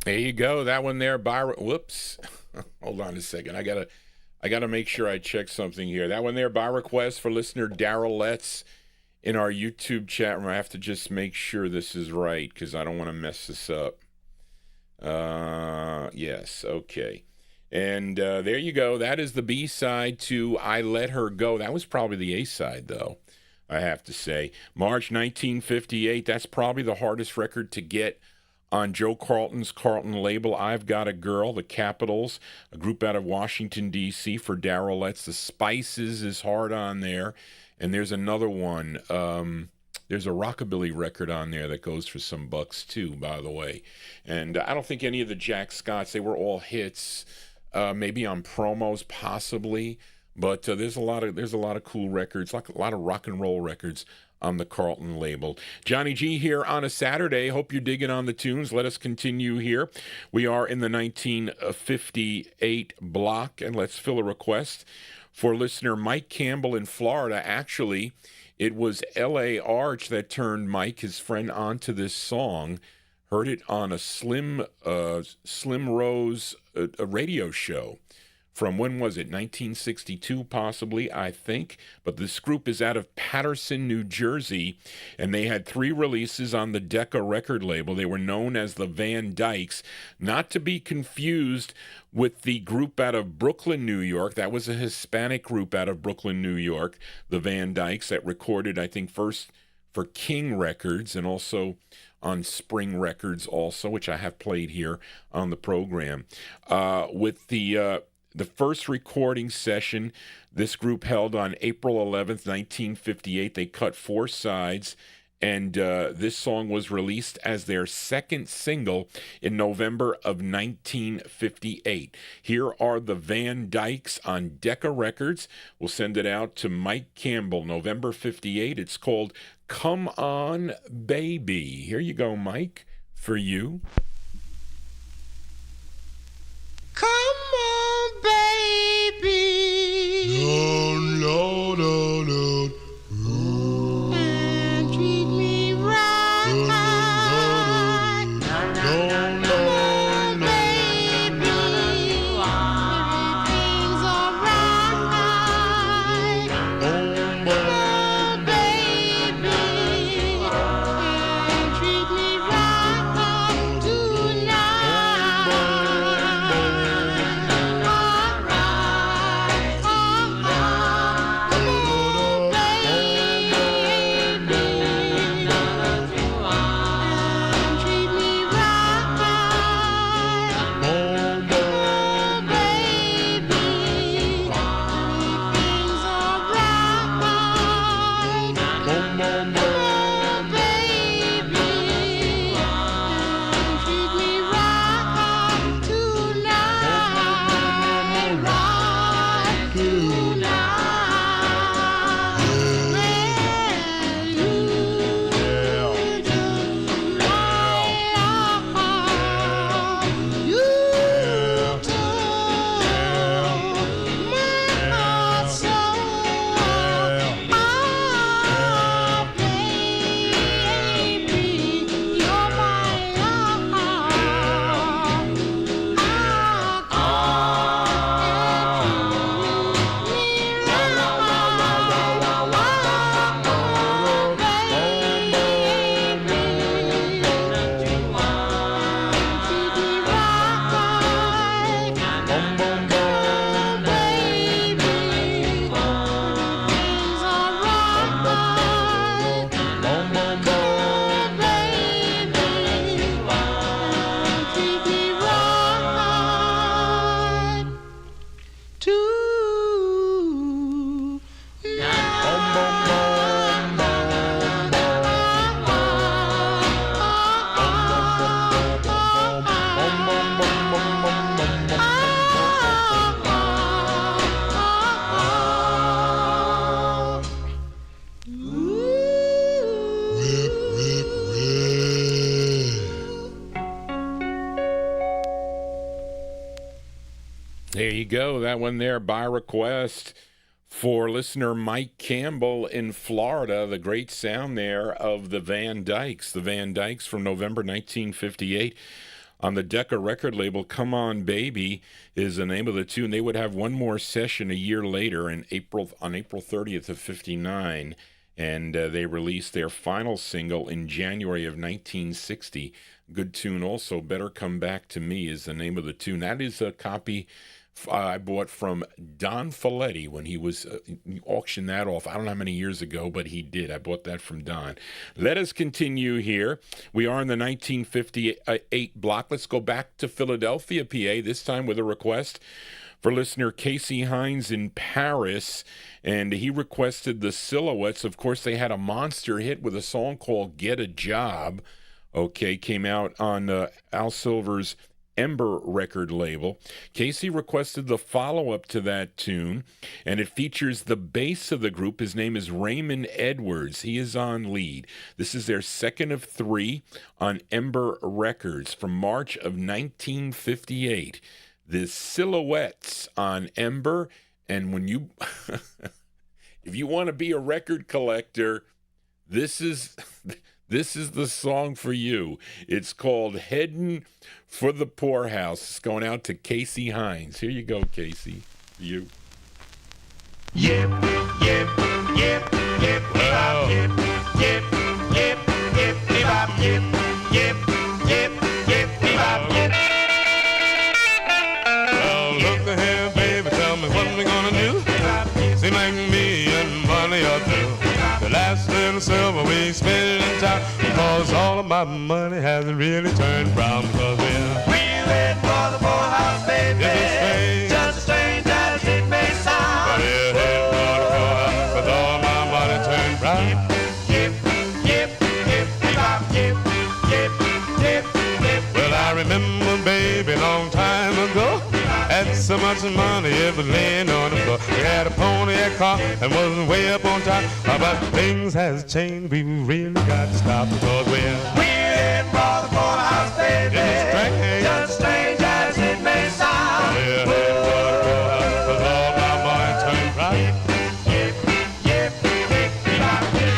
There you go. That one there, whoops. Hold on a second. I gotta make sure I check something here. That one there, by request for listener Darrell Letts in our YouTube chat room. I have to just make sure this is right because I don't want to mess this up. Yes, okay. And there you go. That is the B-side to I Let Her Go. That was probably the A-side, though, I have to say. March 1958. That's probably the hardest record to get on Joe Carlton's Carlton label. I've Got a Girl, the Capitals, a group out of Washington, D.C. for Darrell Letts. The Spices is hard on there. And there's another one. There's a rockabilly record on there that goes for some bucks, too, by the way. And I don't think any of the Jack Scotts, they were all hits, maybe on promos, possibly. But there's a lot of cool records, like a lot of rock and roll records on the Carlton label. Johnny G here on a Saturday. Hope you're digging on the tunes. Let us continue here. We are in the 1958 block, and let's fill a request for listener Mike Campbell in Florida. Actually, it was L.A. Arch that turned Mike, his friend, onto this song. Heard it on a Slim Rose a radio show. From when was it? 1962, possibly, I think. But this group is out of Paterson, New Jersey, and they had 3 releases on the Decca record label. They were known as the Van Dykes, not to be confused with the group out of Brooklyn, New York. That was a Hispanic group out of Brooklyn, New York, the Van Dykes, that recorded, I think, first for King Records and also on Spring Records also, which I have played here on the program. With the first recording session this group held on April 11th, 1958. They cut 4 sides, and this song was released as their second single in November of 1958. Here are the Van Dykes on Decca Records. We'll send it out to Mike Campbell, November 58. It's called Come On, Baby. Here you go, Mike, for you. Come on, baby. No, no, no, no. And treat me right. No, no, no, no. Baby, everything's alright. Come on, baby, and treat me right There you go. That one there by request for listener Mike Campbell in Florida. The great sound there of the Van Dykes. The Van Dykes from November 1958 on the Decca record label. Come On Baby is the name of the tune. They would have one more session a year later on April 30th of 59. And they released their final single in January of 1960. Good tune also. Better Come Back to Me is the name of the tune. That is a copy I bought from Don Folletti when he was auctioned that off. I don't know how many years ago, but he did. I bought that from Don. Let us continue here. We are in the 1958 block. Let's go back to Philadelphia, PA, this time with a request for listener Casey Hines in Paris, and he requested the Silhouettes. Of course, they had a monster hit with a song called Get a Job. Okay, came out on Al Silver's Ember record label. Casey requested the follow-up to that tune, and it features the bass of the group. His name is Raymond Edwards. He is on lead. This is their second of 3 on Ember Records from March of 1958. The Silhouettes on Ember, and when you, if you want to be a record collector, this is the song for you. It's called Headin' for the Poorhouse. It's going out to Casey Hines. Here you go, Casey. You. Yip, yip, yip, yip, bop, yip, yip, yip, yip, bop, yip, yip, yip, yip, bop, yip. Well, look here, baby, tell me what we gonna do. Seem like me and money are through. The last little silver we spent in town, cause all of my money hasn't really turned brown, because we're Wheeling for the poorhouse, baby. Just strange as it may sound. headed for the poorhouse, cause all my money turned brown. Yip, yip, yip, bop, yip, yip, yip, yip. Well, I remember, baby, long time ago, had so much money it was laying on the floor. We had a Pontiac car and wasn't way up on top, but things has changed. We really got to stop, because we're Wheeling for the poorhouse, baby. Just strange as it may sound. headed for the poorhouse, cause all my money turned brown. Yip, yip, yip, bop, yip.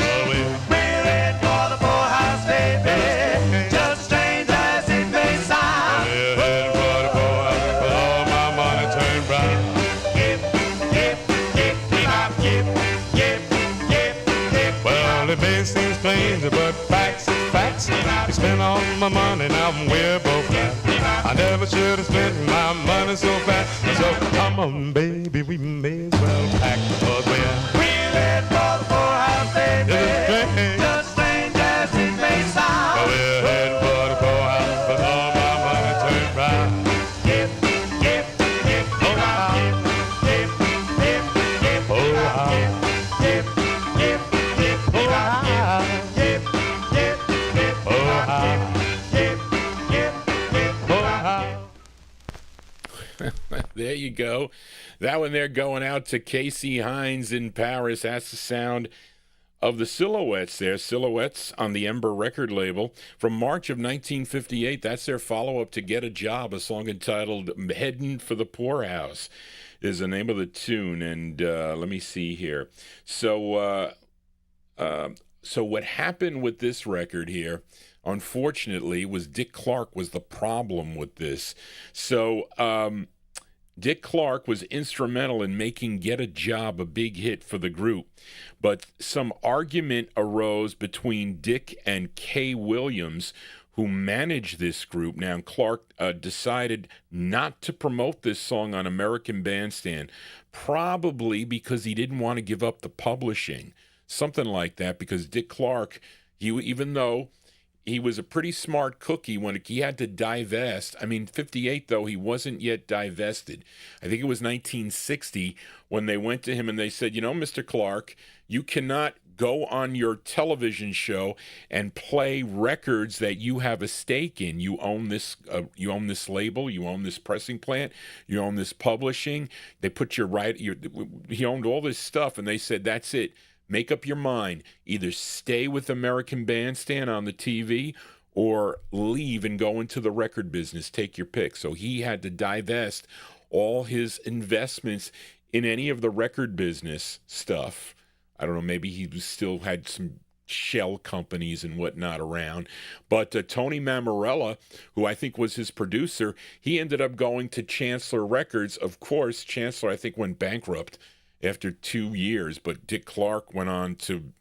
Well, we're Wheeling for the poorhouse, baby. Just strange as it may sound. headed for the poorhouse, cause all my money turned brown. Yip, yip, yip, bop, yip, yip, yip, yip. Well, it may seem strange, but facts is facts. You spent all my money, now we're both flat. I never should have spent my money so fast. So come on, baby, we may as well pack, because we're Wheeling for the poorhouse, baby. strange. Just strange as it may sound. We're heading for the poorhouse, cause all my money turned brown. Yip, yip, yip, bop, yip, yip, yip, yip, bop, yip, yip, yip, bop, yip, yip, yip, bop, yip, yip, yip, bop. There you go. That one there going out to Casey Hines in Paris. That's the sound of the Silhouettes there. Silhouettes on the Ember record label from March of 1958. That's their follow-up to Get a Job, a song entitled Headin' for the Poorhouse is the name of the tune. And let me see here. So what happened with this record here, unfortunately, was Dick Clark was the problem with this. So Dick Clark was instrumental in making Get a Job a big hit for the group, but some argument arose between Dick and Kay Williams, who managed this group. Now, Clark decided not to promote this song on American Bandstand, probably because he didn't want to give up the publishing, something like that, because Dick Clark, even though he was a pretty smart cookie when he had to divest. I mean, 58, though, he wasn't yet divested. I think it was 1960 when they went to him and they said, you know, Mr. Clark, you cannot go on your television show and play records that you have a stake in. You own this label, you own this pressing plant, you own this publishing. They put he owned all this stuff, and they said, that's it. Make up your mind. Either stay with American Bandstand on the TV or leave and go into the record business. Take your pick. So he had to divest all his investments in any of the record business stuff. I don't know, maybe he still had some shell companies and whatnot around. But Tony Mammarella, who I think was his producer, he ended up going to Chancellor Records. Of course, Chancellor, I think, went bankrupt after 2 years, but Dick Clark went on to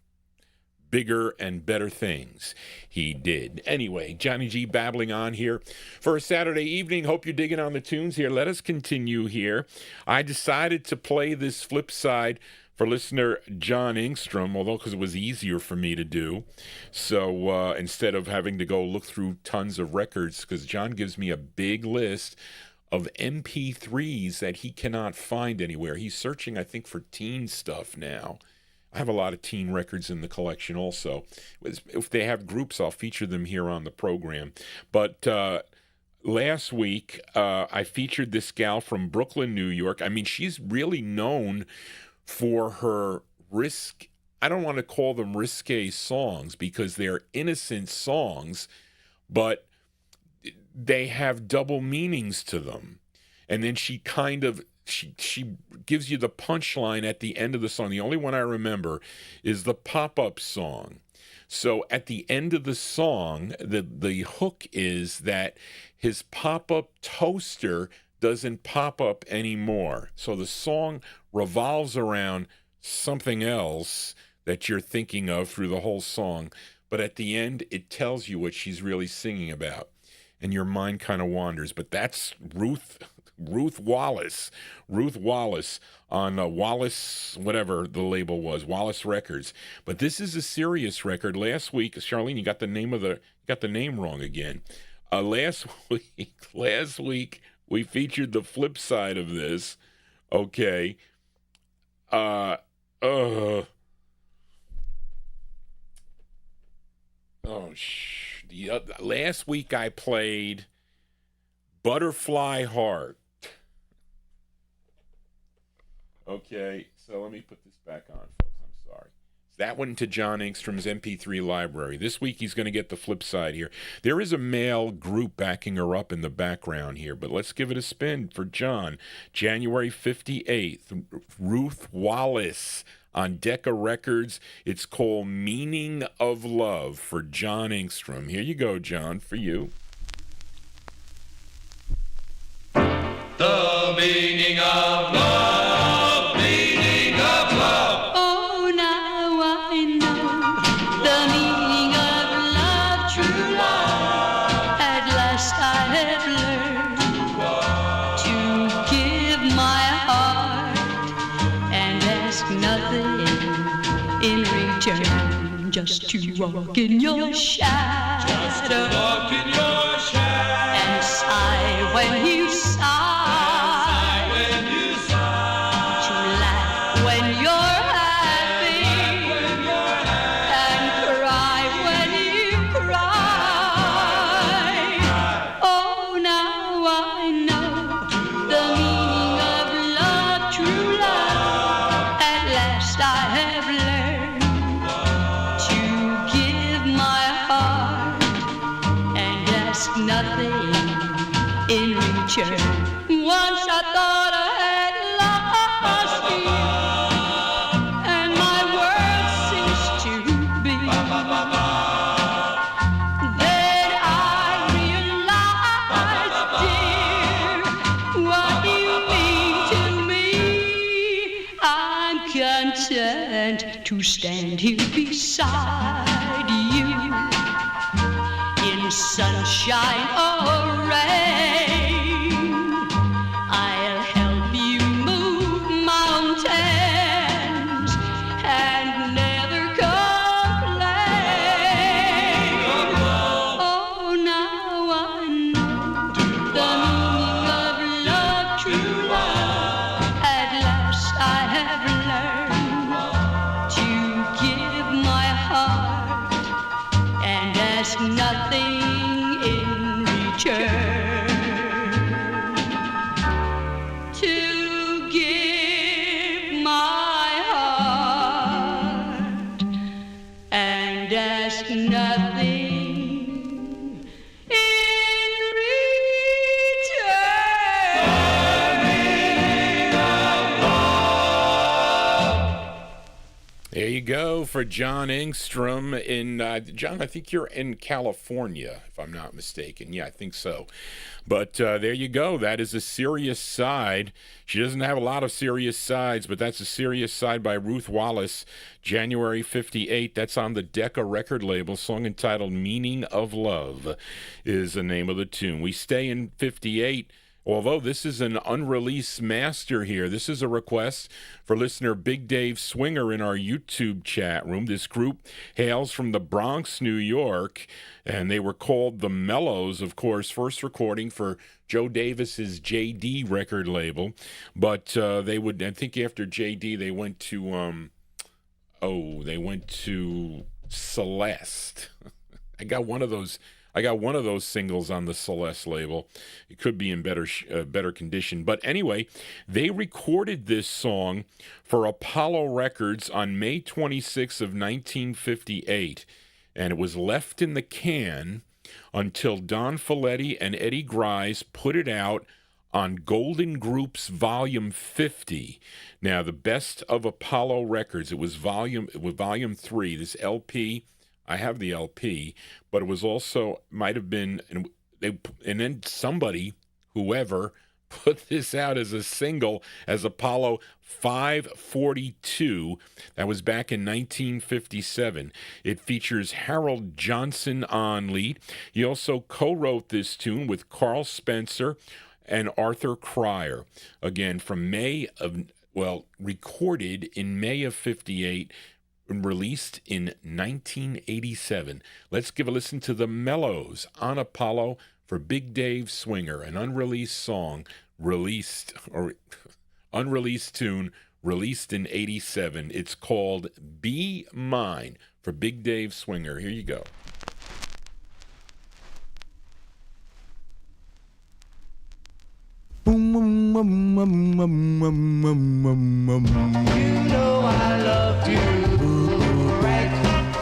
bigger and better things he did. Anyway, Johnny G babbling on here for a Saturday evening. Hope you're digging on the tunes here. Let us continue here. I decided to play this flip side for listener John Engstrom, although because it was easier for me to do. So instead of having to go look through tons of records, because John gives me a big list of MP3s that he cannot find anywhere. He's searching, I think, for teen stuff now. I have a lot of teen records in the collection also. If they have groups, I'll feature them here on the program. But last week, I featured this gal from Brooklyn, New York. I mean, she's really known for her I don't want to call them risque songs because they're innocent songs, but they have double meanings to them. And then she gives you the punchline at the end of the song. The only one I remember is the pop-up song. So at the end of the song, the hook is that his pop-up toaster doesn't pop up anymore. So the song revolves around something else that you're thinking of through the whole song. But at the end, it tells you what she's really singing about. And your mind kind of wanders. But that's Ruth Wallace. Ruth Wallace on Wallace, whatever the label was, Wallace Records. But this is a serious record. Last week, Charlene, you got the name wrong again. Last week, we featured the flip side of this. Okay. Last week I played Butterfly Heart. Okay, so let me put this back on, folks. I'm sorry. That went into John Engstrom's MP3 library. This week he's going to get the flip side here. There is a male group backing her up in the background here, but let's give it a spin for John. January 58th, Ruth Wallace on Decca Records. It's called Meaning of Love for John Engstrom. Here you go, John, for you. The meaning of love, meaning of love. Oh, now I know the meaning of love, true love. At last I have learned to give my heart and ask nothing in return. Just to walk in your shadow. Just to walk in your shadow. And sigh when you sigh. Once I thought I had lost you, and my world ceased to be. Then I realized, dear, what you mean to me. I'm content to stand here beside you in sunshine or rain. go for John Engstrom in John, I think you're in California, if I'm not mistaken. Yeah, I think so. But there you go. That is a serious side. She doesn't have a lot of serious sides, but that's a serious side by Ruth Wallace, January 58. That's on the Decca record label. Song entitled Meaning of Love is the name of the tune. We stay in 58. Although this is an unreleased master here, this is a request for listener Big Dave Swinger in our YouTube chat room. This group hails from the Bronx, New York, and they were called the Mellows, of course, first recording for Joe Davis's JD record label. But they would, I think after JD, they went to Celeste. I got one of those singles on the Celeste label. It could be in better condition. But anyway, they recorded this song for Apollo Records on May 26th of 1958. And it was left in the can until Don Folletti and Eddie Grice put it out on Golden Group's Volume 50. Now, the Best of Apollo Records. It was Volume 3. This LP, I have the LP, but it was also, might have been, and then somebody, whoever, put this out as a single as Apollo 542. That was back in 1957. It features Harold Johnson on lead. He also co-wrote this tune with Carl Spencer and Arthur Cryer. Again, from recorded in May of 58, and released in 1987. Let's give a listen to the Mellows on Apollo for Big Dave Swinger, an unreleased song, unreleased tune, released in 87. It's called Be Mine for Big Dave Swinger. Here you go. You know I loved you right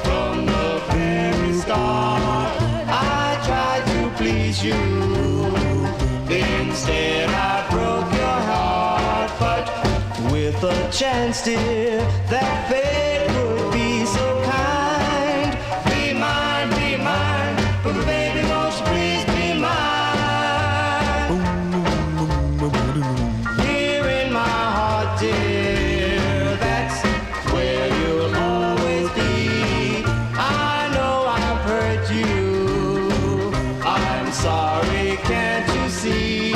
from the very start. I tried to please you, instead I broke your heart. But with a chance, dear, that fate would be so kind. Be mine, but baby, won't you please be mine? Here in my heart, dear, that's where you'll always be. I know I've hurt you, I'm sorry, can't you see?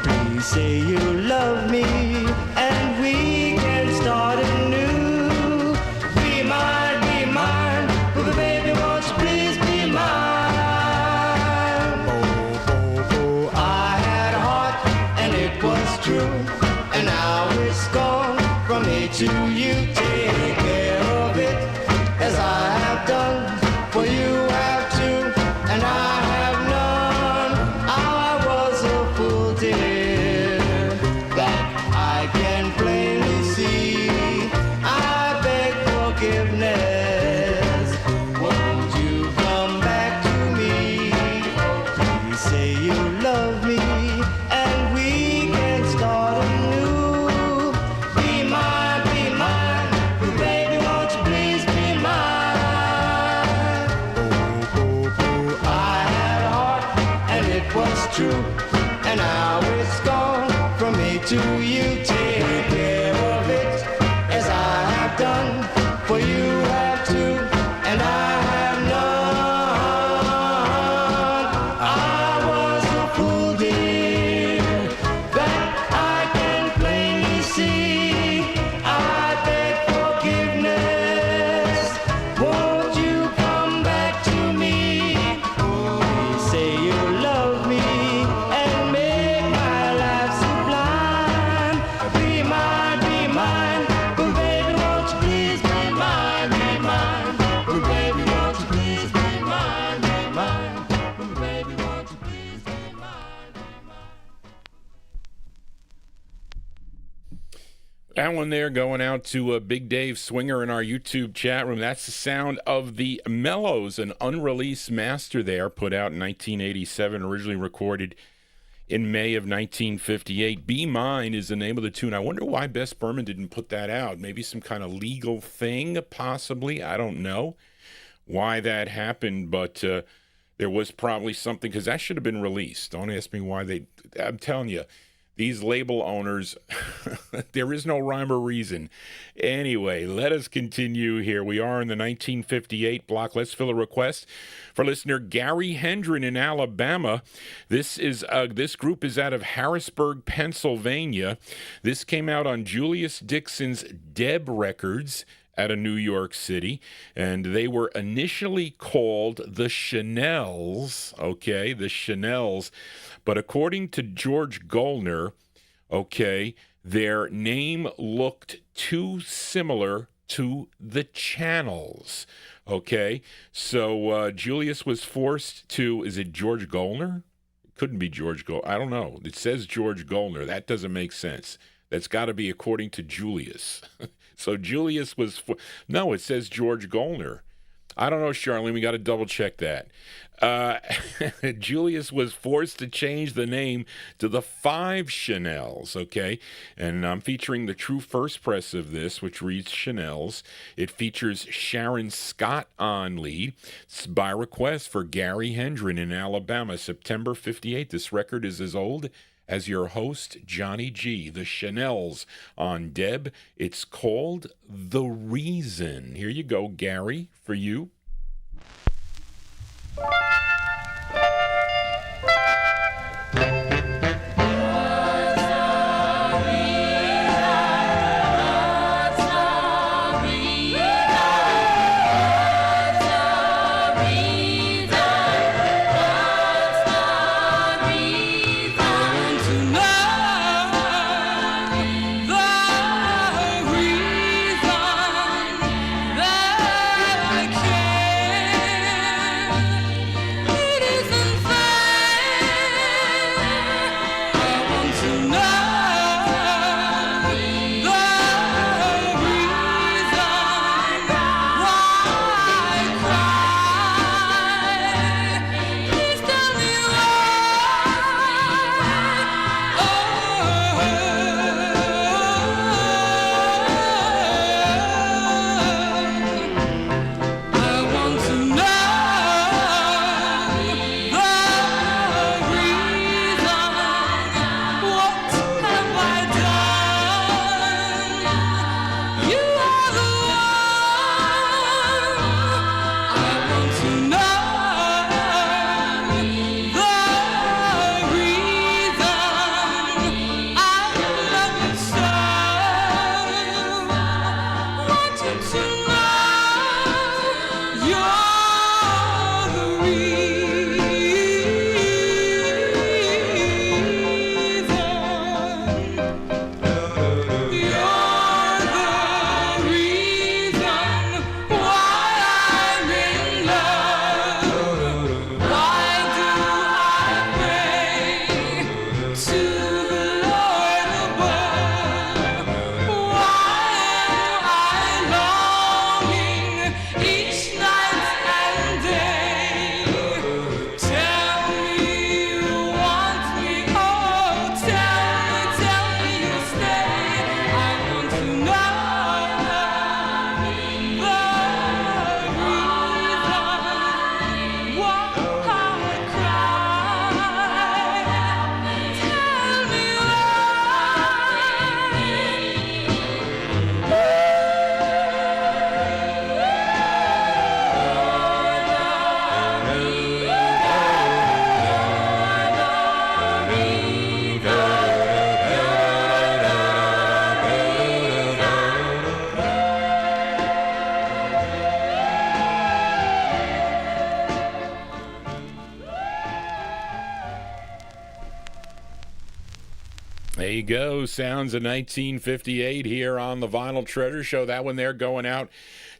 Please say you love me, and we can start anew. Be mine, but baby, won't you please be mine? Oh, I had a heart, and it was true, and now it's gone from me to you. Take care of it as I have done, for you have two, and I have none. I was a fool, dear, that I can plainly see. I beg forgiveness, won't you come back to me? Please say you love me, and we can start anew. Be mine, but baby, won't you please be mine? I had a heart, and it was true, and now it's gone from me to you. Take care of it as I have done, for you have two, and I have none. I was a fool, dear, that I can plainly see. I beg forgiveness, won't you come back to me? Please say you love me, and make my life sublime. Be mine, but baby, won't you please be mine? Be mine, but baby, won't you please be mine? Be mine, but baby, won't you please be mine? That one there going out to Big Dave Swinger in our YouTube chat room. That's the sound of the Mellows, an unreleased master there, put out in 1987, originally recorded in May of 1958. Be Mine is the name of the tune. I wonder why Bess Berman didn't put that out. Maybe some kind of legal thing, possibly. I don't know why that happened, but there was probably something, because that should have been released. Don't ask me why they... I'm telling you, these label owners, there is no rhyme or reason. Anyway, let us continue here. We are in the 1958 block. Let's fill a request for listener Gary Hendren in Alabama. This group is out of Harrisburg, Pennsylvania. This came out on Julius Dixon's Deb Records out of New York City, and they were initially called the Chanels, okay, the Chanels, but according to George Gollner, okay, their name looked too similar to the Channels, okay, so Julius was forced to, is it George Gollner? Couldn't be George Gollner, I don't know, it says George Gollner, that doesn't make sense, that's got to be according to Julius. So Julius was... No, it says George Gollner. I don't know, Charlene. We got to double-check that. Julius was forced to change the name to the Five Chanels, okay? And I'm featuring the true first press of this, which reads Chanels. It features Sharon Scott on lead. It's by request for Gary Hendren in Alabama, September 58. This record is as old as your host, Johnny G. The Chanels on Deb. It's called The Reason. Here you go, Gary, for you. There you go. Sounds of 1958 here on the Vinyltreasure Show. That one there going out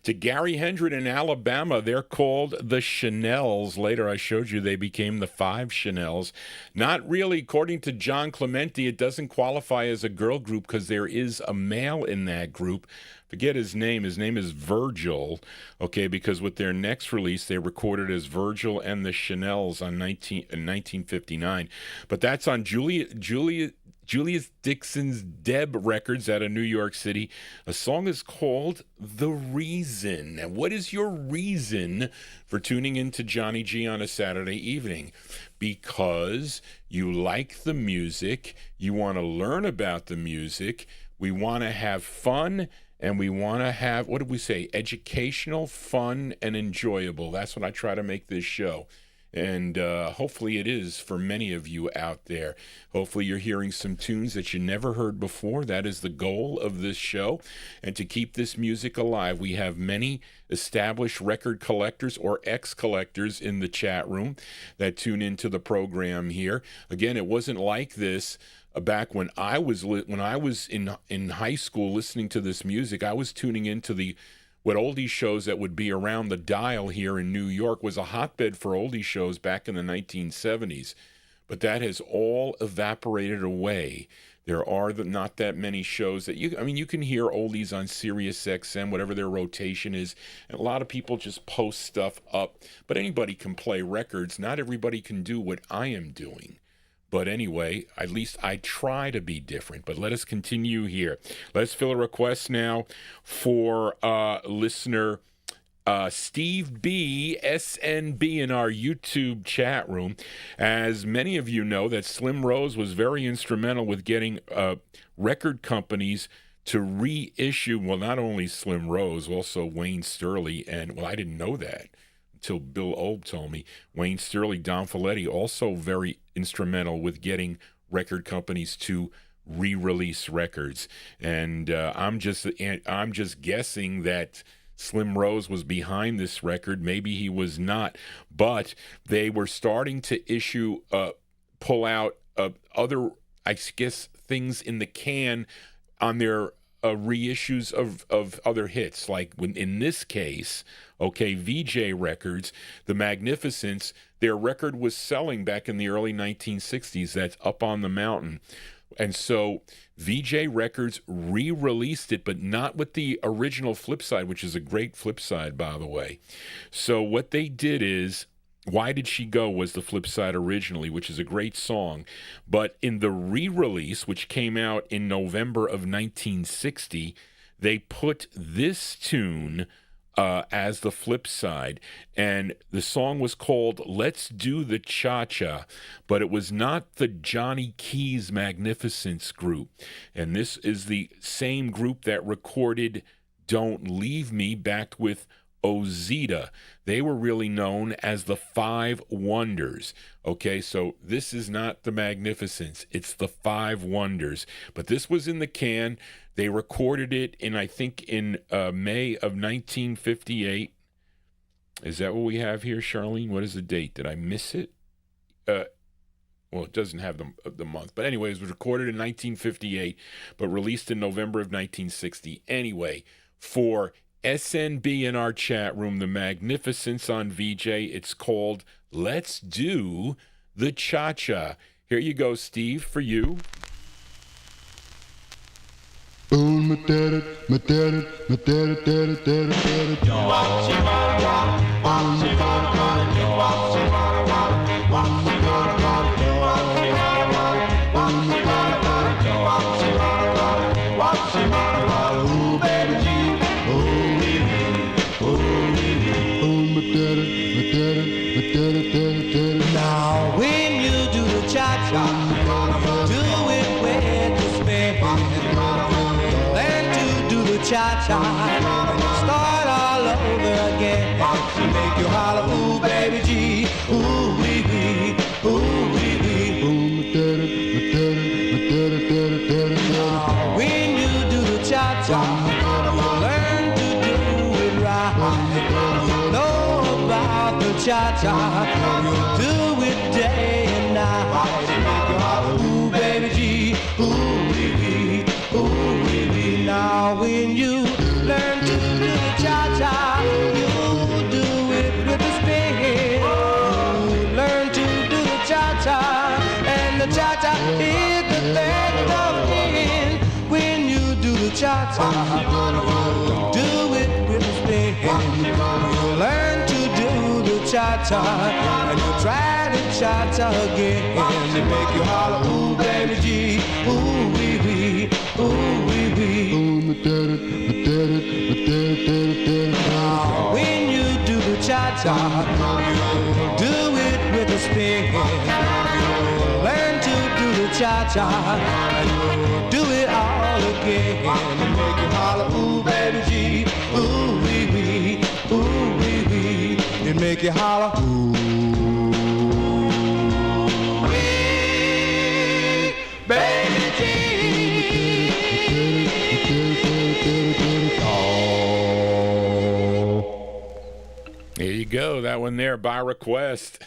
to Gary Hendren in Alabama. They're called the Chanels. Later I showed you they became the Five Chanels. Not really, according to John Clementi, it doesn't qualify as a girl group because there is a male in that group. forget his name. His name is Virgil, okay, because with their next release, they recorded as Virgil and the Chanels in 1959. But that's on Julius Dixon's Deb Records out of New York City. A song is called The Reason. And what is your reason for tuning into Johnny G on a Saturday evening? Because you like the music, you want to learn about the music, we want to have fun, and we want to have, what did we say, educational, fun, and enjoyable. That's what I try to make this show. And hopefully it is for many of you out there. Hopefully you're hearing some tunes that you never heard before. That is the goal of this show. And to keep this music alive, we have many established record collectors or ex-collectors in the chat room that tune into the program here. Again, it wasn't like this back when I was in high school listening to this music. I was tuning into what oldies shows that would be around the dial here in New York. Was a hotbed for oldie shows back in the 1970s. But that has all evaporated away. There are not that many shows that you can hear oldies on Sirius XM, whatever their rotation is. And a lot of people just post stuff up. But anybody can play records. Not everybody can do what I am doing. But anyway, at least I try to be different. But let us continue here. Let's fill a request now for listener Steve B, SNB in our YouTube chat room. As many of you know, that Slim Rose was very instrumental with getting record companies to reissue, well, not only Slim Rose, also Wayne Sterling, and, well, I didn't know that until Bill Old told me. Wayne Sterling, Don Folletti, also very instrumental with getting record companies to re-release records. And I'm just guessing that Slim Rose was behind this record. Maybe he was not, but they were starting to pull out other, I guess, things in the can on their reissues of other hits. Like in this case, okay, VJ Records, The Magnificents, their record was selling back in the early 1960s. That's Up on the Mountain. And so VJ Records re-released it, but not with the original flip side, which is a great flip side, by the way. So what they did is, Why Did She Go was the flip side originally, which is a great song. But in the re-release, which came out in November of 1960, they put this tune as the flip side. And the song was called Let's Do the Cha-Cha, but it was not the Johnny Keys Magnificence group. And this is the same group that recorded Don't Leave Me, backed with Ozita. They were really known as the Five Wonders. Okay, so this is not the Magnificence, it's the Five Wonders. But this was in the can. They recorded it in May of 1958. Is that what we have here, Charlene? What is the date? Did I miss it? Well, it doesn't have the month. But anyways, it was recorded in 1958, but released in November of 1960. Anyway, for SNB in our chat room, The Magnificence on VJ, it's called Let's Do the Cha-Cha. Here you go, Steve, for you. My daddy, my daddy, my daddy, daddy, daddy, daddy. Now when you do the cha-cha, do it with the spin. Learn to do the cha-cha, start all over again. Make you holler, ooh baby G, ooh wee wee, ooh wee wee. Now when you do the cha-cha, learn to do it right. Know about the cha-cha, you do it day and night. Ooh baby G, ooh wee wee, ooh wee wee. Now when you learn to do the cha-cha, you do it with the spin. You learn to do the cha-cha, and the cha-cha is the thing of in. When you do the cha-cha. Do it with a spin. You learn to do the cha-cha, and you try the cha-cha again. They make you holler, ooh, baby G, ooh, wee, wee, ooh, wee, wee. When you do the cha-cha, do it with a spin. Learn to do the cha-cha, and do it all again. And make you holler, ooh, baby G, ooh, wee, wee, ooh, wee, wee. And make you holler, ooh, wee, baby G. There you go. That one there by request.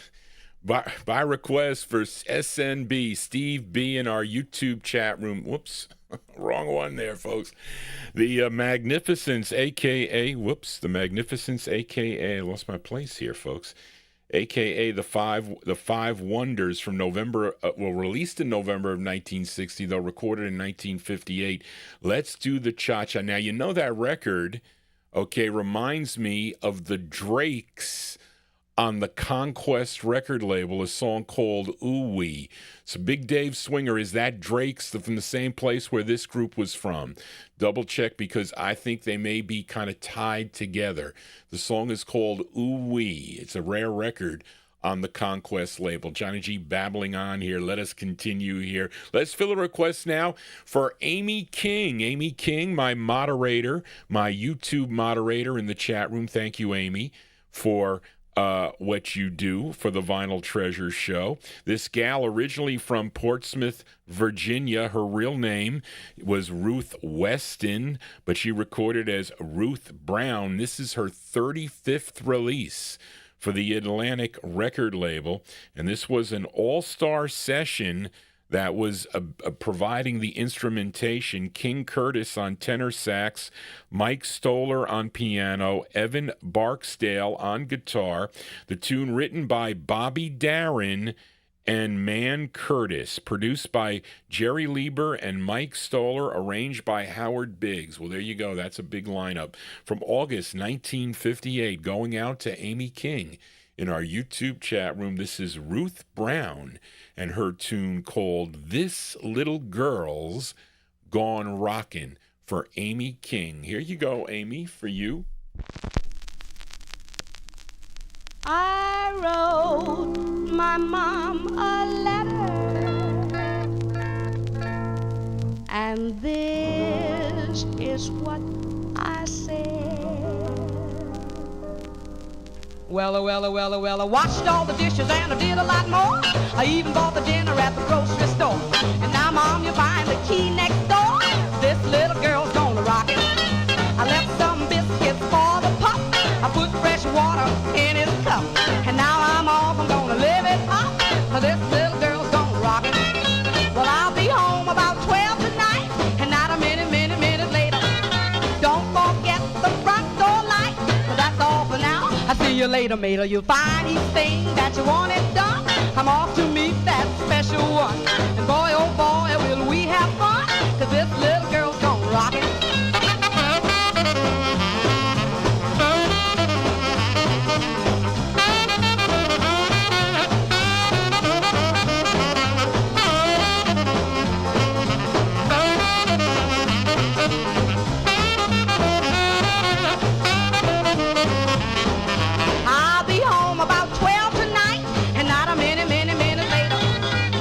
By request for SNB, Steve B in our YouTube chat room. Whoops. Wrong one there, folks. The Magnificence, a.k.a. the Magnificence, a.k.a. I lost my place here, folks. A.k.a. the Five Wonders from November, released in November of 1960, though recorded in 1958. Let's do the cha-cha. Now, you know that record, okay, reminds me of the Drakes on the Conquest record label, a song called Ooh Wee. So Big Dave Swinger, is that Drake's from the same place where this group was from? Double check, because I think they may be kind of tied together. The song is called Ooh Wee. It's a rare record on the Conquest label. Johnny G babbling on here. Let us continue here. Let's fill a request now for Amy King. Amy King, my moderator, my YouTube moderator in the chat room. Thank you, Amy, for what you do for the Vinyltreasure show. This gal, originally from Portsmouth, Virginia, her real name was Ruth Weston, but she recorded as Ruth Brown. This is her 35th release for the Atlantic record label, and this was an all-star session that was providing the instrumentation. King Curtis on tenor sax, Mike Stoller on piano, Evan Barksdale on guitar. The tune written by Bobby Darin and Man Curtis, produced by Jerry Lieber and Mike Stoller, arranged by Howard Biggs. Well, there you go. That's a big lineup. From August 1958, going out to Amy King in our YouTube chat room. This is Ruth Brown and her tune called This Little Girl's Gone Rockin' for Amy King. Here you go, Amy, for you. I wrote my mom a letter, and this is what I said. Well, I washed all the dishes and I did a lot more. I even bought the dinner at the grocery store. And now, Mom, you're buying the key next door. This little girl's gonna rock it. I left some biscuits for the pup. I put fresh water in his cup. And now I'm off, I'm gonna live it up. This little girl's gonna rock it. Well, I'll be home about 12 tonight, and not a minute later. Don't forget the front door light. Well, that's all for now. I'll see you later, mater. You'll find anything that you want it done. I'm off to meet that special one. And boy, oh boy, will we have fun. 'Cause this little girl's gonna rock it. I'll be home about 12 tonight, and not a minute later.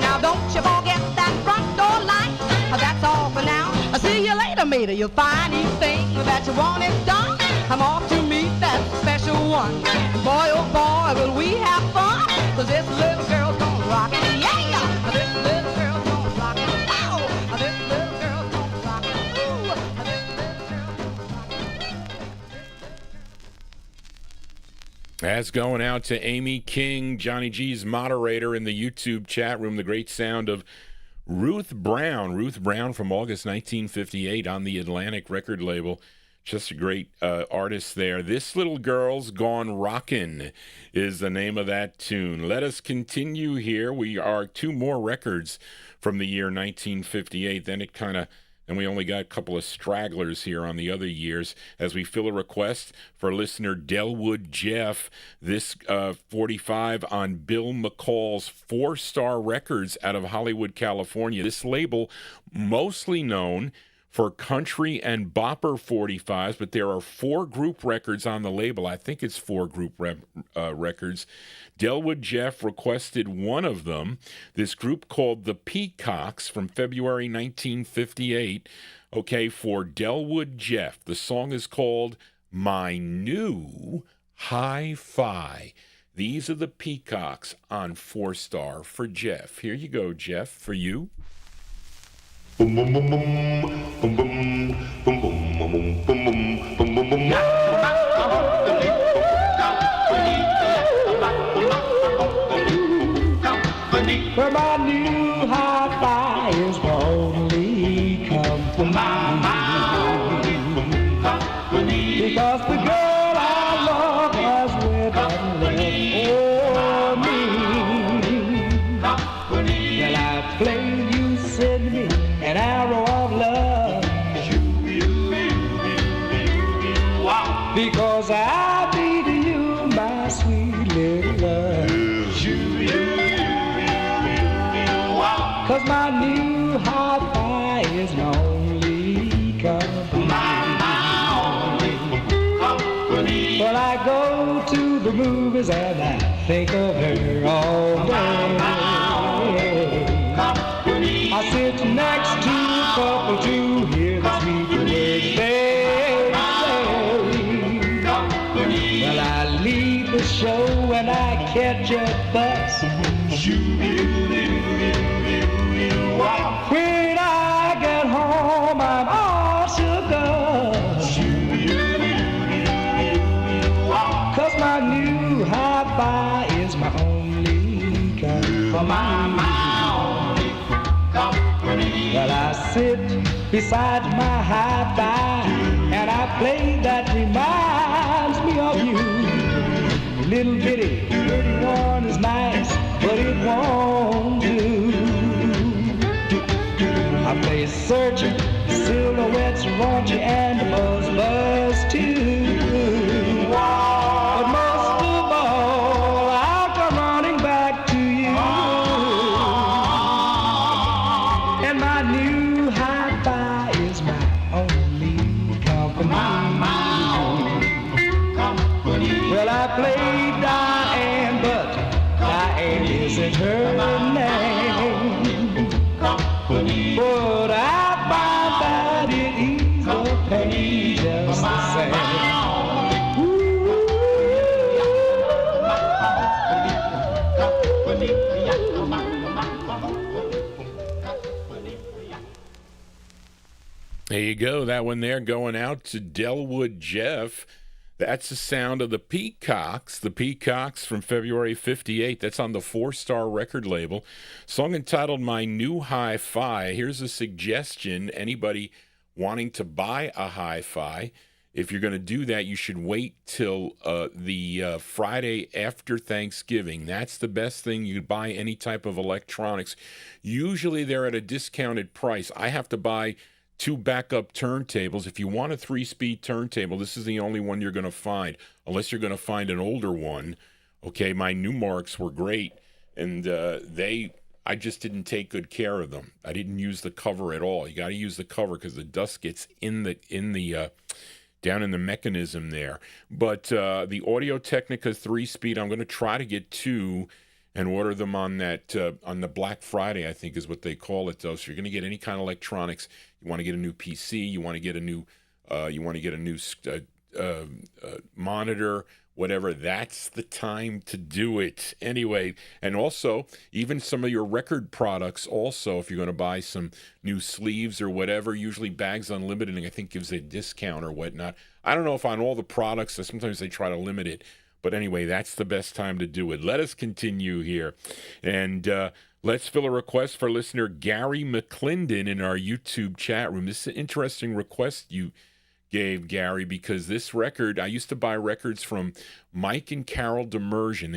Now don't you forget that front door light. That's all for now. I'll see you later, mater. You'll find anything that you want it done. I'm off to meet that special one. Boy, oh boy, will we have fun. 'Cause this little girl's gonna rock it. Yeah! This little girl's gonna rock it. Wow! This little girl's gonna rock it. Ooh! This little girl's gonna rock it. That's going out to Amy King, Johnny G's moderator in the YouTube chat room. The great sound of Ruth Brown. Ruth Brown from August 1958 on the Atlantic record label. Just a great artist there. This Little Girl's Gone Rockin' is the name of that tune. Let us continue here. We are two more records from the year 1958. Then it kind of and we only got a couple of stragglers here on the other years as we fill a request for listener Delwood Jeff. This 45 on Bill McCall's 4-Star Records out of Hollywood, California. This label mostly known for country and bopper 45s, but there are 4 group records on the label. I think it's 4 group records. Delwood Jeff requested one of them, this group called the Peacocks from February 1958. Okay, for Delwood Jeff. The song is called My New Hi-Fi. These are the Peacocks on 4-Star for Jeff. Here you go, Jeff, for you. Boom boom boom boom boom boom boom boom boom boom boom boom boom boom. Where my new hi-fi is only company. Because the girl I love has went and left for me. Well, I played you, send me an arrow of love. Because I need you, my sweet little love. Cause my new hi-fi is lonely company. Well, I go to the movies and I think of her all day. I sit next to a couple to hear the sweet words they say. Well, I leave the show and I catch a bus. When I get home, I'm all sugar. Cause my new hi-fi is my only company. Well, I sit beside my hi-fi and I play that reminds me of you. Little bitty 31 is nice, but it won't do. I play Searching, Silhouettes, Raunchy, and Buzz too. But most of all, I'll come running back to you. And my new hi-fi is my only company. Well, I play Diane, but Diane isn't her name. But I find that it is a pain just the same. There you go. That one there going out to Delwood Jeff. That's the sound of the Peacocks. The Peacocks from February 58. That's on the 4-Star record label. Song entitled My New Hi-Fi. Here's a suggestion. Anybody wanting to buy a hi-fi, if you're going to do that, you should wait till the Friday after Thanksgiving. That's the best thing. You buy any type of electronics. Usually they're at a discounted price. I have to buy 2 backup turntables. If you want a 3-speed turntable, this is the only one you're going to find, unless you're going to find an older one. Okay, my Newmarks were great, and I just didn't take good care of them. I didn't use the cover at all. You got to use the cover because the dust gets in the down in the mechanism there. But the Audio-Technica 3-speed, I'm going to try to get 2 and order them on that on the Black Friday, I think is what they call it, though. So you're going to get any kind of electronics. You want to get a new PC, you want to get a new monitor, whatever. That's the time to do it. Anyway, and also even some of your record products. Also, if you're going to buy some new sleeves or whatever, usually Bags Unlimited, I think, gives a discount or whatnot. I don't know if on all the products, sometimes they try to limit it. But anyway, that's the best time to do it. Let us continue here. And let's fill a request for listener Gary McClendon in our YouTube chat room. This is an interesting request you gave, Gary, because this record, I used to buy records from Mike and Carol Demersion.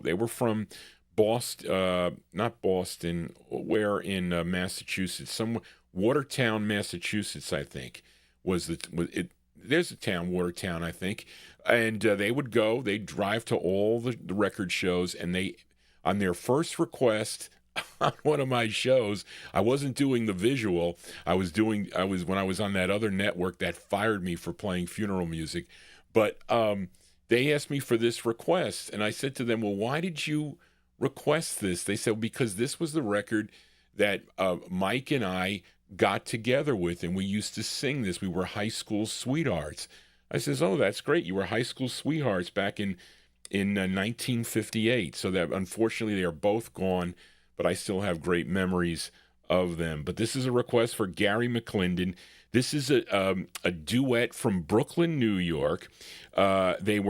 They were from Boston, not Boston, where in Massachusetts, some Watertown, Massachusetts, I think, there's a town, Watertown, I think, and they'd drive to all the record shows, and on their first request on one of my shows, I wasn't doing the visual. When I was on that other network that fired me for playing funeral music, but they asked me for this request, and I said to them, well, why did you request this? They said, because this was the record that Mike and I got together with, and we used to sing this. We were high school sweethearts. I says, oh, that's great. You were high school sweethearts back in 1958. So that, unfortunately, they are both gone, but I still have great memories of them. But this is a request for Gary McClendon. This is a duet from Brooklyn, New York. This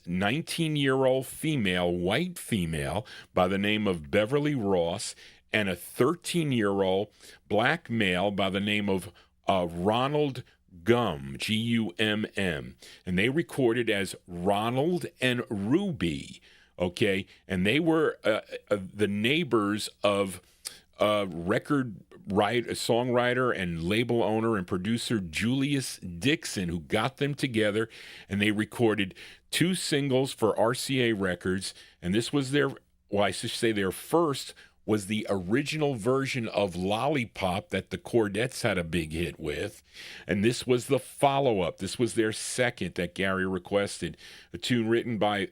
19-year-old female, white female, by the name of Beverly Ross, and a 13-year-old black male by the name of Ronald Gumm, Gumm. And they recorded as Ronald and Ruby, okay? And they were the neighbors of songwriter and label owner and producer Julius Dixon, who got them together, and they recorded 2 singles for RCA Records. And this was their first was the original version of Lollipop that the Chordettes had a big hit with. And this was the follow-up. This was their second that Gary requested, a tune written by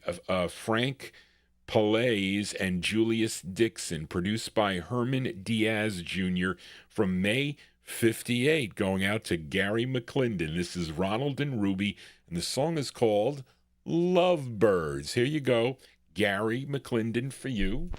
Frank Palais and Julius Dixon, produced by Herman Diaz Jr. from May 58, going out to Gary McClendon. This is Ronald and Ruby, and the song is called Lovebirds. Here you go, Gary McClendon for you.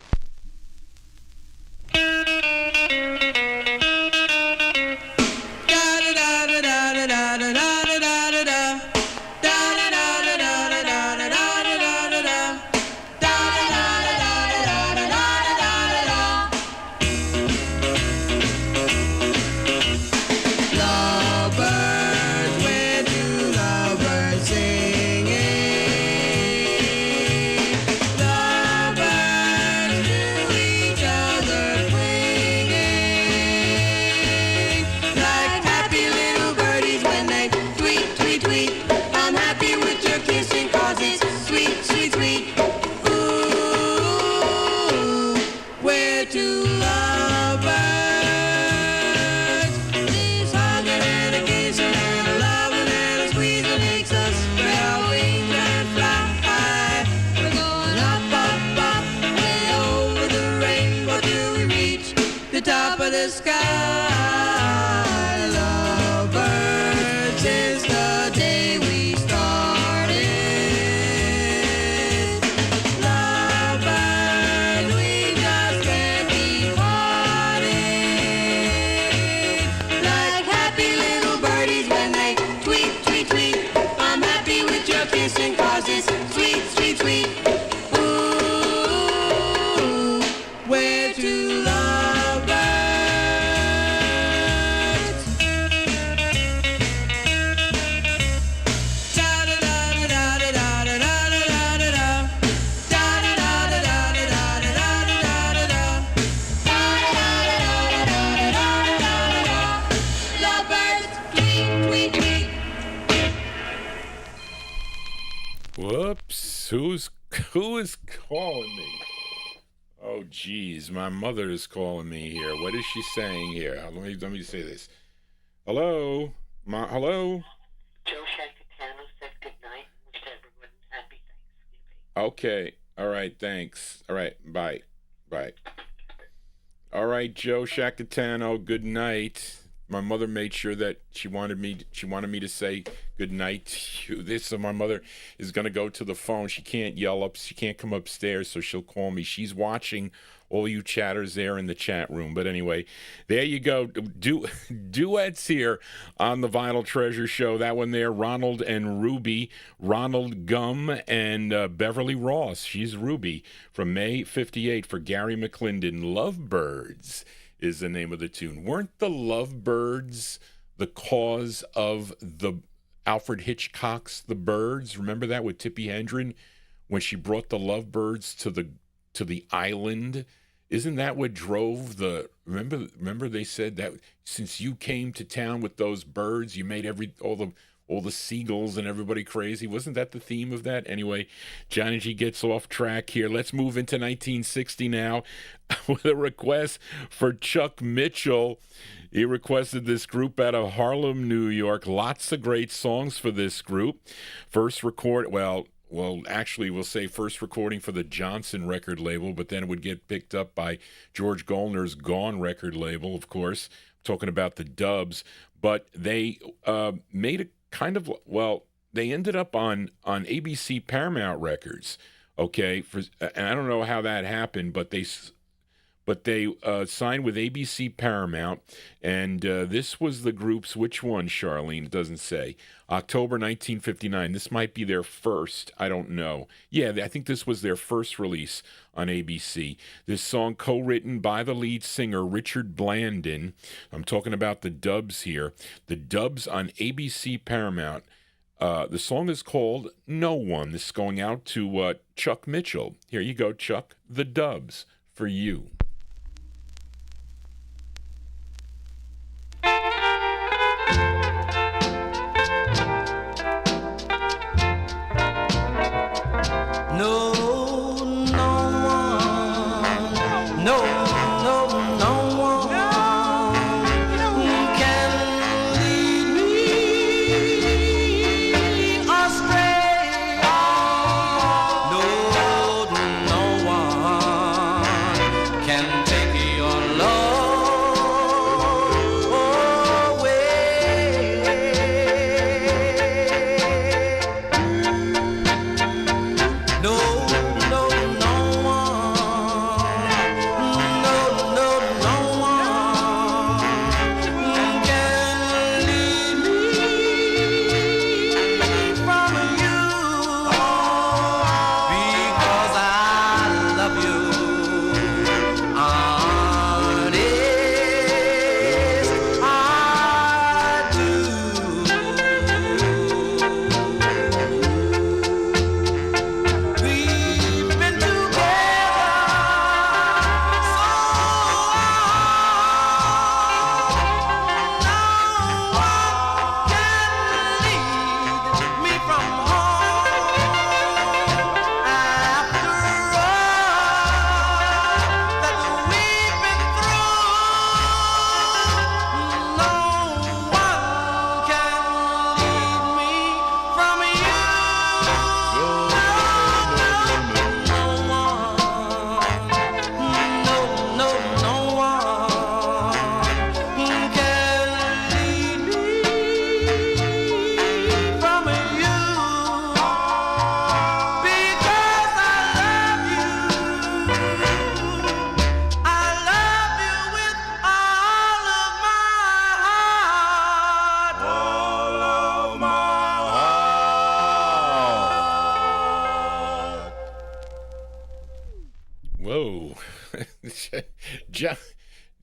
Who is calling me? Oh, geez, my mother is calling me here. What is she saying here? Let me say this. Hello? Hello? Joe Shacatano said good night. Wish everyone happy Thanksgiving. Okay. All right, thanks. All right, bye. Bye. All right, Joe Shacatano, good night. My mother made sure that she wanted me to say good night to you. So my mother is going to go to the phone. She can't yell up. She can't come upstairs, so she'll call me. She's watching all you chatters there in the chat room. But anyway, there you go. Duets here on the Vinyltreasure show. That one there, Ronald and Ruby, Ronald Gumm and Beverly Ross. She's Ruby from May 58 for Gary McClendon. Lovebirds is the name of the tune. Weren't the Lovebirds the cause of the Alfred Hitchcock's The Birds? Remember that with Tippi Hedren? when she brought the lovebirds to the island. Isn't that what drove the? Remember they said that since you came to town with those birds, you made all the seagulls and everybody crazy. Wasn't that the theme of that? Anyway, Johnny G gets off track here. Let's move into 1960 now with a request for Chuck Mitchell. He requested this group out of Harlem, New York. Lots of great songs for this group. Actually, we'll say first recording for the Johnson record label, but then it would get picked up by George Gollner's Gone record label, of course. I'm talking about the Dubs. But they made a they ended up on ABC Paramount Records, okay? And I don't know how that happened, but they signed with ABC Paramount, and this was the group's, which one, Charlene? It doesn't say. October 1959. This might be their first. I don't know. Yeah, I think this was their first release on ABC. This song co-written by the lead singer, Richard Blandon. I'm talking about the Dubs here. The Dubs on ABC Paramount. The song is called No One. This is going out to Chuck Mitchell. Here you go, Chuck. The Dubs for you. No, no one, no one can lead me astray. No one can take your love away. No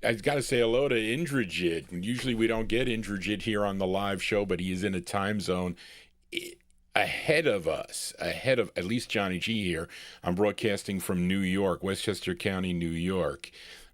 I've got to say hello to Indrajit. Usually we don't get Indrajit here on the live show, but he is in a time zone ahead of us, ahead of at least Johnny G here. I'm broadcasting from New York, Westchester County, New York.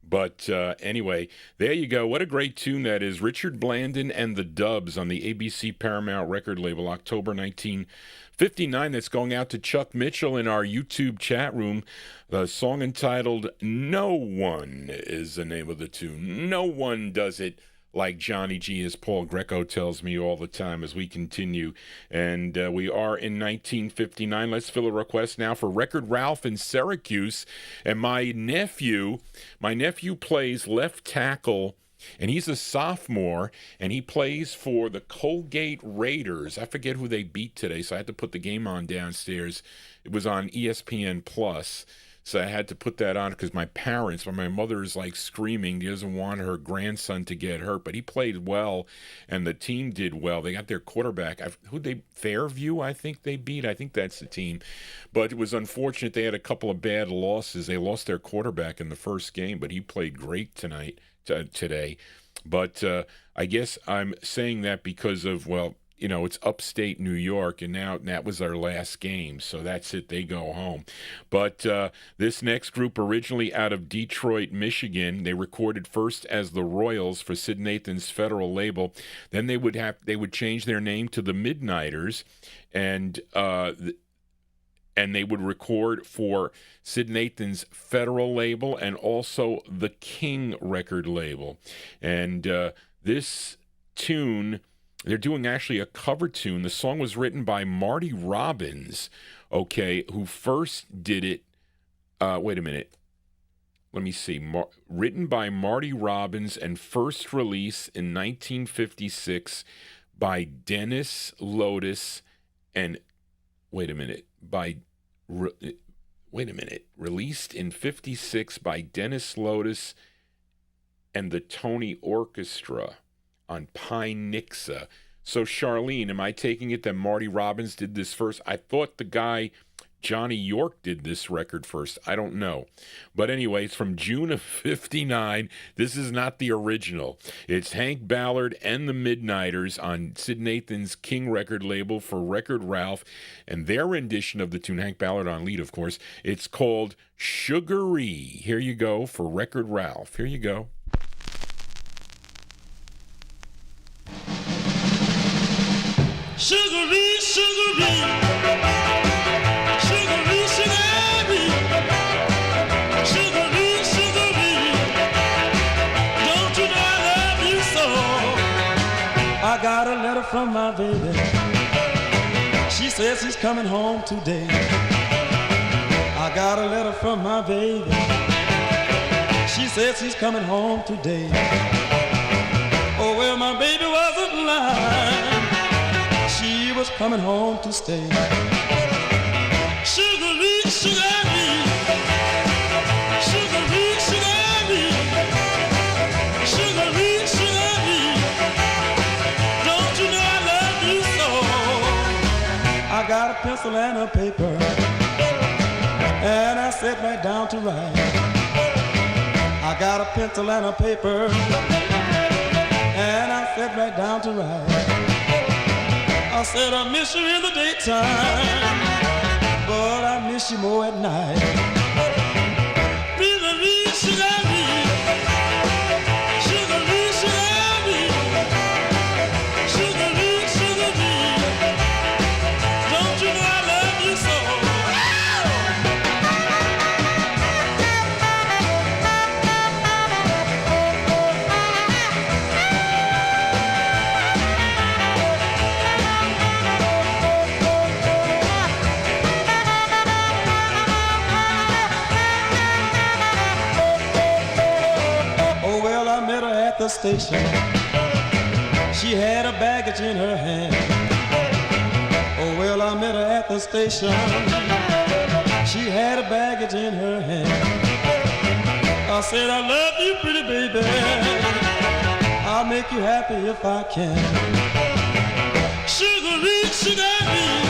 But anyway, there you go. What a great tune that is. Richard Blandon and the Dubs on the ABC Paramount record label, October 1959. That's going out to Chuck Mitchell in our YouTube chat room. The song entitled No One is the name of the tune. No one does it like Johnny G, as Paul Greco tells me all the time as we continue. And we are in 1959. Let's fill a request now for Record Ralph in Syracuse. And my nephew plays left tackle, and he's a sophomore, and he plays for the Colgate Raiders. I forget who they beat today, so I had to put the game on downstairs. It was on ESPN Plus. So I had to put that on because my mother is like screaming. She doesn't want her grandson to get hurt, but he played well, and the team did well. They got their quarterback. Fairview, I think they beat. I think that's the team. But it was unfortunate. They had a couple of bad losses. They lost their quarterback in the first game, but he played great today. But I guess I'm saying that because of, it's upstate New York, and now that was our last game, so that's it. They go home. But this next group, originally out of Detroit, Michigan, they recorded first as the Royals for Sid Nathan's Federal label. Then they would change their name to the Midnighters, and they would record for Sid Nathan's Federal label and also the King record label. And this tune, they're doing actually a cover tune. The song was written by Marty Robbins, who first did it. Wait a minute. Let me see. Written by Marty Robbins and first released in 1956 by Dennis Lotus and released in 56 by Dennis Lotus and the Tony Orchestra on Pine Nixa. So, Charlene, am I taking it that Marty Robbins did this first? I thought the guy Johnny York did this record first. I don't know. But anyway, it's from June of 59. This is not the original. It's Hank Ballard and the Midnighters on Sid Nathan's King record label for Record Ralph, and their rendition of the tune, Hank Ballard on lead, of course. It's called Sugaree. Here you go for Record Ralph. Here you go. Sugaree, sugaree. I got a letter from my baby. She says she's coming home today. I got a letter from my baby. She says she's coming home today. Oh, well, my baby wasn't lying. She was coming home to stay. Sugaree, sugaree. Sugaree, sugaree. Sugaree, sugaree. Don't you know I love you so? I got a pencil and a paper, and I sat right down to write. I got a pencil and a paper, and I sat right down to write. I said I miss you in the daytime, but I miss you more at night. Sugaree, sugaree. Sugaree, sugaree. Sugaree, sugaree. Don't you know I love you so? The station, she had a baggage in her hand. Oh well, I met her at the station. She had a baggage in her hand. I said, I love you, pretty baby. I'll make you happy if I can. Sugaree, sugaree.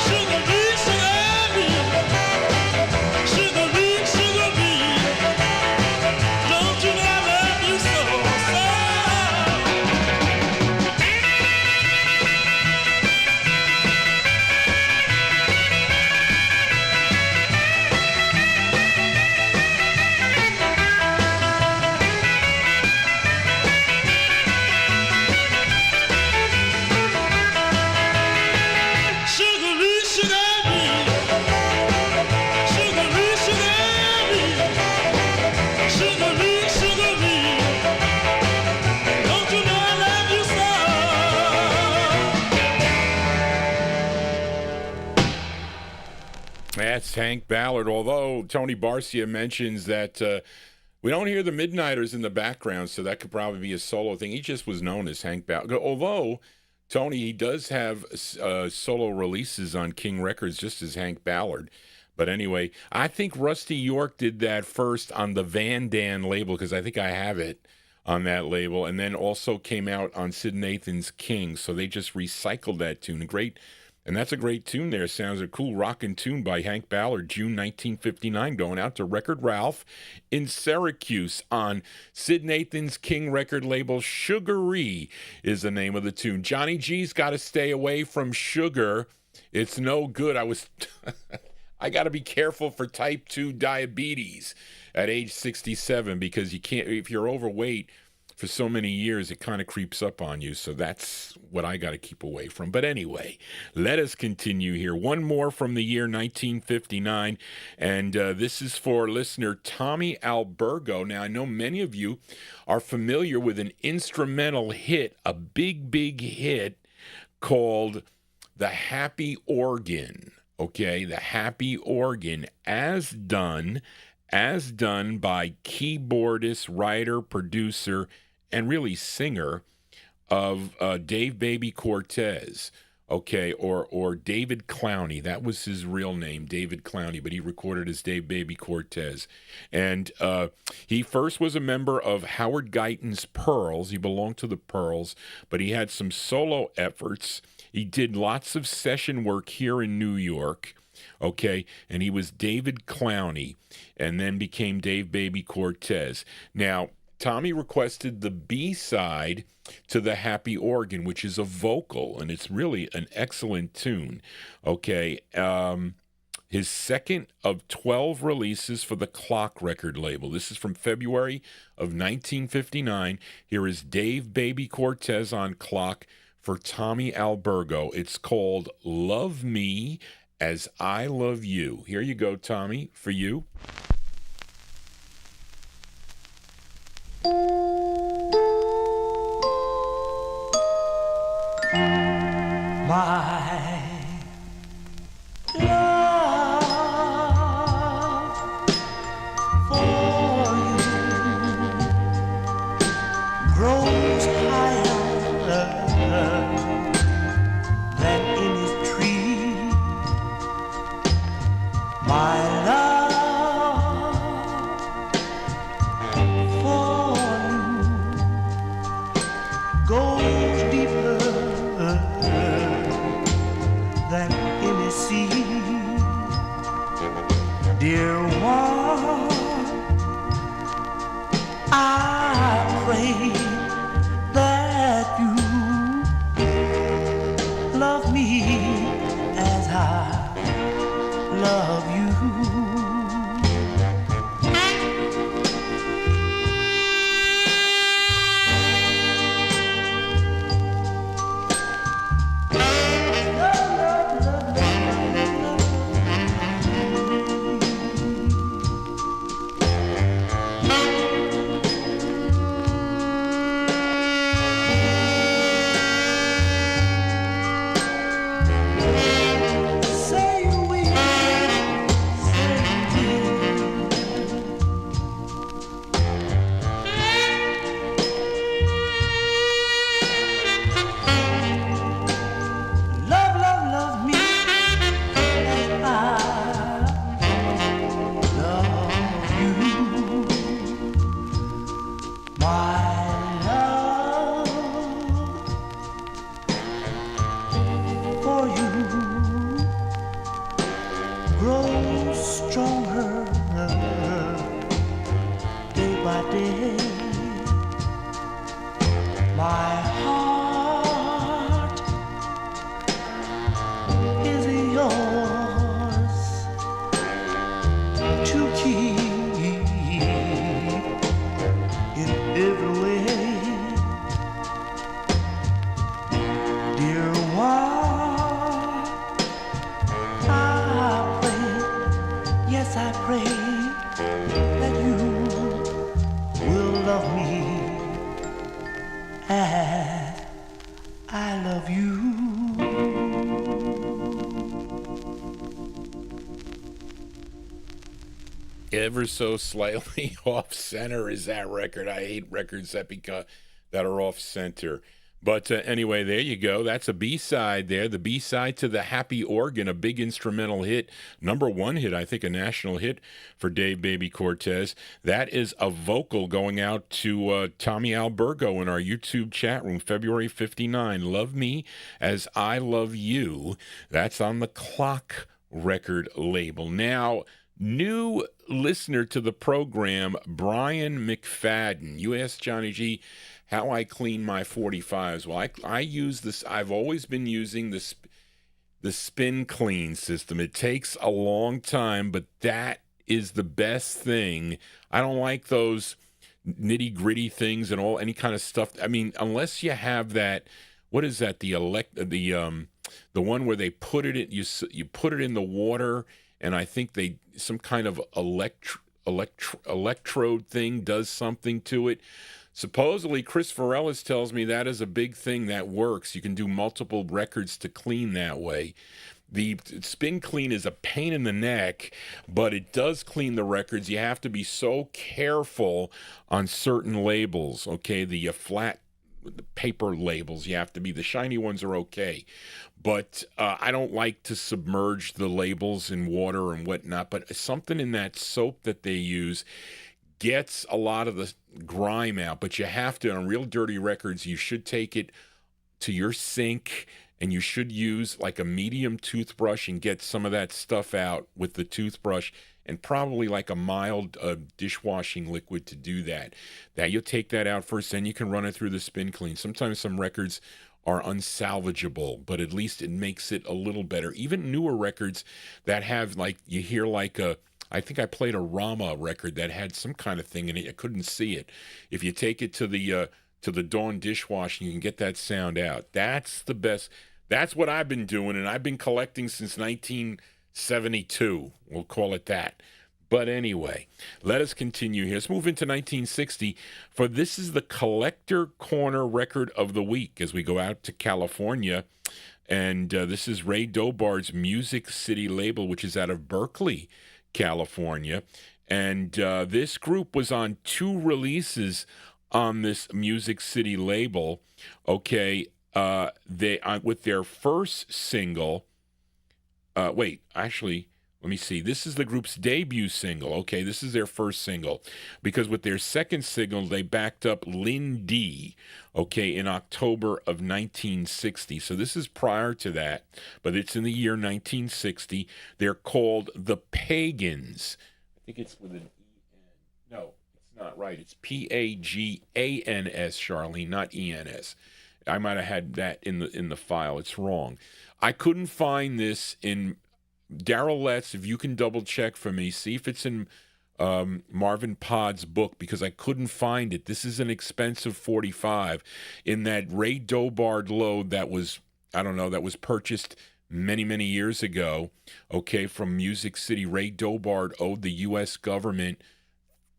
Sugaree, sugaree. Sugaree, sugaree. Don't you know I love you so, so? Sugaree, sugaree. Sugaree, sugaree. Sugaree, sugaree. Don't you know I love you so? That's Hank Ballard, although Tony Barcia mentions that we don't hear the Midnighters in the background, so that could probably be a solo thing. He just was known as Hank Ballard. Although, Tony, he does have solo releases on King Records just as Hank Ballard. But anyway, I think Rusty York did that first on the Van Dan label, because I think I have it on that label, and then also came out on Sid Nathan's King, so they just recycled that tune. A great And that's a great tune there. Sounds a cool rockin' tune by Hank Ballard, June 1959, going out to Record Ralph in Syracuse on Sid Nathan's King record label. Sugary is the name of the tune. Johnny G's Got to Stay Away from Sugar. It's no good. I got to be careful for type 2 diabetes at age 67 because you can't, if you're overweight for so many years, it kind of creeps up on you. So that's what I got to keep away from. But anyway, let us continue here. One more from the year 1959. And this is for listener Tommy Albergo. Now, I know many of you are familiar with an instrumental hit, a big, big hit called The Happy Organ. Okay, The Happy Organ, as done by keyboardist, writer, producer, and really singer of Dave Baby Cortez, okay, or David Clowney. That was his real name, David Clowney, but he recorded as Dave Baby Cortez. And he first was a member of Howard Guyton's Pearls. He belonged to the Pearls, but he had some solo efforts. He did lots of session work here in New York. Okay, and he was David Clowney, and then became Dave Baby Cortez. Now, Tommy requested the B-side to The Happy Organ, which is a vocal, and it's really an excellent tune. Okay, his second of 12 releases for the Clock record label. This is from February of 1959. Here is Dave Baby Cortez on Clock for Tommy Albergo. It's called Love Me As I Love You. Here you go, Tommy, for you. My love for you grows higher than any tree. My love for you goes deeper than any sea. Dear one, I pray that you love me as I love you. Ever so slightly off center is that record. I hate records that are off center. But anyway, there you go. That's a B-side there. The B-side to the Happy Organ, a big instrumental hit. #1 hit, I think, a national hit for Dave Baby Cortez. That is a vocal going out to Tommy Albergo in our YouTube chat room, February 59. Love Me as I Love You. That's on the Clock record label. Now, new listener to the program, Brian McFadden. You asked Johnny G how I clean my 45s. Well, I use this. I've always been using the spin clean system. It takes a long time, but that is the best thing. I don't like those nitty gritty things and any kind of stuff. I mean, unless you have that. What is that? The one where they put it in. You put it in the water, and I think some kind of electrode thing does something to it. Supposedly, Chris Farrellis tells me that is a big thing that works. You can do multiple records to clean that way. The spin clean is a pain in the neck, but it does clean the records. You have to be so careful on certain labels, okay? The flat paper labels, you have to be. The shiny ones are okay. But I don't like to submerge the labels in water and whatnot, but something in that soap that they use gets a lot of the grime out. But you have to, on real dirty records, you should take it to your sink and you should use like a medium toothbrush and get some of that stuff out with the toothbrush, and probably like a mild dishwashing liquid to do that. Now you'll take that out first, then you can run it through the spin clean. Sometimes some records are unsalvageable, but at least it makes it a little better. Even newer records that have, like, you hear like I think I played a Rama record that had some kind of thing in it. I couldn't see it. If you take it to the Dawn dishwashing, you can get that sound out. That's the best. That's what I've been doing, and I've been collecting since 1972. We'll call it that. But anyway, let us continue here. Let's move into 1960. For this is the Collector Corner Record of the Week as we go out to California. And this is Ray Dobard's Music City label, which is out of Berkeley, California. And this group was on 2 releases on this Music City label. Okay, they with their first single. Let me see. This is the group's debut single. Okay, this is their first single, because with their second single, they backed up Lynn D, okay, in October of 1960. So this is prior to that, but it's in the year 1960. They're called the Pagans. I think it's with an E-N. No, it's not right. It's P-A-G-A-N-S, Charlene, not E-N-S. I might have had that in the file. It's wrong. I couldn't find this in Daryl Letts. If you can double check for me, see if it's in Marvin Pod's book, because I couldn't find it. This is an expensive 45 in that Ray Dobard load that was, I don't know, that was purchased many, many years ago, okay, from Music City. Ray Dobard owed the U.S. government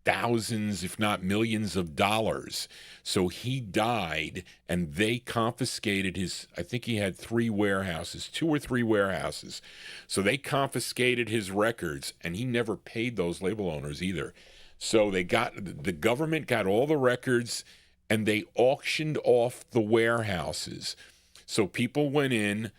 thousands, if not millions of dollars. So he died, and they confiscated his, I think he had 3 warehouses, 2 or 3 warehouses. So they confiscated his records, and he never paid those label owners either. So the government got all the records, and they auctioned off the warehouses. So people went in.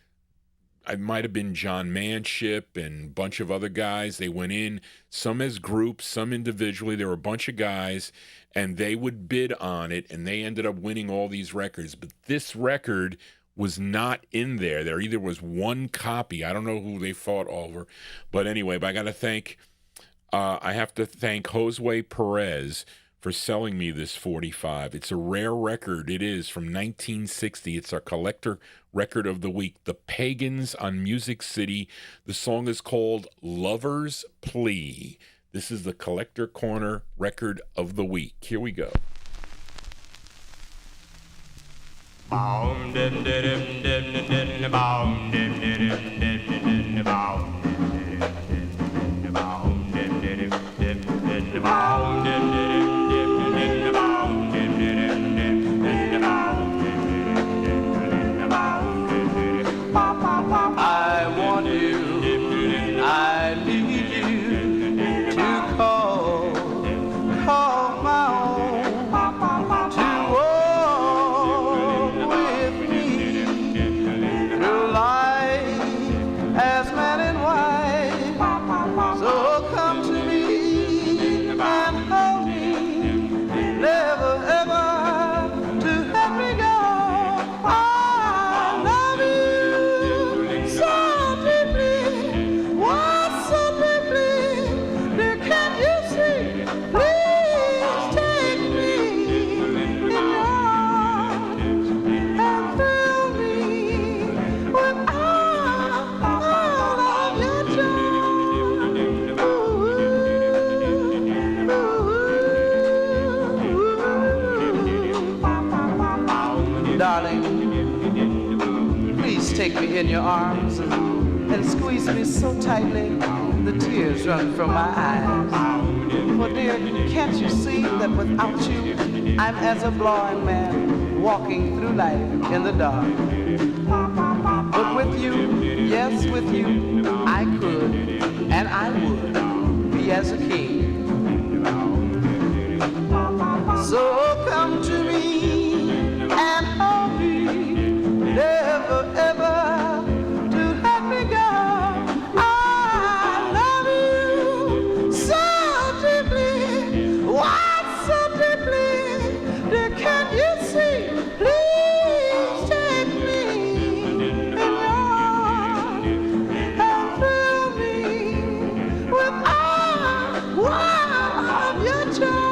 It might have been John Manship and a bunch of other guys. They went in, some as groups, some individually. There were a bunch of guys, and they would bid on it, and they ended up winning all these records. But this record was not in there. There either was one copy. I don't know who they fought over. But anyway, I have to thank Josue Perez for selling me this 45. It's a rare record. It is from 1960. It's our collector record of the week. The Pagans on Music City. The song is called Lover's Plea. This is the Collector Corner record of the week. Here we go. I want you, I need you to call my own, to walk with take me in your arms and squeeze me so tightly the tears run from my eyes. For dear, can't you see that without you, I'm as a blind man walking through life in the dark. But with you, yes, with you, I could and I would be as a king. So come to me and hold me, never ever to let me go. I love you so deeply, why so deeply? Dear, can you see? Please take me in your arms and fill me with all of your charms.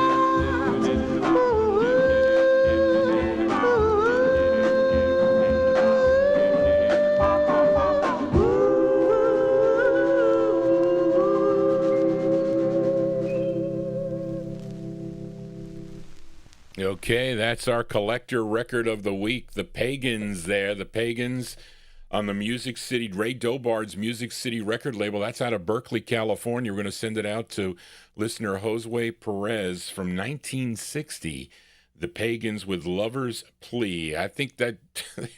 Okay, that's our collector record of the week. The Pagans there. The Pagans on the Music City, Ray Dobard's Music City record label. That's out of Berkeley, California. We're going to send it out to listener Josue Perez from 1960. The Pagans with Lover's Plea. I think that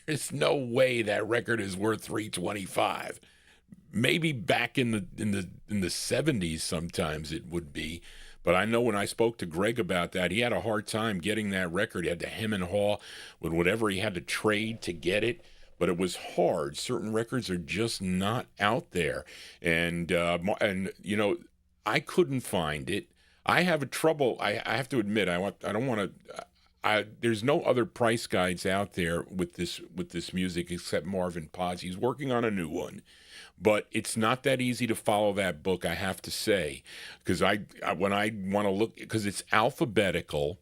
there's no way that record is worth $325. Maybe back in the 70s sometimes it would be. But I know when I spoke to Greg about that, he had a hard time getting that record. He had to hem and haw with whatever he had to trade to get it. But it was hard. Certain records are just not out there. And you know, I couldn't find it. I have a trouble. I have to admit, I don't want to. There's no other price guides out there with this music except Marvin Paz. He's working on a new one. But it's not that easy to follow that book, I have to say, because when I want to look, because it's alphabetical,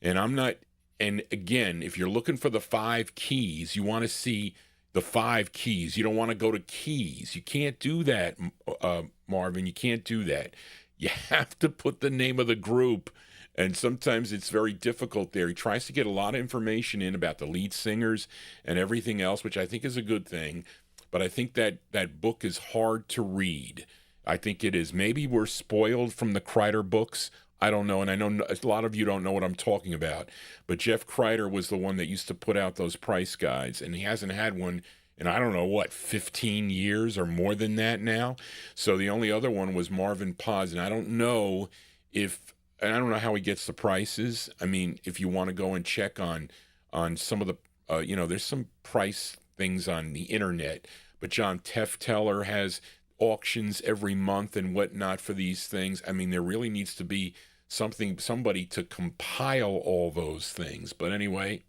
and I'm not. And again, if you're looking for the 5 keys, you want to see the 5 keys. You don't want to go to keys. You can't do that, Marvin. You can't do that. You have to put the name of the group. And sometimes it's very difficult there. He tries to get a lot of information in about the lead singers and everything else, which I think is a good thing. But I think that book is hard to read. I think it is. Maybe we're spoiled from the Kreider books. I don't know. And I know a lot of you don't know what I'm talking about. But Jeff Kreider was the one that used to put out those price guides. And he hasn't had one in, I don't know, 15 years or more than that now. So the only other one was Marvin Paz. And I don't know how he gets the prices. I mean, if you want to go and check on some of the, there's some price things on the internet. But John Tefteller has auctions every month and whatnot for these things. I mean, there really needs to be somebody to compile all those things. But anyway,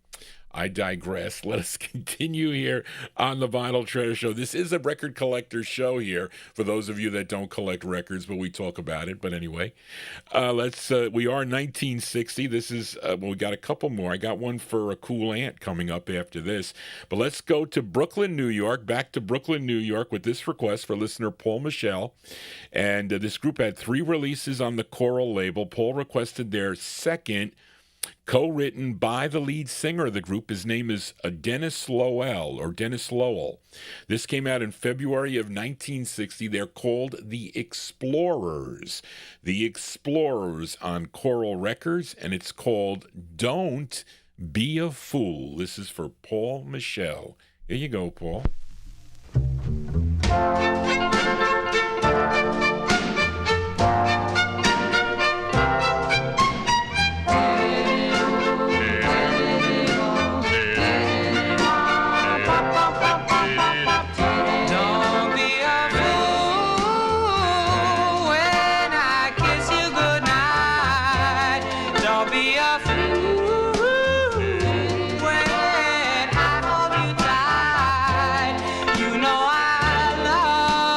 I digress. Let us continue here on the Vinyl Treasure Show. This is a record collector's show here for those of you that don't collect records, but we talk about it. But anyway, we are 1960. This is, we got a couple more. I got one for a cool aunt coming up after this. But let's go to Brooklyn, New York, back to Brooklyn, New York with this request for listener Paul Michel. And this group had 3 releases on the Coral label. Paul requested their second, co-written by the lead singer of the group. His name is Dennis Lowell. This came out in February of 1960. They're called The Explorers. The Explorers on Coral Records, and it's called Don't Be a Fool. This is for Paul Michel. Here you go, Paul. You know I love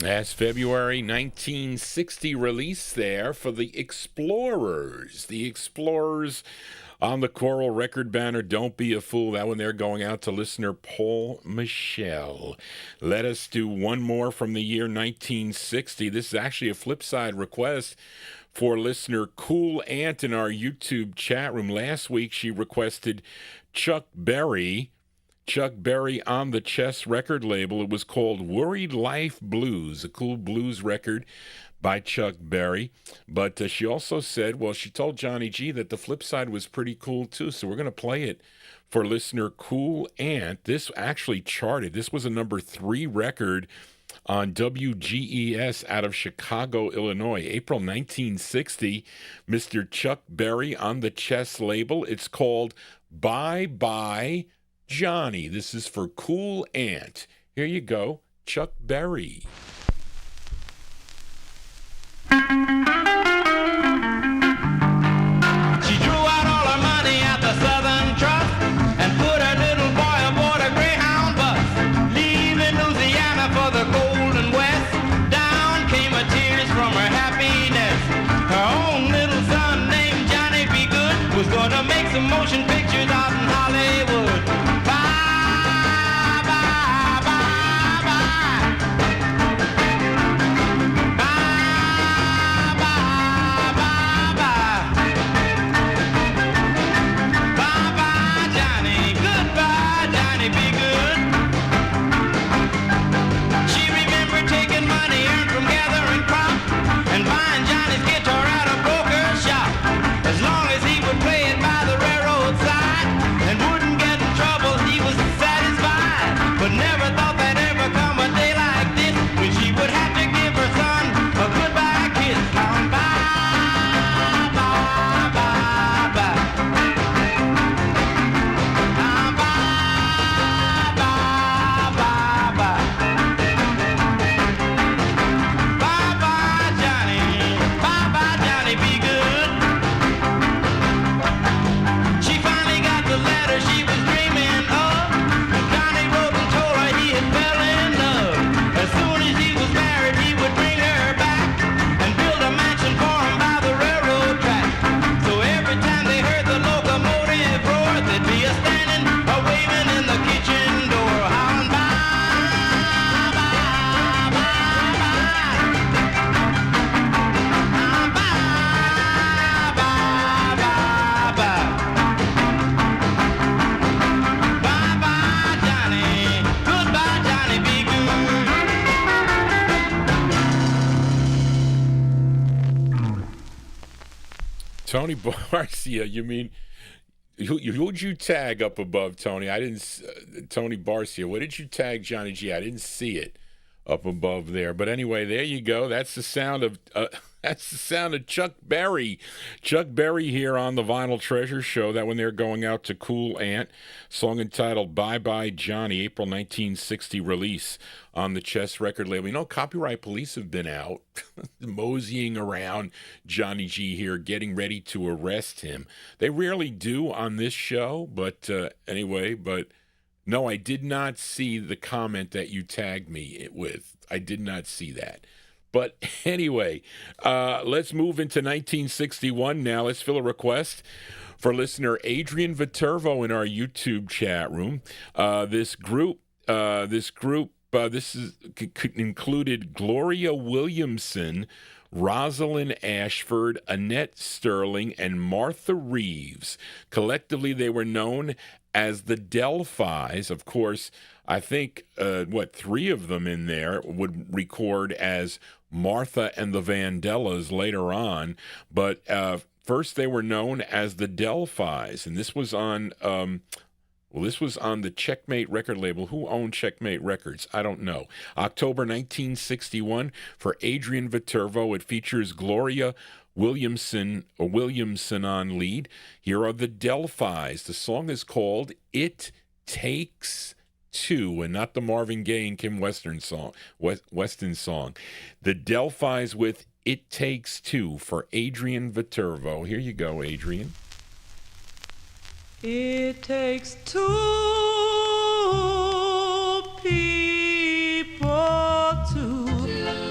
That's February 1960 release there for the Explorers. The Explorers on the choral record banner, Don't Be a Fool. That one there going out to listener Paul Michel. Let us do one more from the year 1960. This is actually a flip side request for listener Cool Ant in our YouTube chat room. Last week she requested Chuck Berry on the Chess record label. It was called Worried Life Blues, a cool blues record by Chuck Berry. But she also said, well, she told Johnny G that the flip side was pretty cool too. So we're going to play it for listener Cool Ant. This actually charted. This was a number 3 record on WGES out of Chicago, Illinois, April 1960. Mr. Chuck Berry on the Chess label. It's called Bye Bye Johnny. This is for Cool Ant. Here you go, Chuck Berry. She drew out all her money at the Southern Trust and put her little boy aboard a Greyhound bus, leaving Louisiana for the Golden West. Down came her tears from her happiness. Her own little son named Johnny B. Good was gonna make some motion pictures out in Hollywood. Tony Barcia, you mean, who'd you tag up above, Tony? I didn't, Tony Barcia, what did you tag Johnny G? I didn't see it up above there. But anyway, there you go. That's the sound of Chuck Berry. Chuck Berry here on the Vinyltreasure show. That one they're going out to Cool Ant. Song entitled Bye Bye Johnny, April 1960 release on the Chess record label. You know, Copyright Police have been out moseying around Johnny G here, getting ready to arrest him. They rarely do on this show, but anyway, but no, I did not see the comment that you tagged me with. I did not see that. But anyway, let's move into 1961 now. Let's fill a request for listener Adrian Viterbo in our YouTube chat room. This included Gloria Williamson, Rosalind Ashford, Annette Sterling, and Martha Reeves. Collectively, they were known as the Delphis. Of course, I think, three of them in there would record as Martha and the Vandellas later on. But first they were known as the Delphis, and this was on... this was on the Checkmate record label. Who owned Checkmate Records? I don't know. October 1961 for Adrian Viterbo. It features Gloria Williamson on lead. Here are the Delphis. The song is called It Takes Two, and not the Marvin Gaye and Kim Weston song. The Delphis with It Takes Two for Adrian Viterbo. Here you go, Adrian. It takes two people to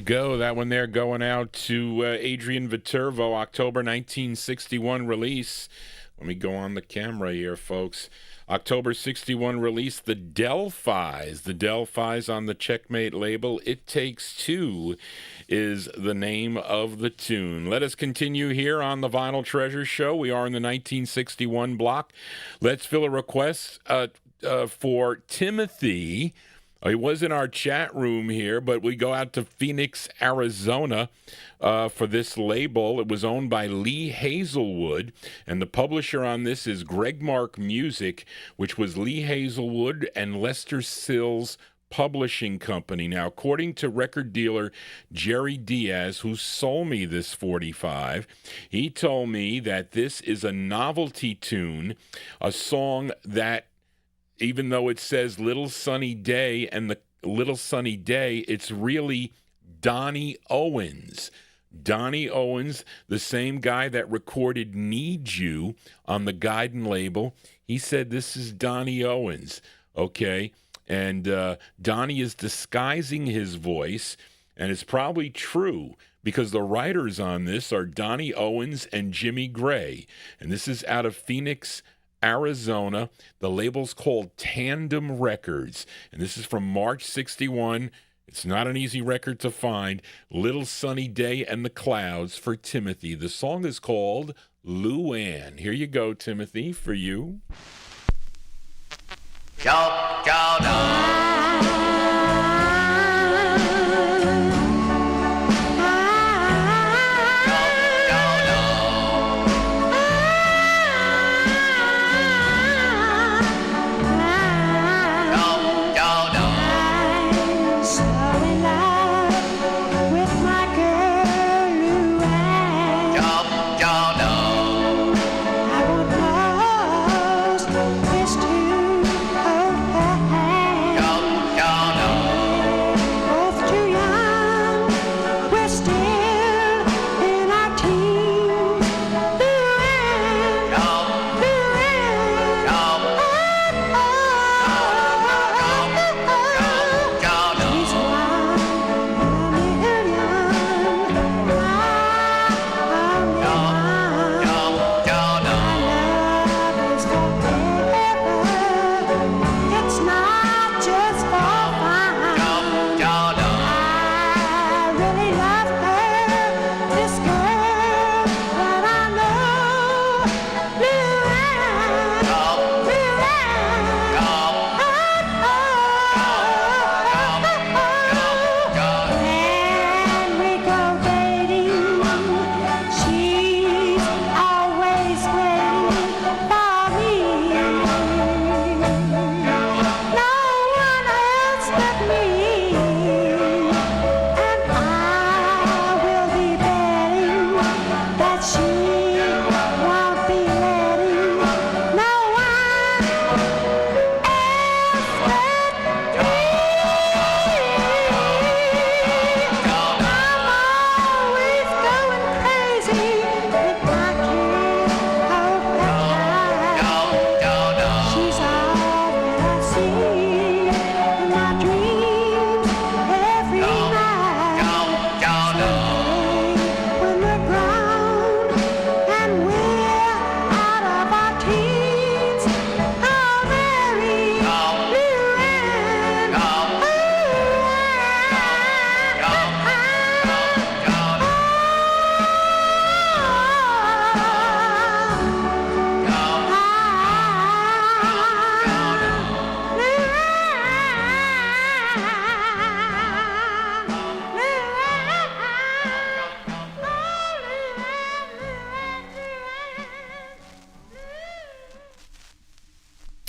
go. That one there going out to Adrian Viterbo, October 1961 release. Let me go on the camera here, folks. October 61 release, The Delphis. The Delphis on the Checkmate label. It Takes Two is the name of the tune. Let us continue here on the Vinyl Treasure Show. We are in the 1961 block. Let's fill a request for Timothy. He was in our chat room here, but we go out to Phoenix, Arizona for this label. It was owned by Lee Hazelwood, and the publisher on this is Greg Mark Music, which was Lee Hazelwood and Lester Sills Publishing Company. Now, according to record dealer Jerry Diaz, who sold me this 45, he told me that this is a novelty tune, a song that, even though it says Little Sunny Day and the Little Sunny Day, it's really Donnie Owens. Donnie Owens, the same guy that recorded Need You on the Guidon label. He said this is Donnie Owens, okay? And Donnie is disguising his voice, and it's probably true because the writers on this are Donnie Owens and Jimmy Gray. And this is out of Phoenix, Arizona. The label's called Tandem Records, and this is from March 61. It's not an easy record to find. Little Sunny Day and the Clouds for Timothy. The song is called Luann. Here you go, Timothy, for you.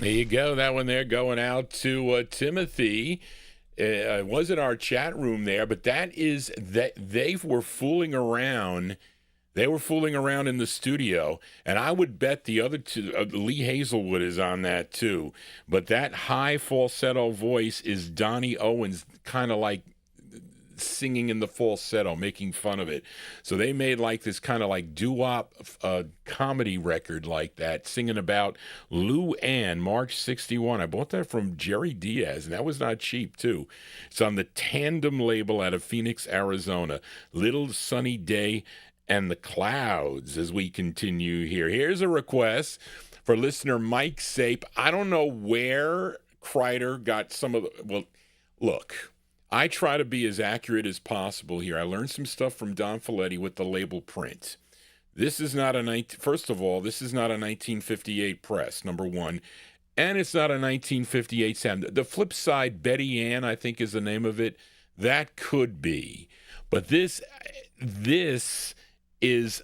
There you go. That one there going out to Timothy. It was in our chat room there, but that is that they were fooling around. They were fooling around in the studio, and I would bet the other two, Lee Hazelwood is on that too. But that high falsetto voice is Donnie Owens, kind of like singing in the falsetto, making fun of it. So they made like this kind of like doo-wop comedy record like that, singing about Lou Ann, March 61. I bought that from Jerry Diaz, and that was not cheap, too. It's on the Tandem label out of Phoenix, Arizona. Little Sunny Day and the Clouds as we continue here. Here's a request for listener Mike Sape. I don't know where Kreider got some of the... Well, look, I try to be as accurate as possible here. I learned some stuff from Don Folletti with the label print. This is not first of all, this is not a 1958 press, number one. And it's not a 1958 sound. The flip side, Betty Ann, I think is the name of it. That could be. But this is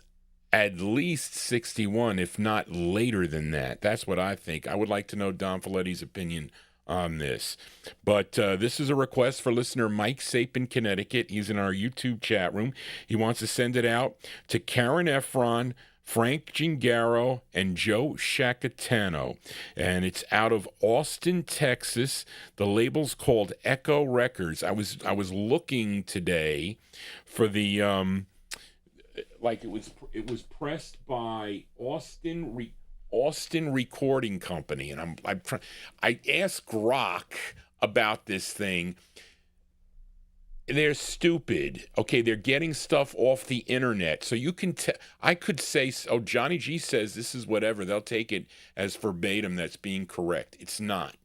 at least 61, if not later than that. That's what I think. I would like to know Don Folletti's opinion on this. But this is a request for listener Mike Sape in Connecticut. He's in our YouTube chat room. He wants to send it out to Karen Efron, Frank Gingaro, and Joe Shacatano. And it's out of Austin, Texas. The label's called Echo Records. I was looking today for the it was pressed by Austin Recording Company, and I asked Grok about this thing. They're stupid. Okay, they're getting stuff off the internet. So you can I could say, oh, Johnny G says this is whatever. They'll take it as verbatim that's being correct. It's not.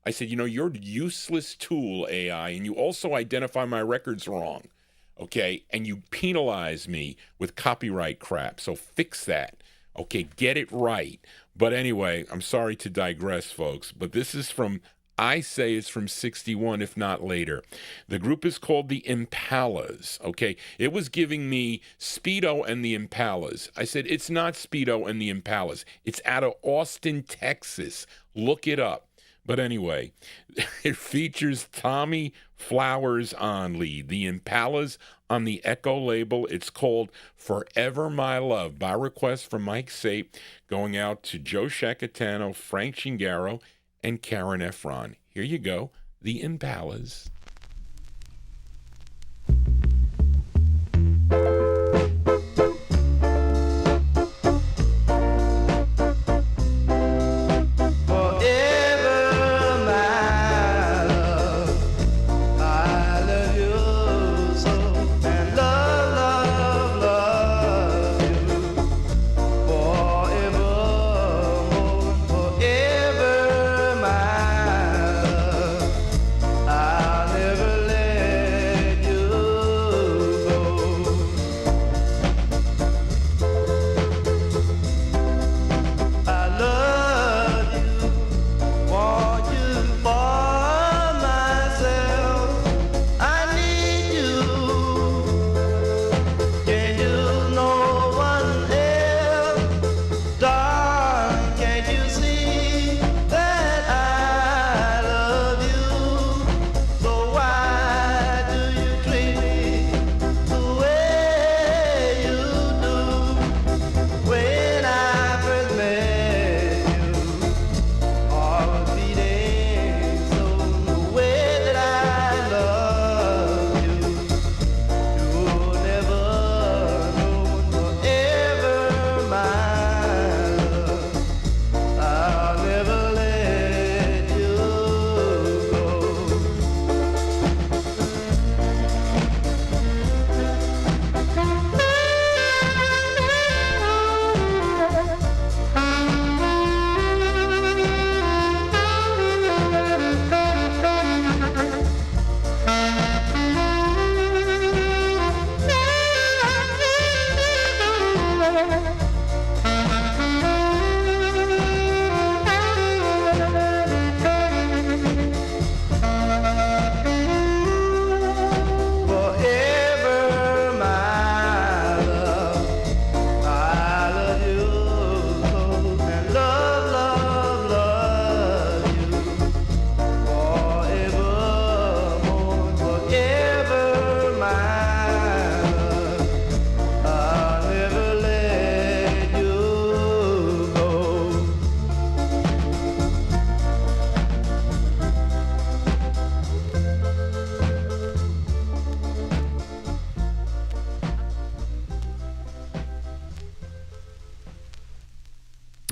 I said, you're a useless tool, AI, and you also identify my records wrong. Okay, and you penalize me with copyright crap. So fix that. Okay, get it right. But anyway, I'm sorry to digress, folks, but this is I say it's from 61, if not later. The group is called the Impalas, okay? It was giving me Speedo and the Impalas. I said, it's not Speedo and the Impalas. It's out of Austin, Texas. Look it up. But anyway, it features Tommy Flowers on lead. The Impalas on the Echo label. It's called Forever My Love, by request from Mike Sape, going out to Joe Shacatano, Frank Gingaro, and Karen Efron. Here you go, the Impalas. I'll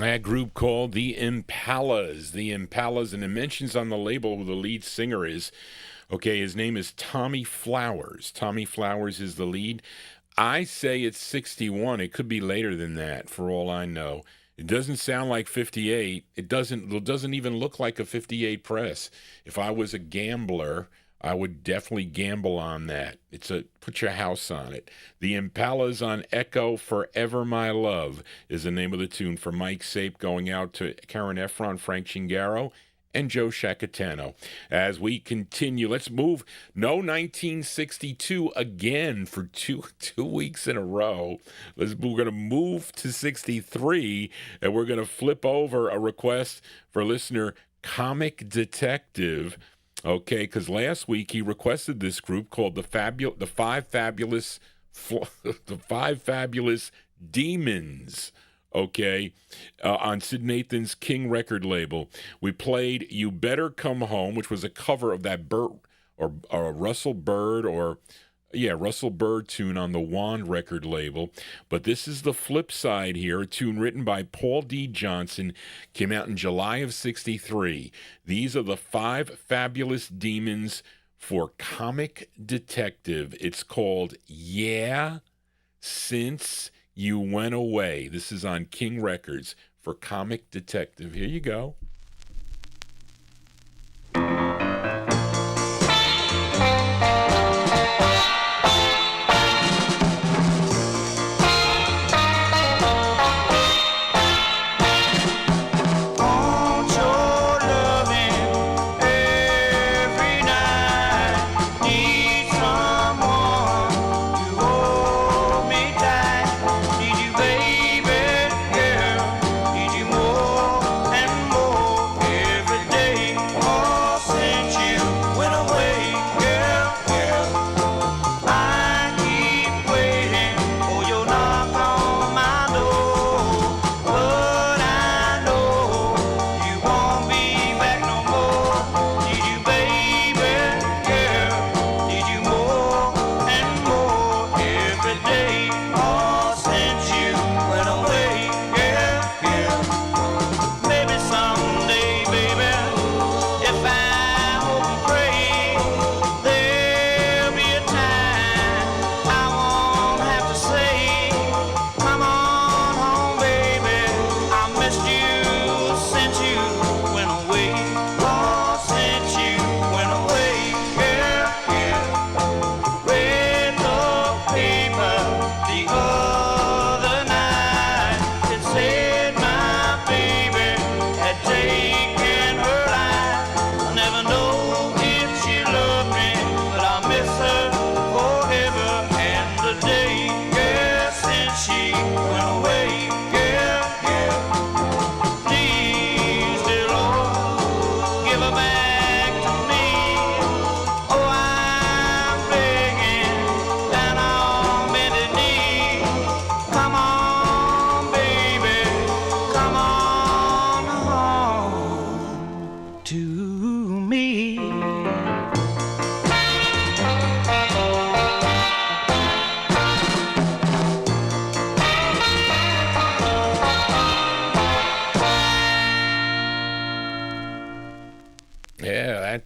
A group called the Acappellas. The Acappellas, and it mentions on the label who the lead singer is. Okay, his name is Tommy Flowers. Tommy Flowers is the lead. I say it's 61. It could be later than that, for all I know. It doesn't sound like 58. It doesn't even look like a 58 press. If I was a gambler, I would definitely gamble on that. Put your house on it. The Acappellas on Echo Forever My Love is the name of the tune for Mike Sape, going out to Karen Efron, Frank Chingaro, and Joe Shacatano. As we continue, let's move. No 1962 again for two weeks in a row. We're going to move to 63, and we're going to flip over a request for listener Comic Detective. Okay, because last week he requested this group called the Five Fabulous Demons. Okay, on Sid Nathan's King record label. We played You Better Come Home, which was a cover of that Russell Bird tune on the Wand record label. But this is the flip side here, a tune written by Paul D. Johnson, came out in July of 63. These are the Five Fabulous Demons for Comic Detective. It's called Yeah, Since You Went Away. This is on King Records for Comic Detective. Here you go.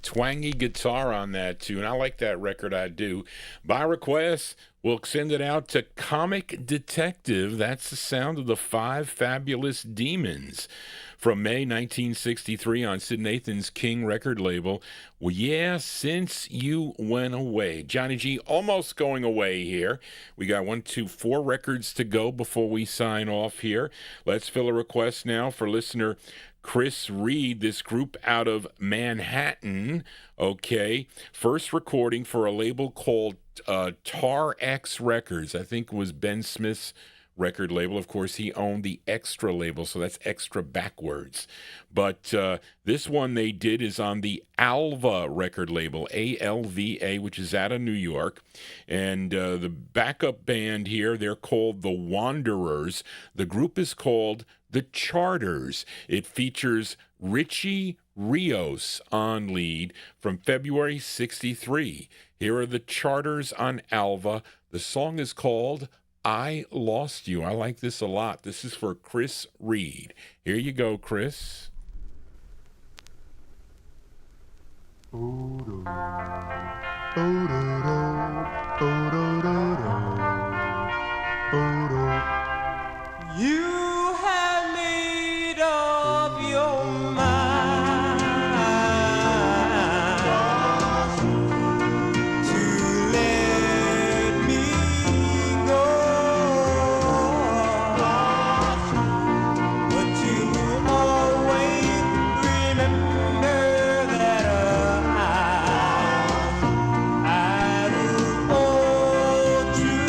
Twangy guitar on that tune. I like that record, I do. By request, we'll send it out to Comic Detective. That's the sound of the Five Fabulous Demons from May 1963 on Sid Nathan's King record label. Well, yeah, Since You Went Away. Johnny G almost going away here. We got 4 records to go before we sign off here. Let's fill a request now for listener Chris Reed, this group out of Manhattan, okay, first recording for a label called Tar X Records. I think it was Ben Smith's record label. Of course, he owned the Extra label, so that's extra backwards. But this one they did is on the Alva record label, ALVA, which is out of New York. And the backup band here, they're called the Wanderers. The group is called the Charters. It features Richie Rios on lead from February 63. Here are the Charters on Alva. The song is called I Lost You. I like this a lot. This is for Chris Reed. Here you go, Chris. You have made up your mind to let me go, but you will always remember that I will hold you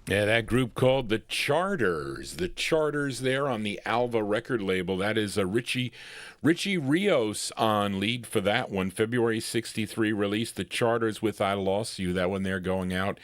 Yeah, that group called the Charters. The Charters there on the Alva record label. That is Richie Rios on lead for that one. February 63 release, The Charters with I Lost You. That one there going out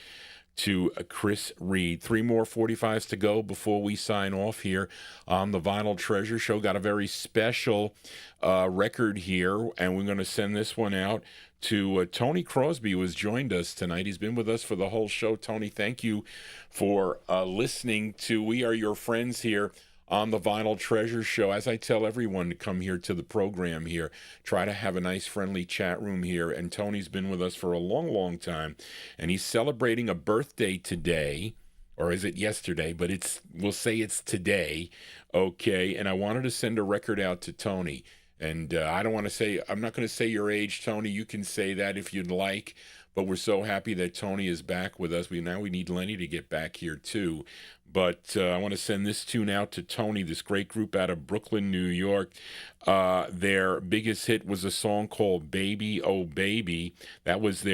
to Chris Reed. 3 more 45s to go before we sign off here on the Vinyltreasure Show. Got a very special record here, and we're going to send this one out to Tony Crosby, who has joined us tonight. He's been with us for the whole show. Tony, thank you for listening to We Are Your Friends here on the Vinyltreasure Show. As I tell everyone to come here to the program here, try to have a nice friendly chat room here. And Tony's been with us for a long, long time, and he's celebrating a birthday today, or is it yesterday? But we'll say it's today, okay? And I wanted to send a record out to Tony. And I'm not going to say your age, Tony. You can say that if you'd like. But we're so happy that Tony is back with us. Now we need Lenny to get back here, too. But I want to send this tune out to Tony, this great group out of Brooklyn, New York. Their biggest hit was a song called Baby, Oh Baby. That was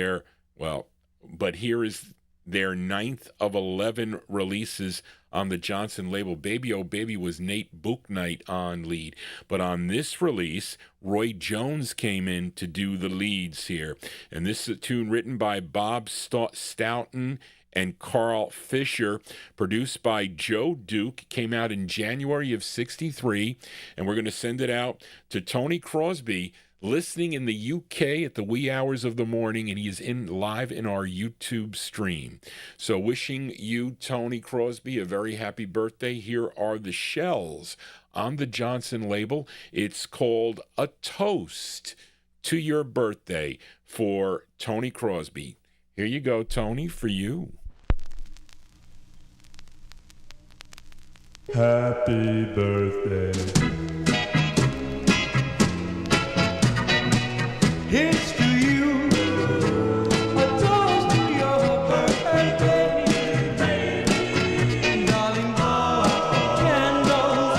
but here is their 9th of 11 releases on the Johnson label. Baby Oh Baby was Nate Bouknight on lead. But on this release, Roy Jones came in to do the leads here. And this is a tune written by Bob Stoughton and Carl Fisher, produced by Joe Duke, came out in January of 63. And we're going to send it out to Tony Crosby, listening in the UK at the wee hours of the morning, and he is live in our YouTube stream. So wishing you, Tony Crosby, a very happy birthday. Here are the Shells on the Johnson label. It's called A Toast to Your Birthday for Tony Crosby. Here you go, Tony, for you. Happy birthday. Here's to you, a toast to your birthday, darling. Blow out the candles,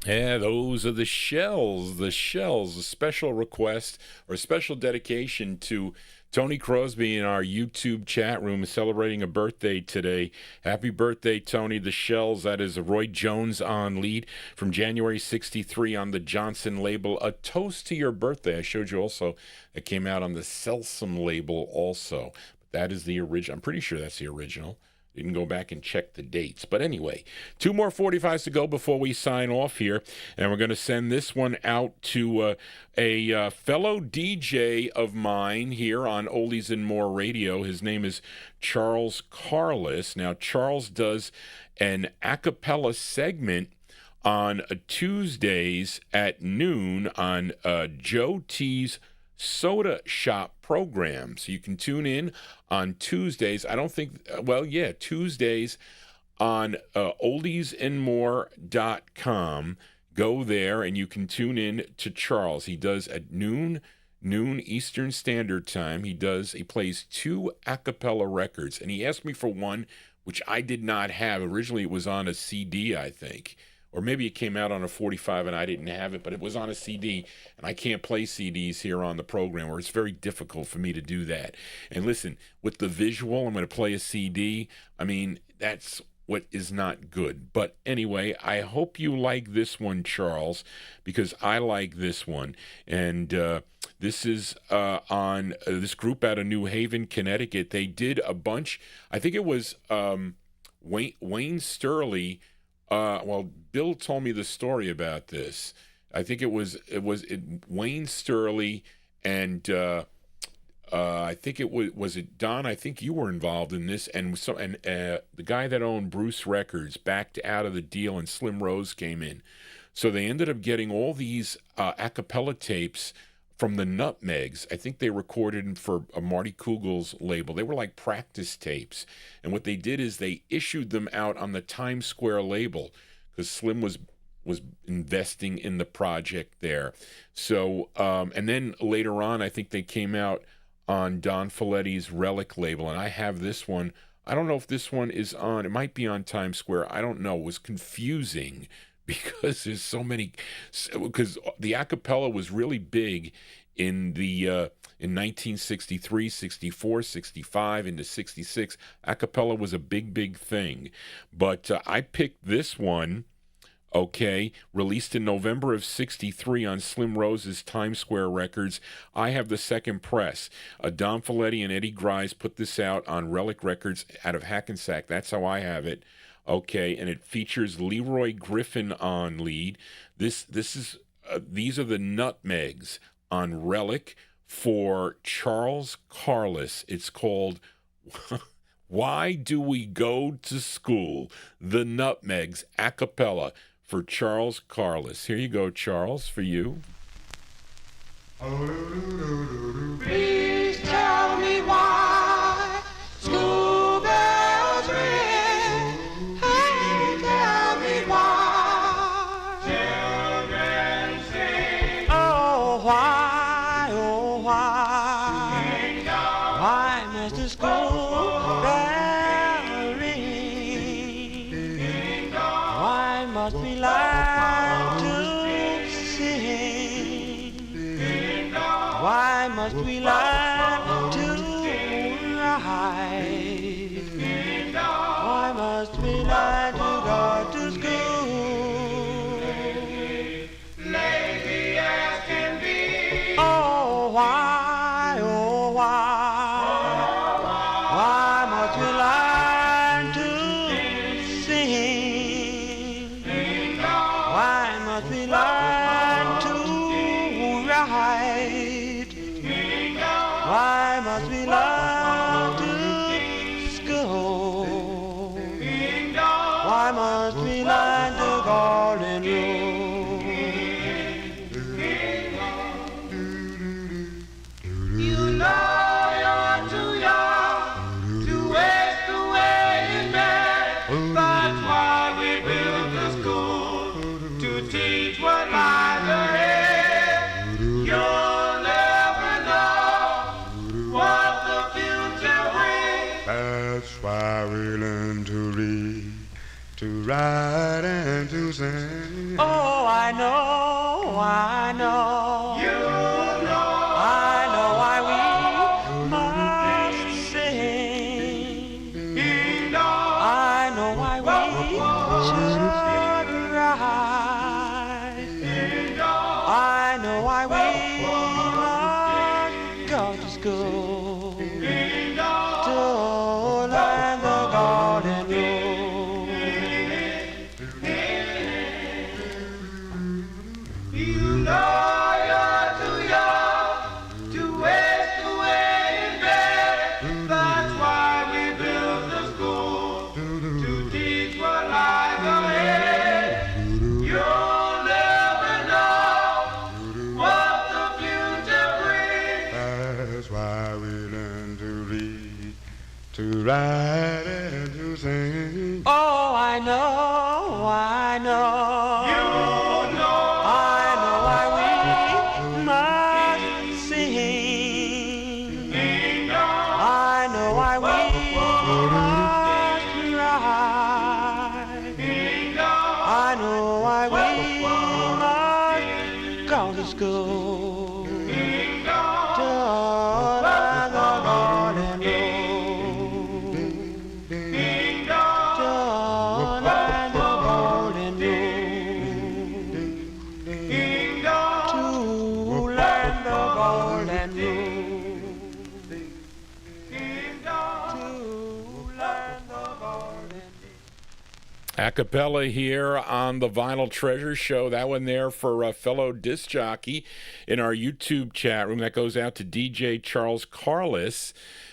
Yeah, those are the Shells. The Shells, a special request or special dedication to Tony Crosby in our YouTube chat room celebrating a birthday today. Happy birthday, Tony. The Shells, that is Roy Jones on lead from January 63 on the Johnson label. A toast to your birthday. I showed you also it came out on the Selsum label also. But that is the original. I'm pretty sure that's the original. Didn't go back and check the dates. But anyway, 2 more 45s to go before we sign off here. And we're going to send this one out to a fellow DJ of mine here on Oldies and More Radio. His name is Charles Carless. Now, Charles does an a cappella segment on Tuesdays at noon on Joe T's Soda Shop program. So you can tune in on Tuesdays. I don't think, Tuesdays on oldiesandmore.com. Go there and you can tune in to Charles. He does at noon Eastern Standard Time. He plays 2 a cappella records. And he asked me for one, which I did not have. Originally it was on a CD, I think. Or maybe it came out on a 45 and I didn't have it, but it was on a CD, and I can't play CDs here on the program, or it's very difficult for me to do that. And listen, with the visual, I'm going to play a CD. I mean, that's what is not good. But anyway, I hope you like this one, Charles, because I like this one. And this is on this group out of New Haven, Connecticut. They did a bunch. I think it was Wayne Sturley. Bill told me the story about this. I think it was Wayne Sturley and I think it was it Don. I think you were involved in this, and the guy that owned Bruce Records backed out of the deal, and Slim Rose came in. So they ended up getting all these a cappella tapes from the Nutmegs. I think they recorded them for Marty Kugel's label. They were like practice tapes. And what they did is they issued them out on the Times Square label because Slim was investing in the project there. So, and then later on, I think they came out on Don Folletti's Relic label. And I have this one. I don't know if this one is on. It might be on Times Square. I don't know. It was confusing because there's so many, because the a cappella was really big in 1963, 64, 65, into 66. A cappella was a big thing. But I picked this one, okay, released in November of 63 on Slim Rose's Times Square Records. I have the second press. Don Folletti and Eddie Grice put this out on Relic Records out of Hackensack. That's how I have it. Okay, and it features Leroy Griffin on lead. These are the Nutmegs on Relic for Charles Carless. It's called Why Do We Go to School? The Nutmegs a cappella for Charles Carless. Here you go, Charles, for you. Please tell me why school bells ring. We like to ride. Why must we like to go to school? Lazy as can be. Oh, why, oh, why? Why must we like to sing? Why must we like to ride? Why must we love to school? Why must we like to garden room? You know you're too young to waste away in bed. That's why we built the school to teach what lies ahead. You'll never know what the future brings. That's why we learn to read, to ride and to sing. Oh, I know, I know. You know. I know why we must sing. He knows. I know why we should ride. He knows. I know why we must go to school. He knows. To learn the golden rule. You know you're too young to waste away in bed. That's why we built the school to teach what lies ahead. You'll never know what the future brings. That's why we learn to read, to write and to sing. Oh, I know, I know. You know. I know why we must sing. He knows. I know why we must ride. He knows. I know why we must go to school. He knows. To learn the golden rule. He knows. To learn the golden rule. He knows. To learn the golden rule. He knows. To learn the golden Acappella here on the Vinyltreasure show. That one there for a fellow disc jockey in our YouTube chat room. That goes out to DJ Charles Carlis.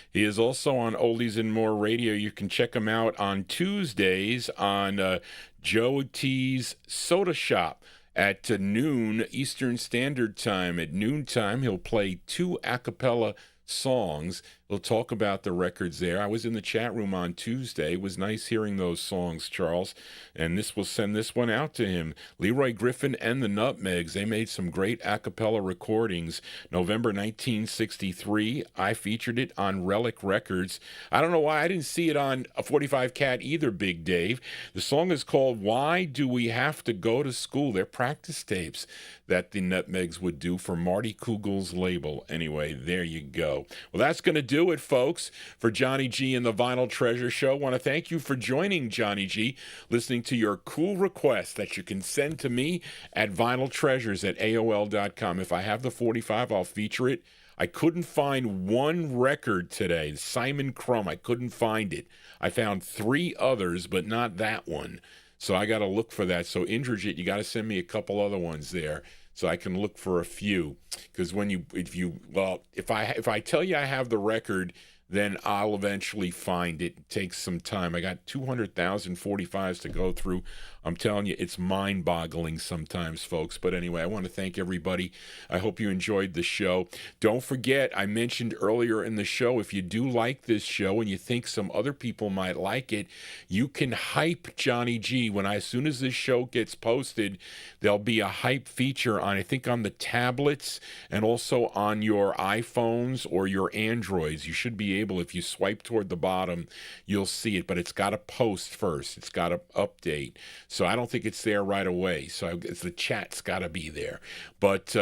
He is also on Oldies and More Radio. You can check him out on Tuesdays on Joe T's Soda Shop at noon Eastern Standard Time. At noontime, he'll play 2 a cappella songs. We'll talk about the records there. I was in the chat room on Tuesday. It was nice hearing those songs, Charles. And this will send this one out to him. Leroy Griffin and the Nutmegs, they made some great a cappella recordings. November 1963, I featured it on Relic Records. I don't know why I didn't see it on a 45 Cat either, Big Dave. The song is called Why Do We Have to Go to School? They're practice tapes that the Nutmegs would do for Marty Kugel's label. Anyway, there you go. Well, that's going to do it, folks, for Johnny G and the Vinyltreasure show. I want to thank you for joining Johnny G, listening to your cool requests that you can send to me at vinyltreasures@aol.com. If I have the 45, I'll feature it. I couldn't find one record today, Simon Crumb. I couldn't find it. I found 3 others, but not that one. So I got to look for that. So Indrajit, you got to send me a couple other ones there, so I can look for a few. Because if I tell you I have the record, then I'll eventually find it. It takes some time. I got 200,000 45s to go through. I'm telling you, it's mind-boggling sometimes, folks. But anyway, I want to thank everybody. I hope you enjoyed the show. Don't forget, I mentioned earlier in the show, if you do like this show and you think some other people might like it, you can hype Johnny G. As soon as this show gets posted, there'll be a hype feature on, I think, on the tablets and also on your iPhones or your Androids. You should be able, if you swipe toward the bottom, you'll see it, but it's got to post first. It's got to update. So I don't think it's there right away. So the chat's got to be there. But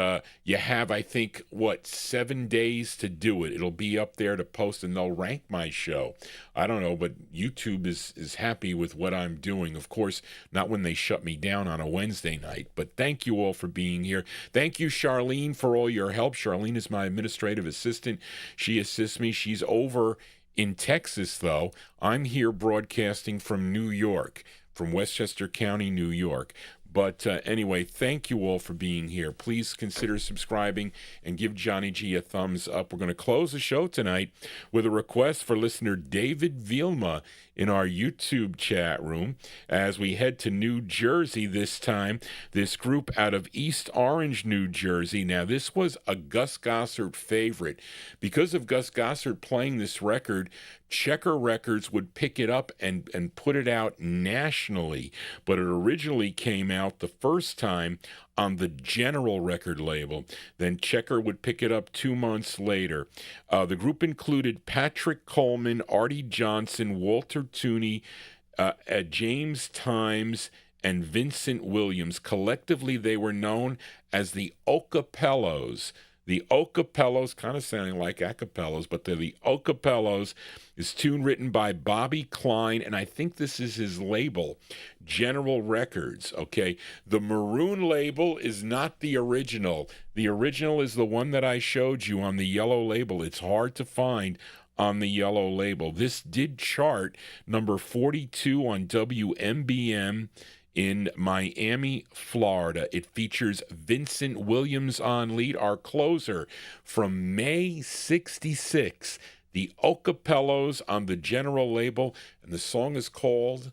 you have, I think, 7 days to do it. It'll be up there to post, and they'll rank my show. I don't know, but YouTube is happy with what I'm doing. Of course, not when they shut me down on a Wednesday night. But thank you all for being here. Thank you, Charlene, for all your help. Charlene is my administrative assistant. She assists me. She's over in Texas, though. I'm here broadcasting from New York, from Westchester County, New York. But anyway, thank you all for being here. Please consider subscribing and give Johnny G a thumbs up. We're going to close the show tonight with a request for listener David Vilma in our YouTube chat room as we head to New Jersey this time. This group out of East Orange, New Jersey. Now, this was a Gus Gossard favorite. Because of Gus Gossard playing this record, Checker Records would pick it up and put it out nationally, but it originally came out the first time on the General record label. Then Checker would pick it up 2 months later. The group included Patrick Coleman, Artie Johnson, Walter Tooney, James Times and Vincent Williams. Collectively, they were known as the Acappellas. The Acappellas, kind of sounding like Acappellas, but they're the Acappellas. Is tune written by Bobby Klein, and I think this is his label, General Records, okay? The maroon label is not the original. The original is the one that I showed you on the yellow label. It's hard to find on the yellow label. This did chart number 42 on WMBM in Miami, Florida. It features Vincent Williams on lead, our closer from May 66. The Acappellas on the General label, and the song is called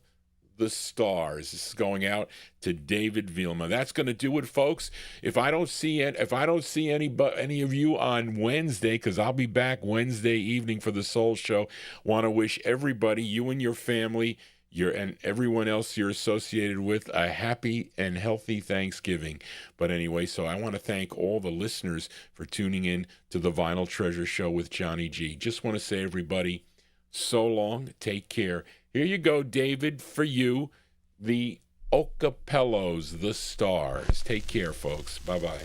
The Stars. This is going out to David Vilma. That's going to do it, folks. If I don't see any of you on Wednesday, because I'll be back Wednesday evening for the Soul Show, want to wish everybody, you and your family, and everyone else you're associated with, a happy and healthy Thanksgiving. But anyway, so I want to thank all the listeners for tuning in to the Vinyltreasure Show with Johnny G. Just want to say, everybody, so long, take care. Here you go, David, for you, the Acappellas, The Stars. Take care, folks. Bye-bye.